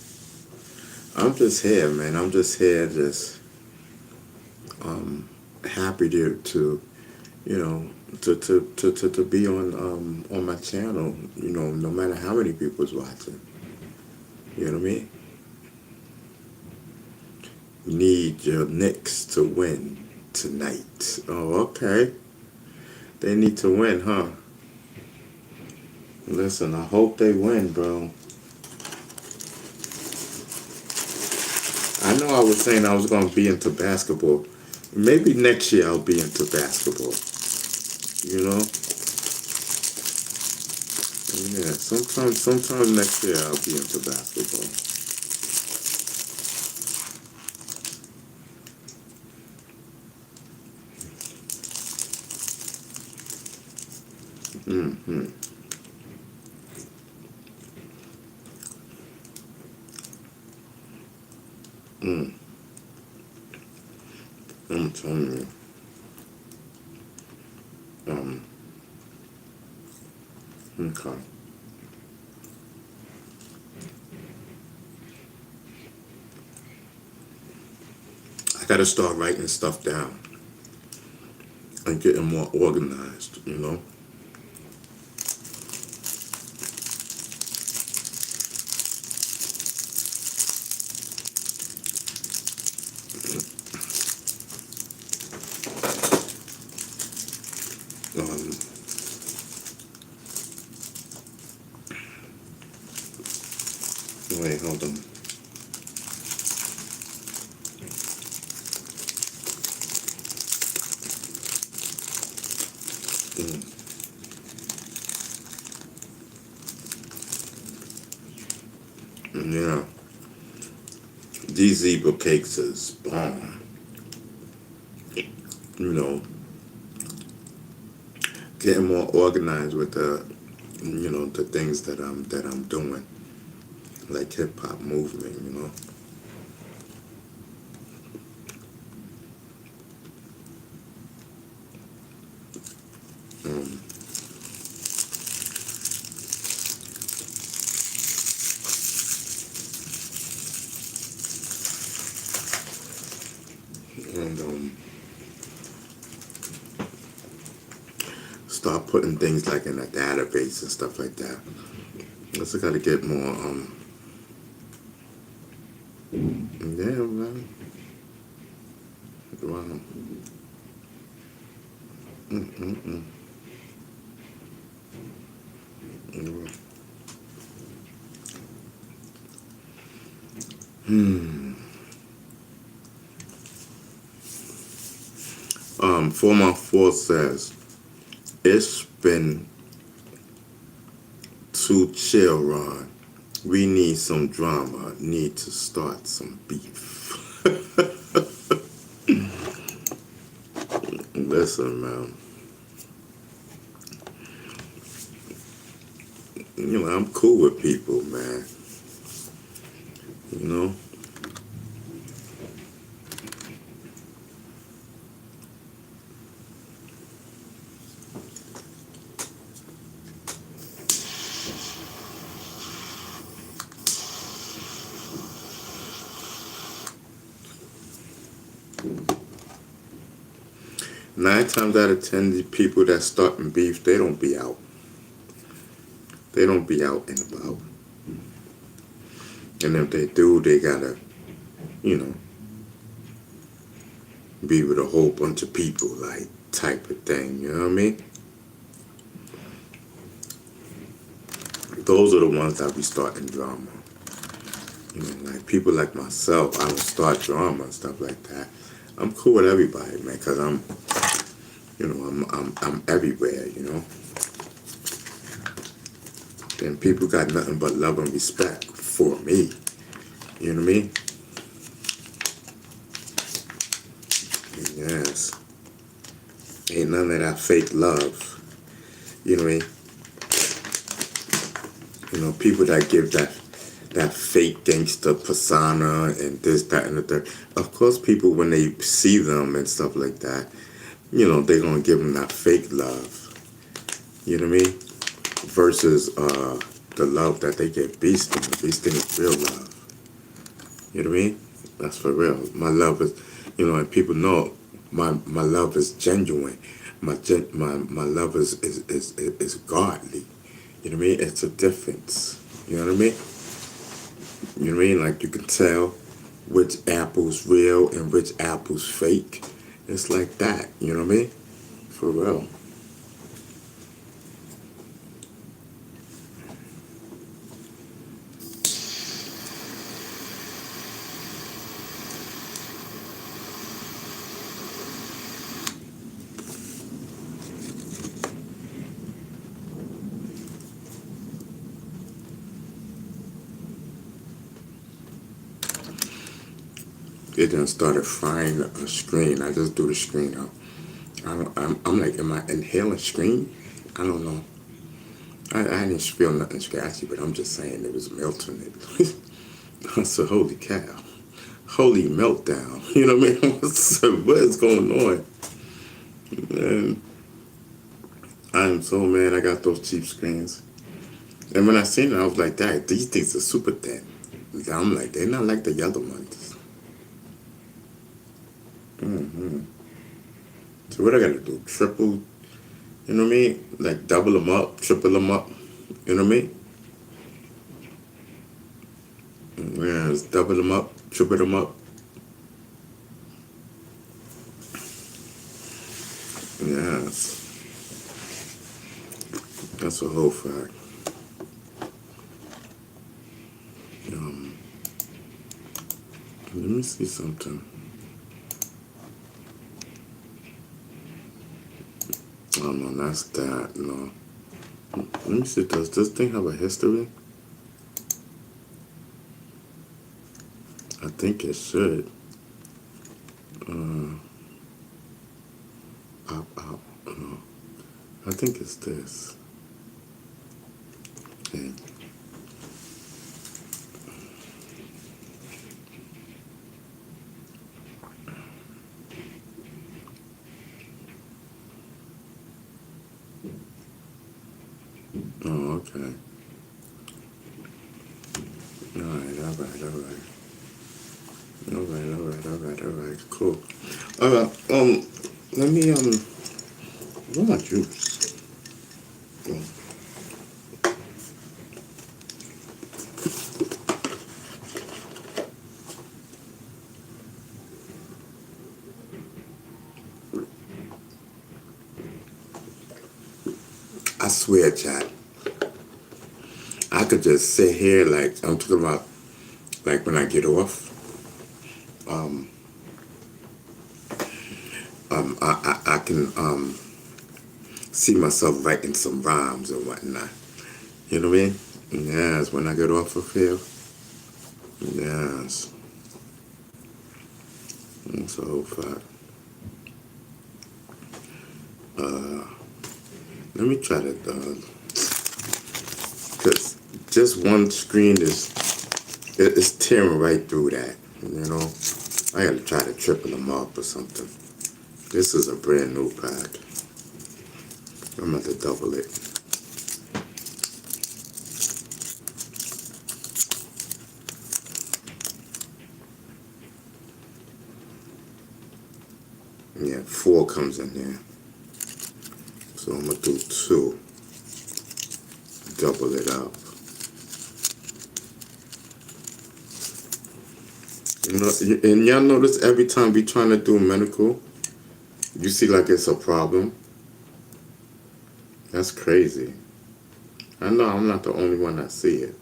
here, man. I'm just here, just happy to you know to be on my channel. You know, no matter how many people's watching. You know what I mean? Need your Knicks to win tonight. Oh, okay. They need to win, huh? Listen, I hope they win, bro. I know I was saying I was going to be into basketball. Maybe next year I'll be into basketball. You know? Yeah, sometime next year I'll be into basketball. Mm-hmm. I'm telling you. Okay. I gotta start writing stuff down and getting more organized, you know? Wait, hold on. Yeah. These zebra cakes is bomb. You know, getting more organized with the things that I'm doing, like hip hop movement, you know. And start putting things like in a database and stuff like that. Also got to get more yeah, man. Wow. Mm-mm-mm. Former Force says, it's been too chill, Ron. We need some drama. Need to start some beef. Listen, man. You know, I'm cool with people, man. You know? 9 times out of 10, the people that starting beef, they don't be out. They don't be out and about. And if they do, they gotta, you know, be with a whole bunch of people, like, type of thing, you know what I mean? Those are the ones that be starting drama. You know, like people like myself, I don't start drama and stuff like that. I'm cool with everybody, man, because I'm everywhere, you know. And people got nothing but love and respect for me. You know what I mean? Yes. Ain't none of that fake love. You know what I mean? You know, people that give that fake gangster persona and this, that, and the third. Of course, people, when they see them and stuff like that, you know, they're going to give them that fake love. You know what I mean? Versus the love that they get beasting. Beasting is real love. You know what I mean? That's for real. My love is, and people know my love is genuine. My love is godly. You know what I mean? It's a difference. You know what I mean? You know what I mean? Like you can tell which apple's real and which apple's fake. It's like that. You know what I mean? For real. It done started frying a screen. I just do the screen out. I'm like, am I inhaling screen? I don't know. I didn't feel nothing scratchy, but I'm just saying it was melting it. I said, holy cow. Holy meltdown. You know what I mean? So what is going on? And I'm so mad I got those cheap screens. And when I seen it, I was like, Dad, these things are super thin. I'm like, they're not like the yellow ones. So what I gotta do? Triple, you know what I mean? Like double them up, triple them up, you know what I mean? Yeah, it's double them up, triple them up. Yes. That's a whole fact. Let me see something. Oh no, that's that. No. Let me see. Does this thing have a history? I think it should. No. I think it's this. Okay. Oh, okay. All right. Cool. Let me, what about you? I swear, Chad, I could just sit here like I'm talking about, like when I get off. I can see myself writing some rhymes or whatnot. You know what I mean? Yes, when I get off of here. Yes. That's a whole fact. Let me try to, because just one screen it's tearing right through that, you know. I gotta try to triple them up or something. This is a brand new pack. I'm going to double it. Yeah, 4 comes in there. So I'm going to do 2. Double it up. You know, and y'all notice every time we trying to do medical, you see like it's a problem. That's crazy. I know I'm not the only one that see it.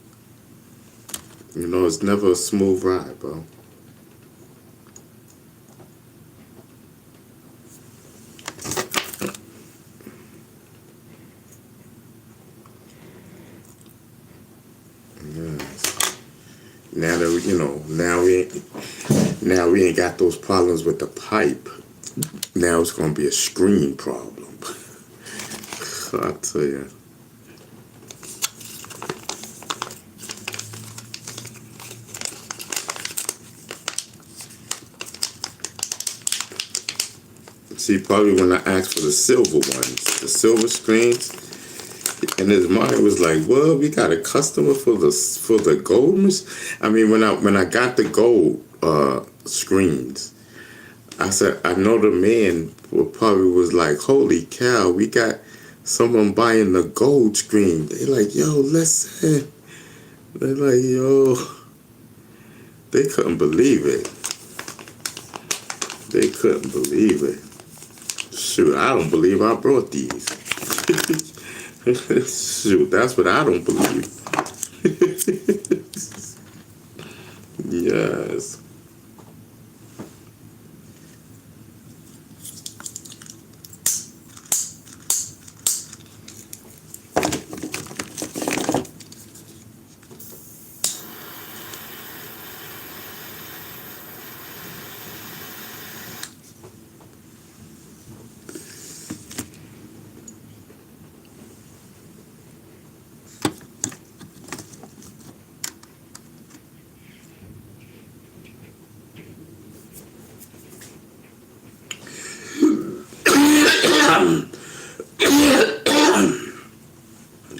You know, it's never a smooth ride, bro. Yes. Now that we, you know, now we ain't got those problems with the pipe. Now it's gonna be a screen problem. I tell you. See, probably when I asked for the silver ones, the silver screens, And his mind was like, "Well, we got a customer for the gold." I mean, when I got the gold screens, I said, I know the man probably was like, "Holy cow, we got someone buying the gold screen." They like, "Yo, listen." They're like, "Yo," they couldn't believe it. They couldn't believe it. Shoot, I don't believe I brought these. Shoot, that's what I don't believe. Yes.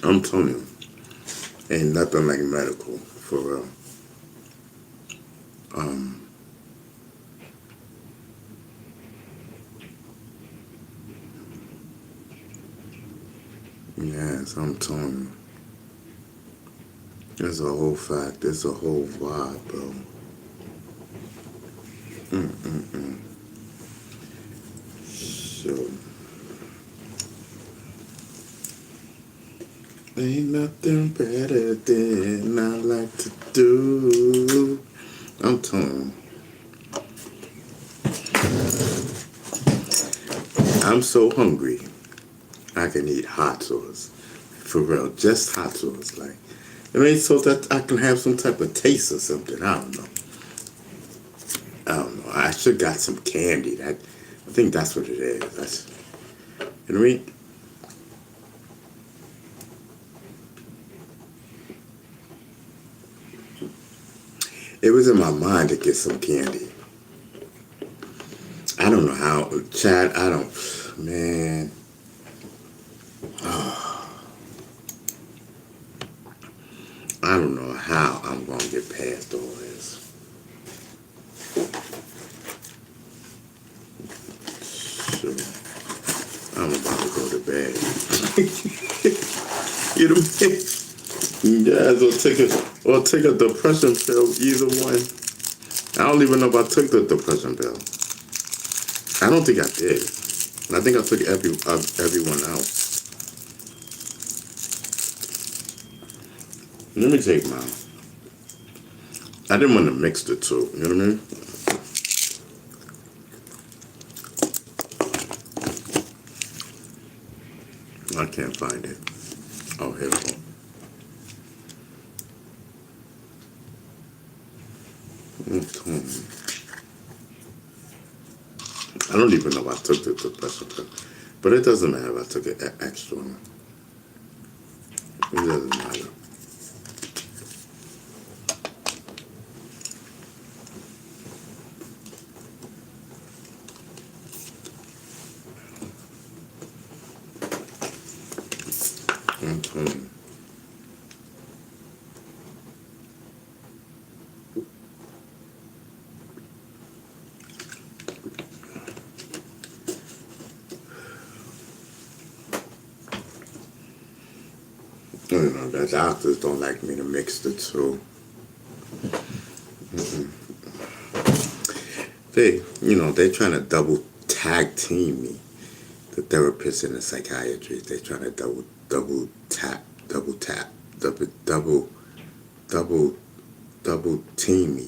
I'm telling you, ain't nothing like medical, for real. Yes, I'm telling you. It's a whole fact. It's a whole vibe, bro. So, ain't nothing better than I like to do. I'm telling you. I'm so hungry. I can eat hot sauce. For real, just hot sauce. Like, I mean, so that I can have some type of taste or something. I don't know. I should got some candy. I think that's what it is. You know what I mean? It was in my mind to get some candy. I don't know how, Chad. Man. I don't know how I'm gonna get past all this. So, I'm about to go to bed. You know what I mean? Yeah, or take a depression pill, either one. I don't even know if I took the depression pill. I don't think I did. I think I took everyone else. Let me take mine. I didn't want to mix the two. You know what I mean? I can't find it. Oh, here we go. I don't even know if I took the depression pill. But it doesn't matter if I took it extra. It doesn't matter. You know, the doctors don't like me to mix the two. They're trying to double tag team me. The therapist and the psychiatrist, they're trying to double team me.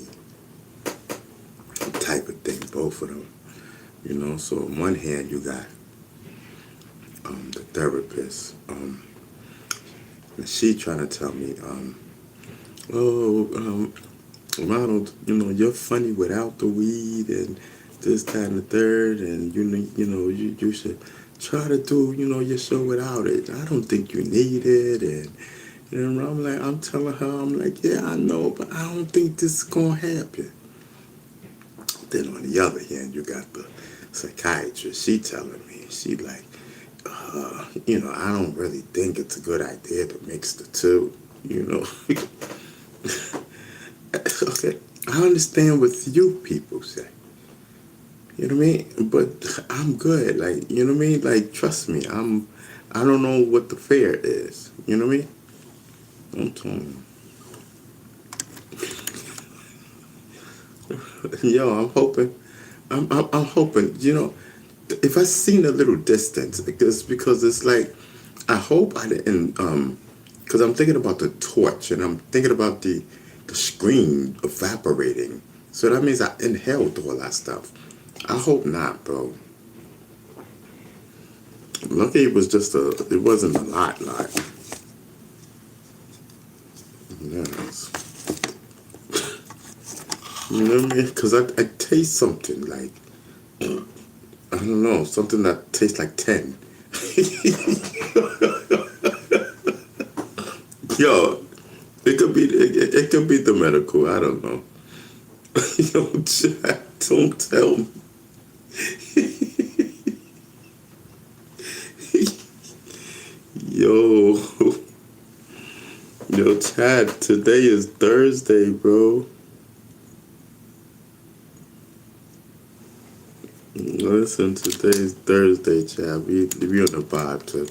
Type of thing, both of them. You know, so on one hand you got the therapist, and she trying to tell me, Ronald, you're funny without the weed and this, that, and the third, and you should try to do your show without it. I don't think you need it, and I'm telling her, I'm like, yeah, I know, but I don't think this is gonna happen. Then on the other hand, you got the psychiatrist. She telling me, she like, I don't really think it's a good idea to mix the two, you know. Okay, I understand what you people say. You know what I mean? But I'm good. Like, you know what I mean? Like, trust me, I don't know what the fare is. You know what I mean? I'm telling you. Yo, I'm hoping, I'm hoping, if I seen a little distance, because it's like, I hope I didn't, because I'm thinking about the torch and I'm thinking about the screen evaporating. So that means I inhaled all that stuff. I hope not, bro. Lucky it wasn't a lot. Yes. You know what I mean? Because I taste something like, I don't know, something that tastes like 10. Yo, it could be the medical. I don't know. Yo, Chad, don't tell me. Yo, Chad, today is Thursday, bro. Listen, today's Thursday, Chad. We on the vibe too.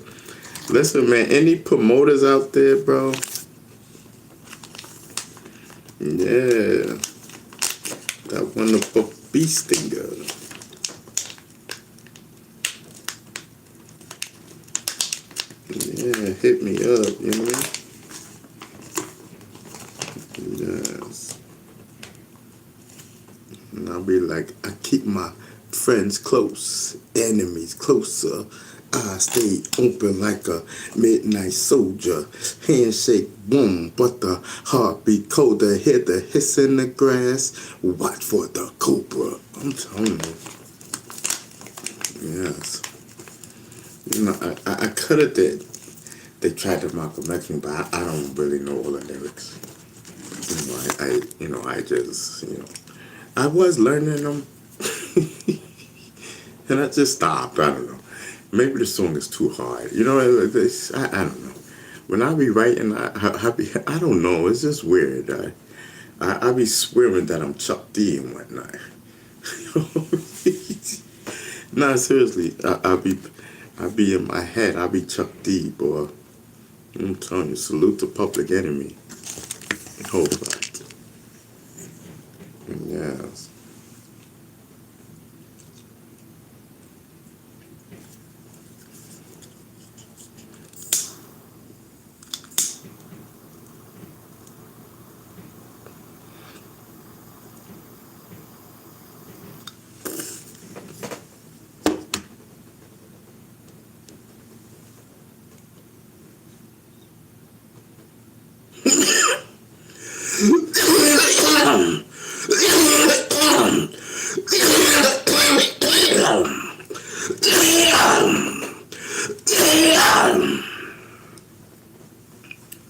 Listen, man, any promoters out there, bro? Yeah. That wonderful bee stinger. Yeah, hit me up, you know? Yes. And I'll be like, I keep my friends close, enemies closer. I stay open like a midnight soldier. Handshake warm, but the heartbeat colder. Hear the hiss in the grass. Watch for the cobra. I'm telling you. Yes. I could have did. They tried to Malcolm X me, but I don't really know all the lyrics. I just, I was learning them. And I just stopped. I don't know. Maybe the song is too hard. I don't know. When I be writing, I don't know. It's just weird. I be swearing that I'm Chuck D and whatnot. Nah, seriously. I be in my head. I be Chuck D, boy. I'm telling you. Salute to Public Enemy. Hold that. Yes.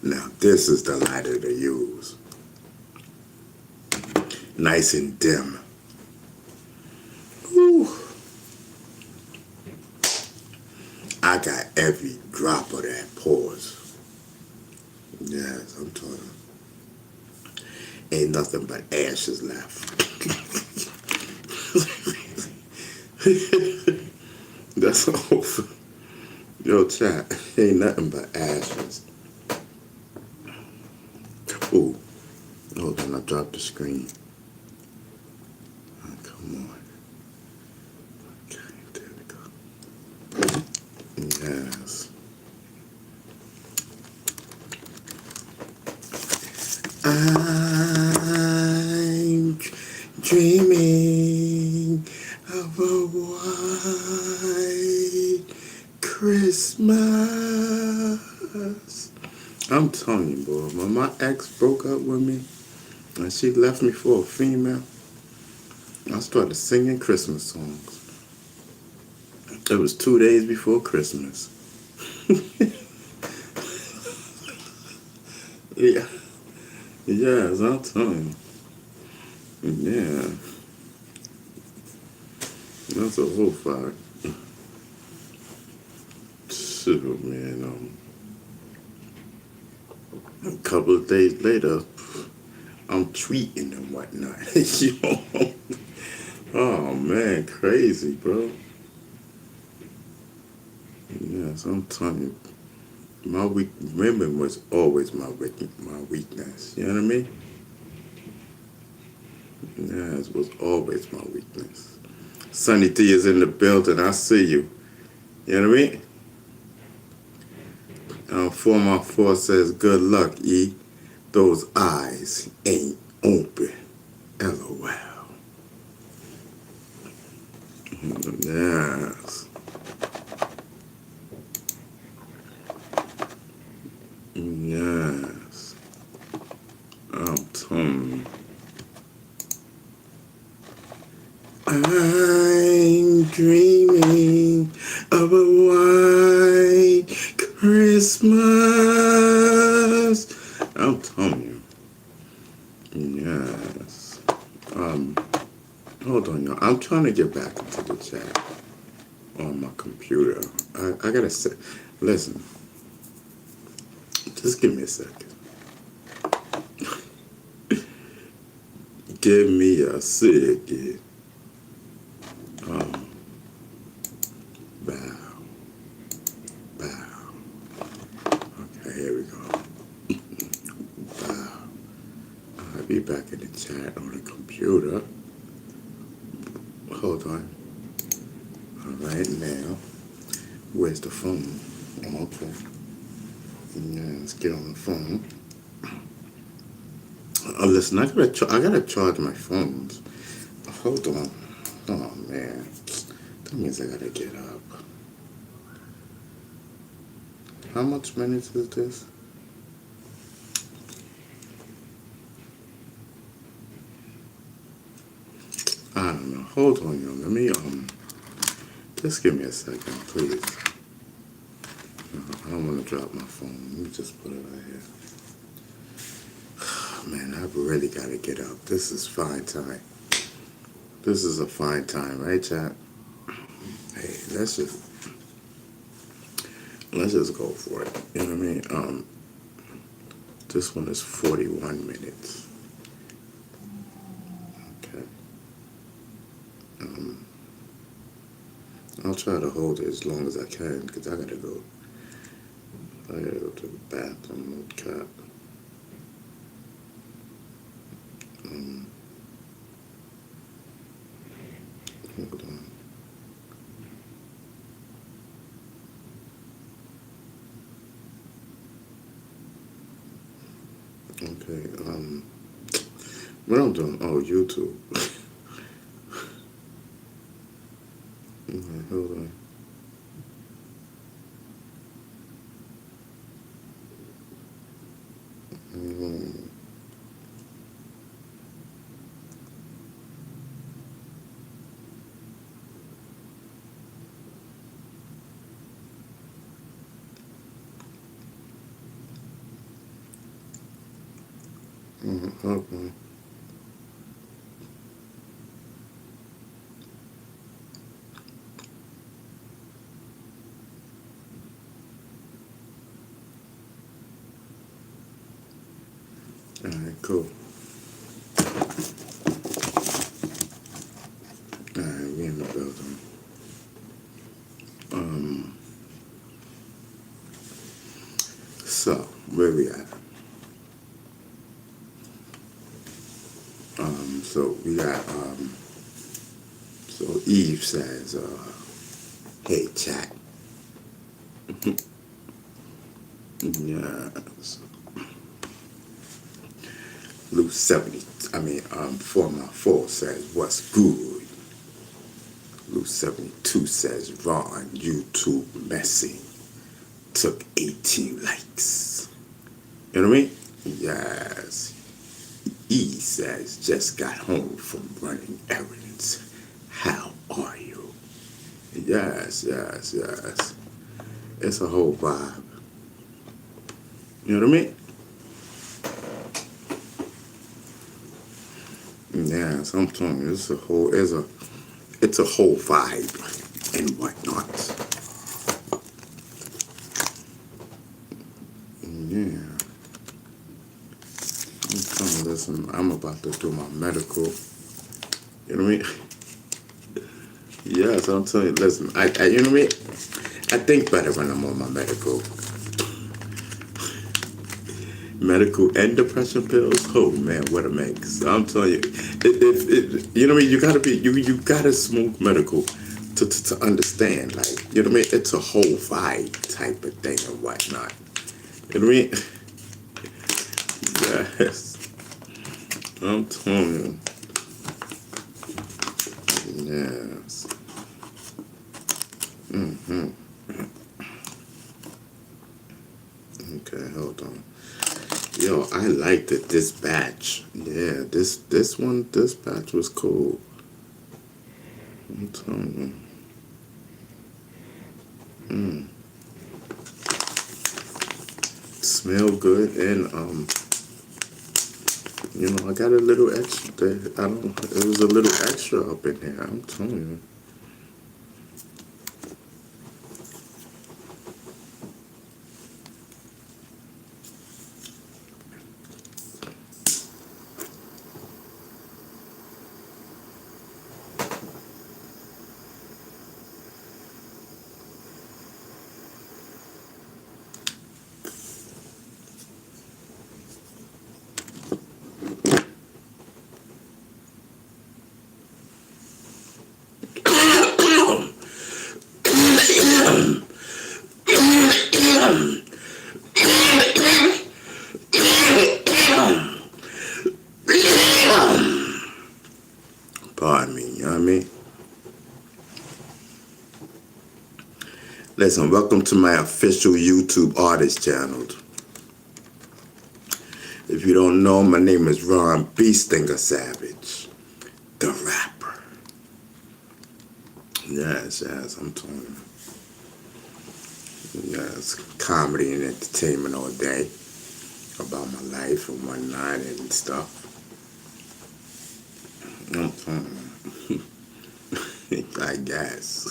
Now this is the lighter to use. Nice and dim. Whew. I got every drop of that pause. Yes, I'm telling you. Ain't nothing but ashes left. That's all. Yo, chat. Ain't nothing but ashes. Ooh. Hold on, I dropped the screen. Oh, come on. Okay, there we go. Yes. I'm dreaming of a white Christmas. I'm telling you, boy, when my ex broke up with me and she left me for a female, I started singing Christmas songs. It was 2 days before Christmas. Yeah. Yes, I'm telling you. Yeah. That's a whole fact. Shoot, man. A couple of days later, I'm tweeting and whatnot. Yo. Oh man, crazy, bro. Yes, I'm telling you, women was always my weakness. You know what I mean? Yes, was always my weakness. Sunny D is in the building. I see you. You know what I mean? 4x4 says, good luck, E. Those eyes ain't open. LOL. Yes. Yes. I'm telling you. I'm dreaming of a white Christmas. I'm telling you. Yes. Hold on, y'all. I'm trying to get back into the chat on my computer. I gotta say, listen. Just give me a second. Give me a second. Bow. Okay, here we go. Bow. I'll be back in the chat on the computer. Hold on. All right, now. Where's the phone? Okay. Yeah, let's get on the phone. Listen, I gotta charge my phones. Hold on. Oh man, that means I gotta get up. How much minutes is this? I don't know. Hold on, y'all. Let me just give me a second, please. I don't want to drop my phone. Let me just put it right here. Man, I really gotta get up. This is fine time. This is a fine time, right, chat? Hey, let's just go for it. You know what I mean? This one is 41 minutes. Okay. I'll try to hold it as long as I can because I gotta go to the bathroom with Cat. Hold on. Okay, what I'm doing? Oh, YouTube. Okay, hold on. Okay. All right, cool. All right, we in the building. So where we at? So we got so Eve says, hey chat. Yes. Luke 4x4 says, what's good? Luke 72 says, Ron, YouTube messing. Took 18 likes. You know what I mean? Yes. E says, just got home from running errands. How are you? Yes. It's a whole vibe. You know what I mean? Yes, I'm telling you, it's a whole vibe and whatnot. listen, I'm about to do my medical. You know what I mean? Yes, I'm telling you, listen, I you know what I mean? I think better when I'm on my medical. Medical and depression pills. Oh man, what a mix! I'm telling you, you know what I mean. You gotta smoke medical to understand. Like, you know what I mean. It's a whole vibe type of thing and whatnot. You know what I mean? Yes, I'm telling you. Yes. Okay, hold on. Yo, I liked it. This batch. Yeah, this batch was cool. I'm telling you. Smell good and you know, I got a little extra there. It was a little extra up in there. I'm telling you. Pardon me, you know what I mean? Listen, welcome to my official YouTube artist channel. If you don't know, my name is Ron Beestinger Savage, the rapper. Yes, I'm telling you. Yes, comedy and entertainment all day about my life and whatnot and stuff. I'm telling you. I guess.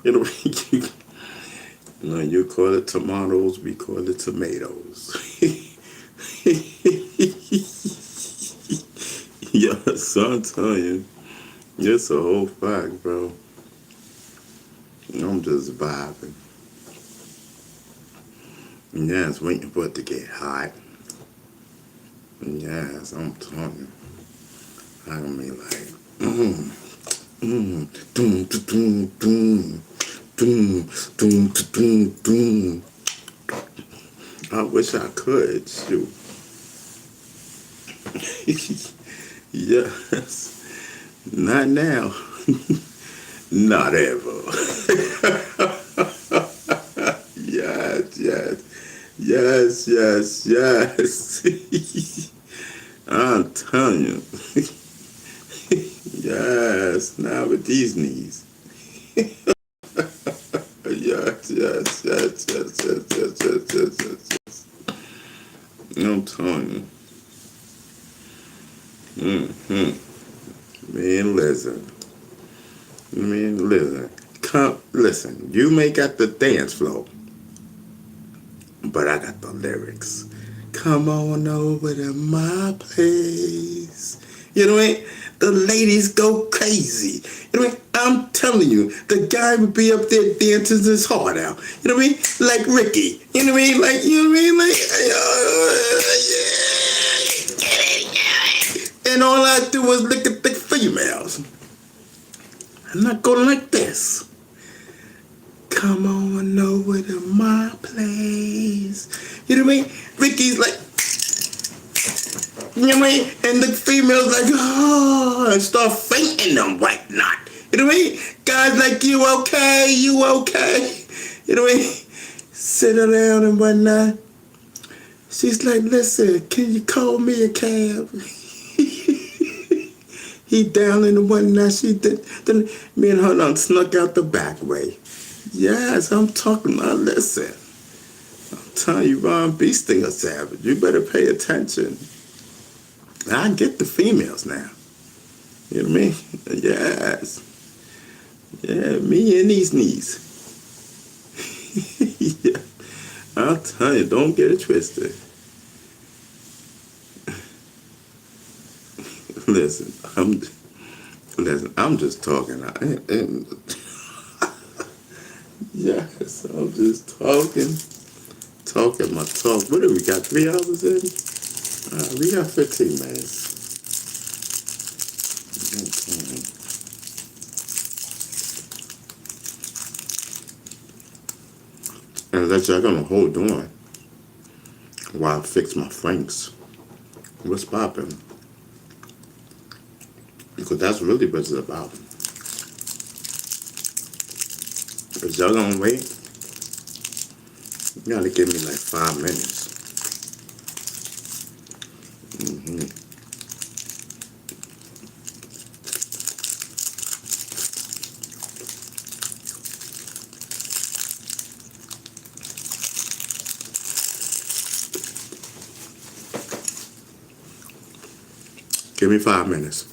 You know, you call it tomatoes, we call it tomatoes. Yes, I'm telling you, it's a whole fact, bro. I'm just vibing. Yes, waiting for it to get hot. Yes, I'm telling you. I mean, like, doom, doom, doom, doom, doom, doom, doom, doom. I wish I could, shoot. Yes. Not now. Not ever. Yes. I'm telling you. Yes, now with these knees. Yes. I'm telling you. Man, listen. Come, listen. You may got the dance flow, but I got the lyrics. Come on over to my place. You know what I mean? The ladies go crazy. You know what I mean? I'm telling you, the guy would be up there dancing his heart out. You know what I mean? Like Ricky. You know what I mean? Like, you know what I mean? Like, yeah. And all I do is look at the females. I'm not going like this. Come on over to my place. You know what I mean? Ricky's like, you know what I mean? And the females like, oh, and start fainting and whatnot. You know what I mean? Guys like, you okay? You okay? You know what I mean? Sit her down and whatnot. She's like, listen, can you call me a cab? He down in the whatnot. She did. Me and her done snuck out the back way. Yes, I'm talking about, listen. I'm telling you, Ron Beestinger Savage. You better pay attention. I get the females now. You know what I mean? Yes. Yeah, me and these knees. Yeah. I'll tell you, don't get it twisted. Listen, I'm just talking. Yes, I'm just talking my talk. What do we got? 3 hours in? We got 15 minutes. Okay. And let y'all gonna hold on while I fix my franks. What's popping? Because that's really what it's about. If y'all gonna wait, you gotta give me like 5 minutes. Give me 5 minutes.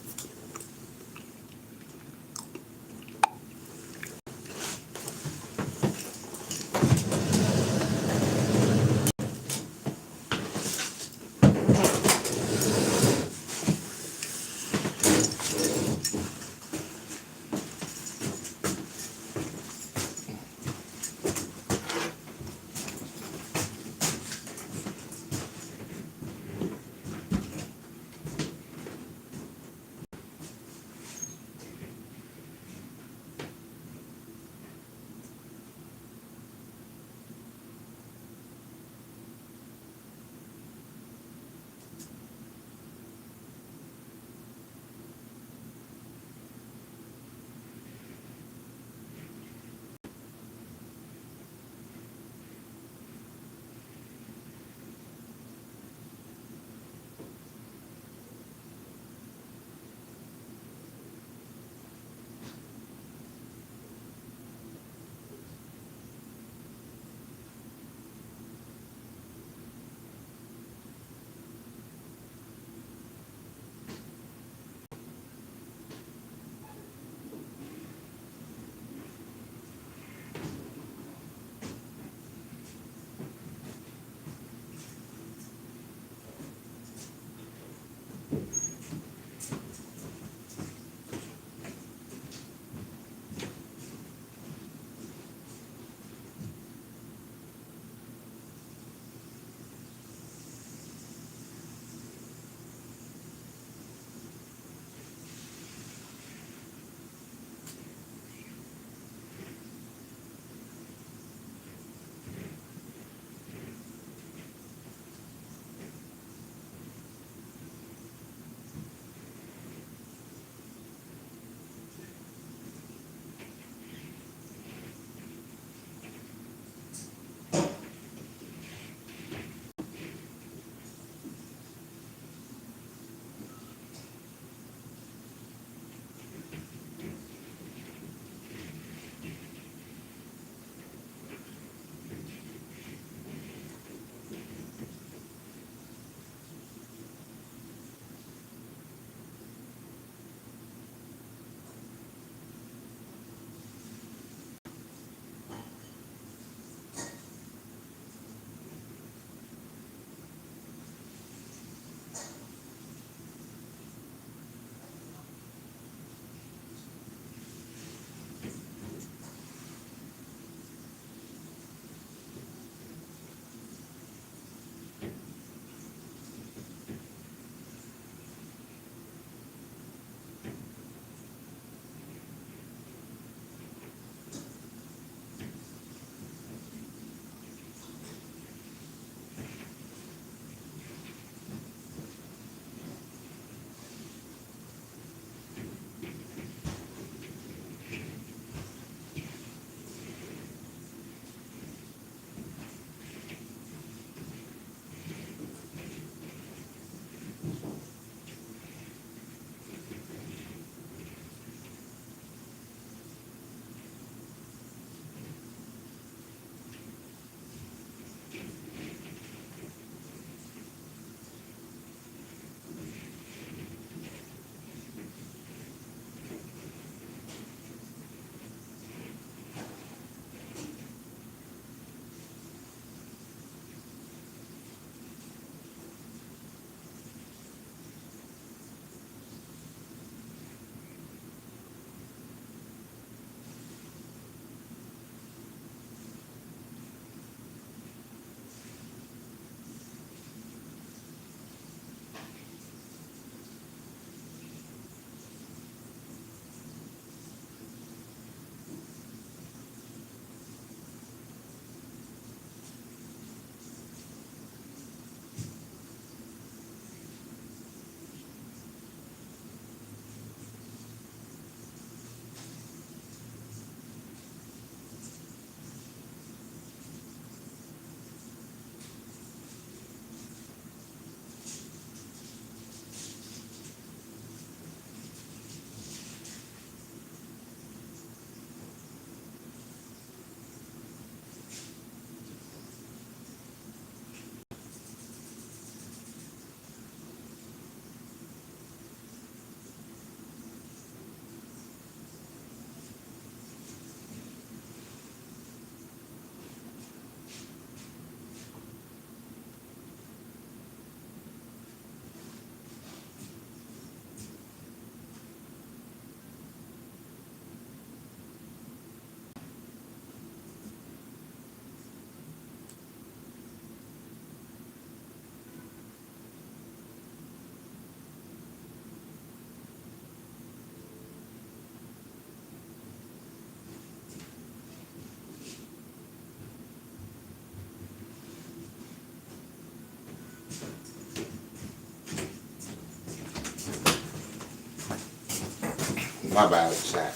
My bad, chat.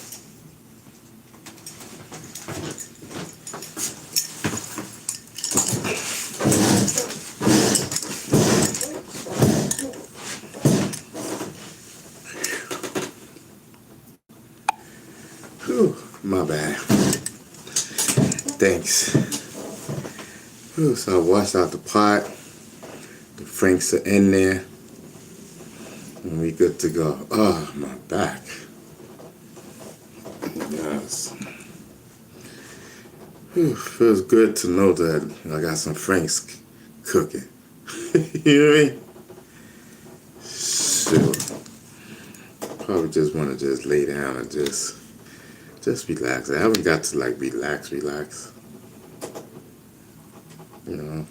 Whew, my bad. Thanks. Whew, so I washed out the pot. The Franks are in there. And we good to go. Oh, my back. Yes. Whew, feels good to know that I got some Franks cooking. You know what I mean? Sure. Probably just want to just lay down and just relax. I haven't got to like relax. You know.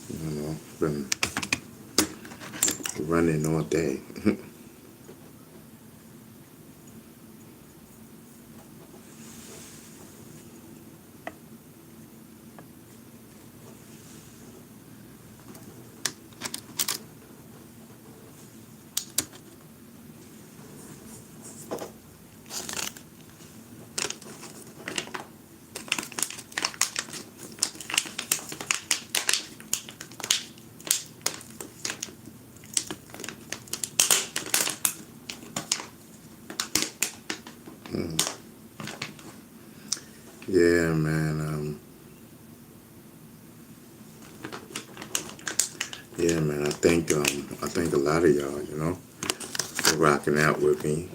You know, been running all day. Yeah, man. Yeah, man. I think a lot of y'all, you know, for rocking out with me.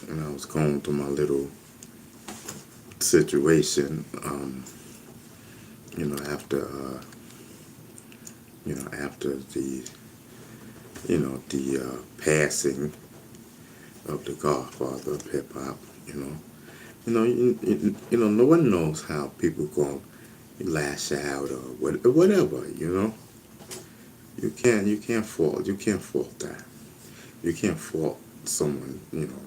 And I was going through my little situation. You know, after the, the passing of the godfather of hip hop. No one knows how people gonna lash out or whatever. You know, you can't fault that. You can't fault someone. You know,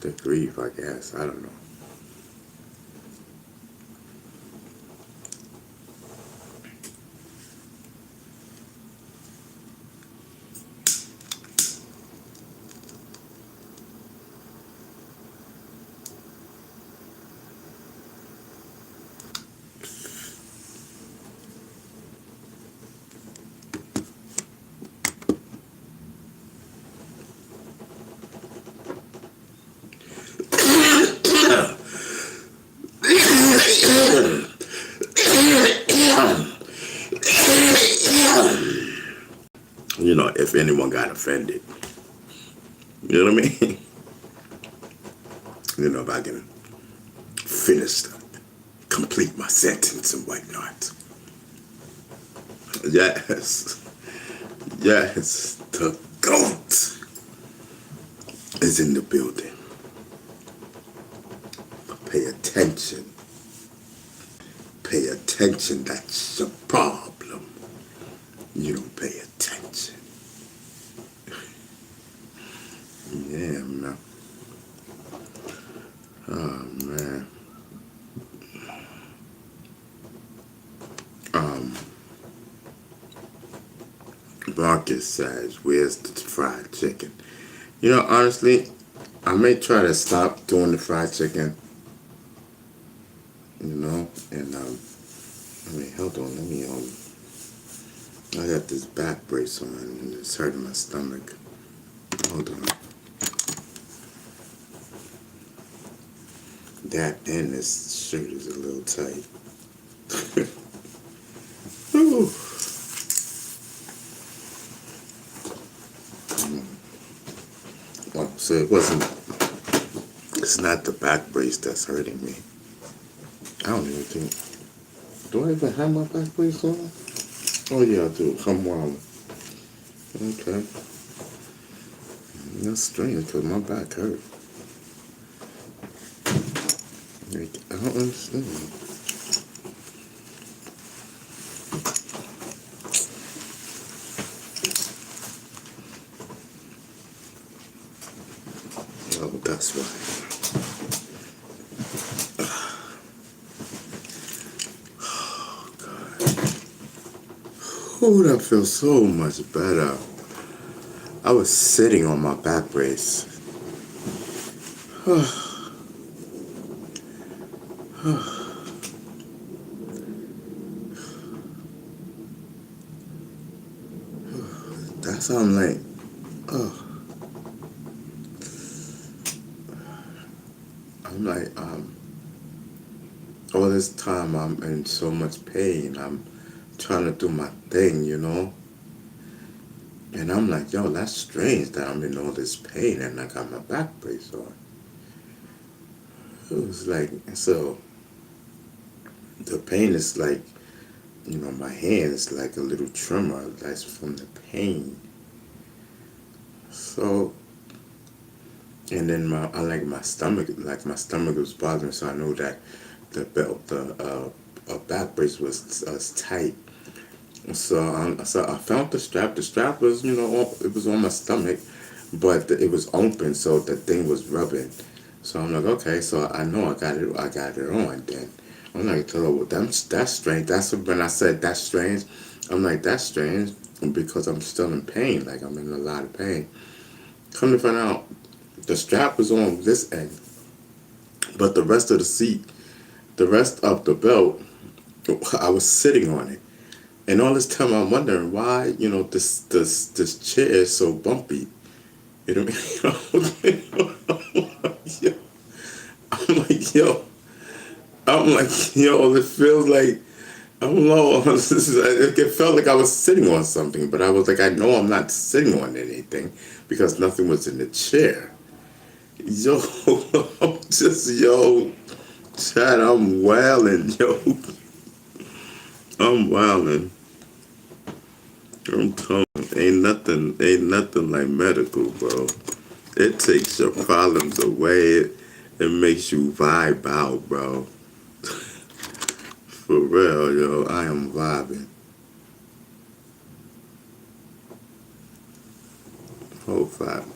to grieve. I guess I don't know. You know, if anyone got offended, you know what I mean? You know, if I can complete my sentence and whatnot. Yes, the GOAT is in the building. Pay attention. Pay attention, that's your problem. You don't pay attention. Yeah, man. Oh, man. Marcus says, where's the fried chicken? You know, honestly, I may try to stop doing the fried chicken. You know, and hold on, I got this back brace on and it's hurting my stomach. Hold on. That and this shirt is a little tight. Whew. Oh, so it's not the back brace that's hurting me. I don't even think, do I even have my back brace on? Oh yeah, I do. Come on. Okay. That's strange because my back hurt. I don't understand. Oh, that's why. Oh, that feels so much better. I was sitting on my back brace. That's how I'm like, oh. I'm like, all this time I'm in so much pain. I'm trying to do my thing, you know? And I'm like, yo, that's strange that I'm in all this pain and I got my back brace on. It was like, so the pain is like, you know, my hand is like a little tremor. That's from the pain. So, and then my stomach was bothering, so I know that the back brace was tight. So I found the strap. The strap was, you know, it was on my stomach, but it was open, so the thing was rubbing. So I'm like, okay, so I know I got it on. Then I'm like, oh, that's strange. That's when I said that's strange. I'm like, that's strange because I'm still in pain. Like I'm in a lot of pain. Come to find out, the strap was on this end, but the rest of the seat, the rest of the belt, I was sitting on it. And all this time I'm wondering why, you know, this chair is so bumpy. You know what I mean? I'm like, yo, it feels like, I don't know, it felt like I was sitting on something, but I was like, I know I'm not sitting on anything because nothing was in the chair. Yo, Chad, I'm wailing, yo. I'm wailing. I'm telling you, ain't nothing like medical, bro. It takes your problems away. It makes you vibe out, bro. For real, yo, I am vibing. Whole vibe.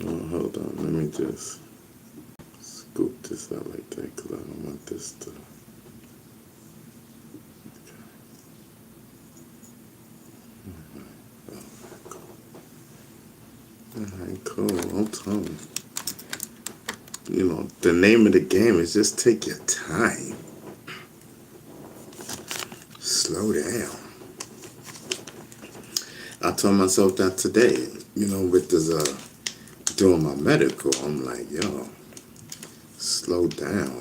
Oh, hold on, let me just scoop this out like that because I don't want this to. Alright, cool. I'm telling you. You know, the name of the game is just take your time. Slow down. I told myself that today, you know, with this doing my medical, I'm like, yo, slow down.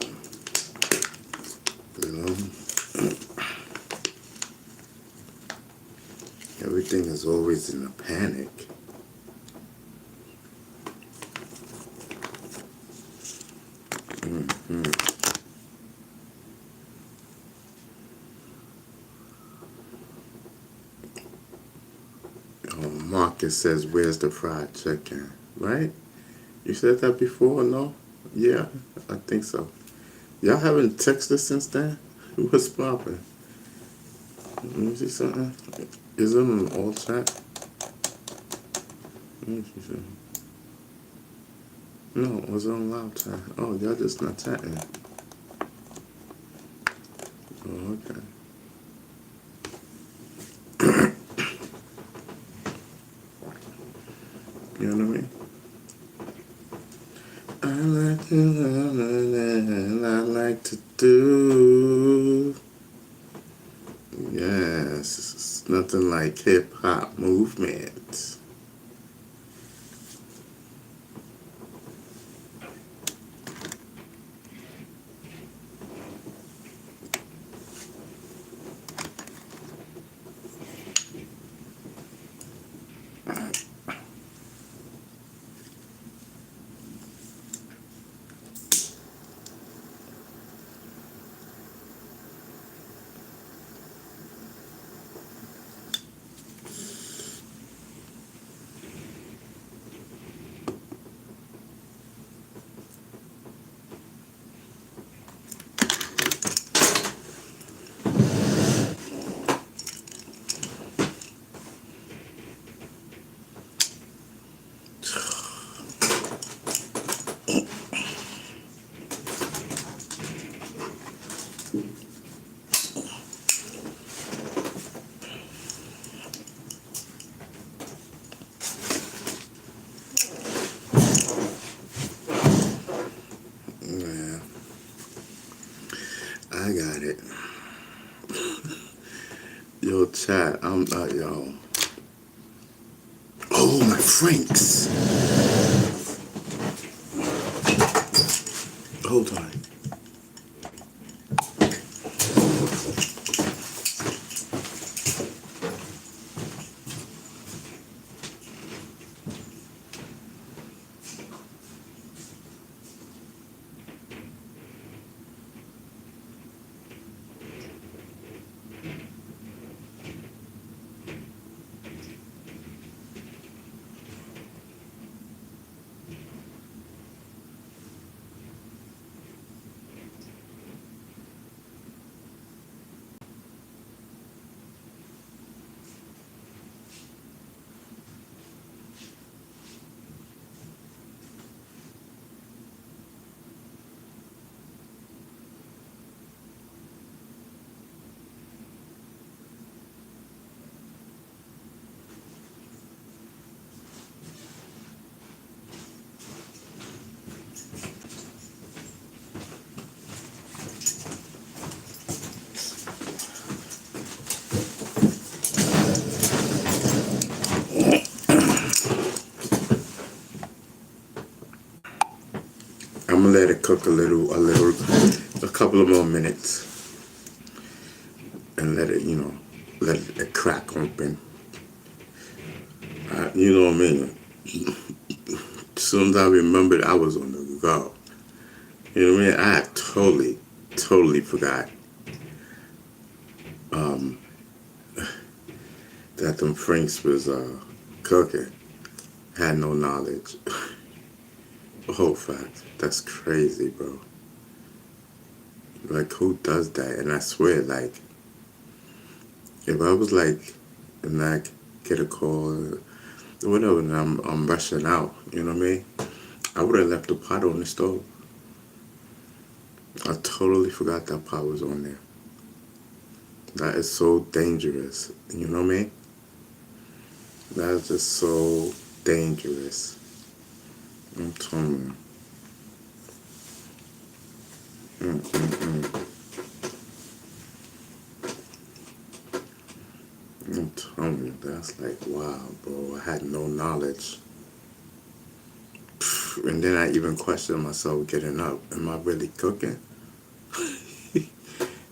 You know? Everything is always in a panic. Oh, Marcus says, where's the fried chicken? Right? You said that before, no? Yeah, I think so. Y'all haven't texted since then? What's poppin'? Let me see something. Is it on all chat? Let me see something. No, it was on loud chat. Oh, y'all just not chatting. Oh, okay. You know what I mean? I like to love and I like to do. Yes, it's nothing like hip hop movement. chat. I'm not, yo. Oh, my Franks. Hold on. I'm gonna let it cook a couple of more minutes, and let it, let it crack open. You know what I mean? As soon as I remembered, I was on the go. You know what I mean? I had totally forgot that them Franks was cooking. Had no knowledge. Oh, fact. That's crazy, bro. Like, who does that? And I swear, like, if I was like, and I get a call or whatever, and I'm rushing out, you know what I mean? I would have left the pot on the stove. I totally forgot that pot was on there. That is so dangerous. You know what I mean? That is just so dangerous. I'm telling you. I'm telling you, that's like, wow, bro. I had no knowledge. And then I even questioned myself getting up. Am I really cooking?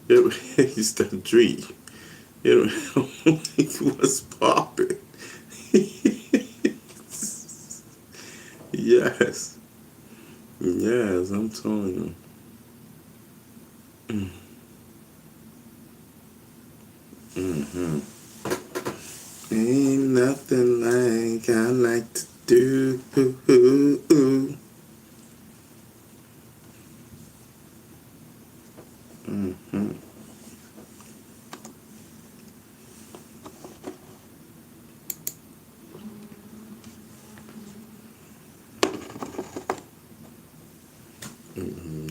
It's the dream. What's popping? Yes. Yes, I'm telling you. Ain't nothing like I like to do.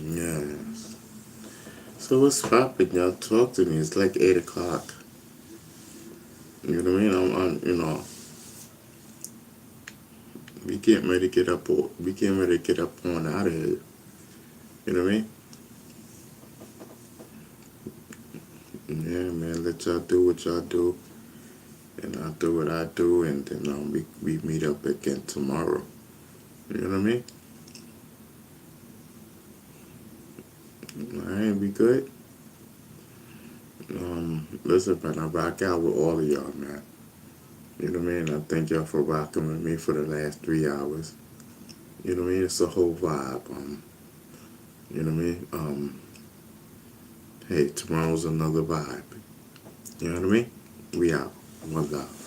Yes. So what's poppin', y'all? Talk to me. It's like 8 o'clock. You know what I mean? We getting ready to get up. We getting ready to get up on out of here. You know what I mean? Yeah, man. Let y'all do what y'all do, and I'll do what I do, and then we meet up again tomorrow. You know what I mean? All right, we good. Listen, man, I rock out with all of y'all, man. You know what I mean? I thank y'all for rocking with me for the last 3 hours. You know what I mean? It's a whole vibe. You know what I mean? Hey, tomorrow's another vibe. You know what I mean? We out. One love.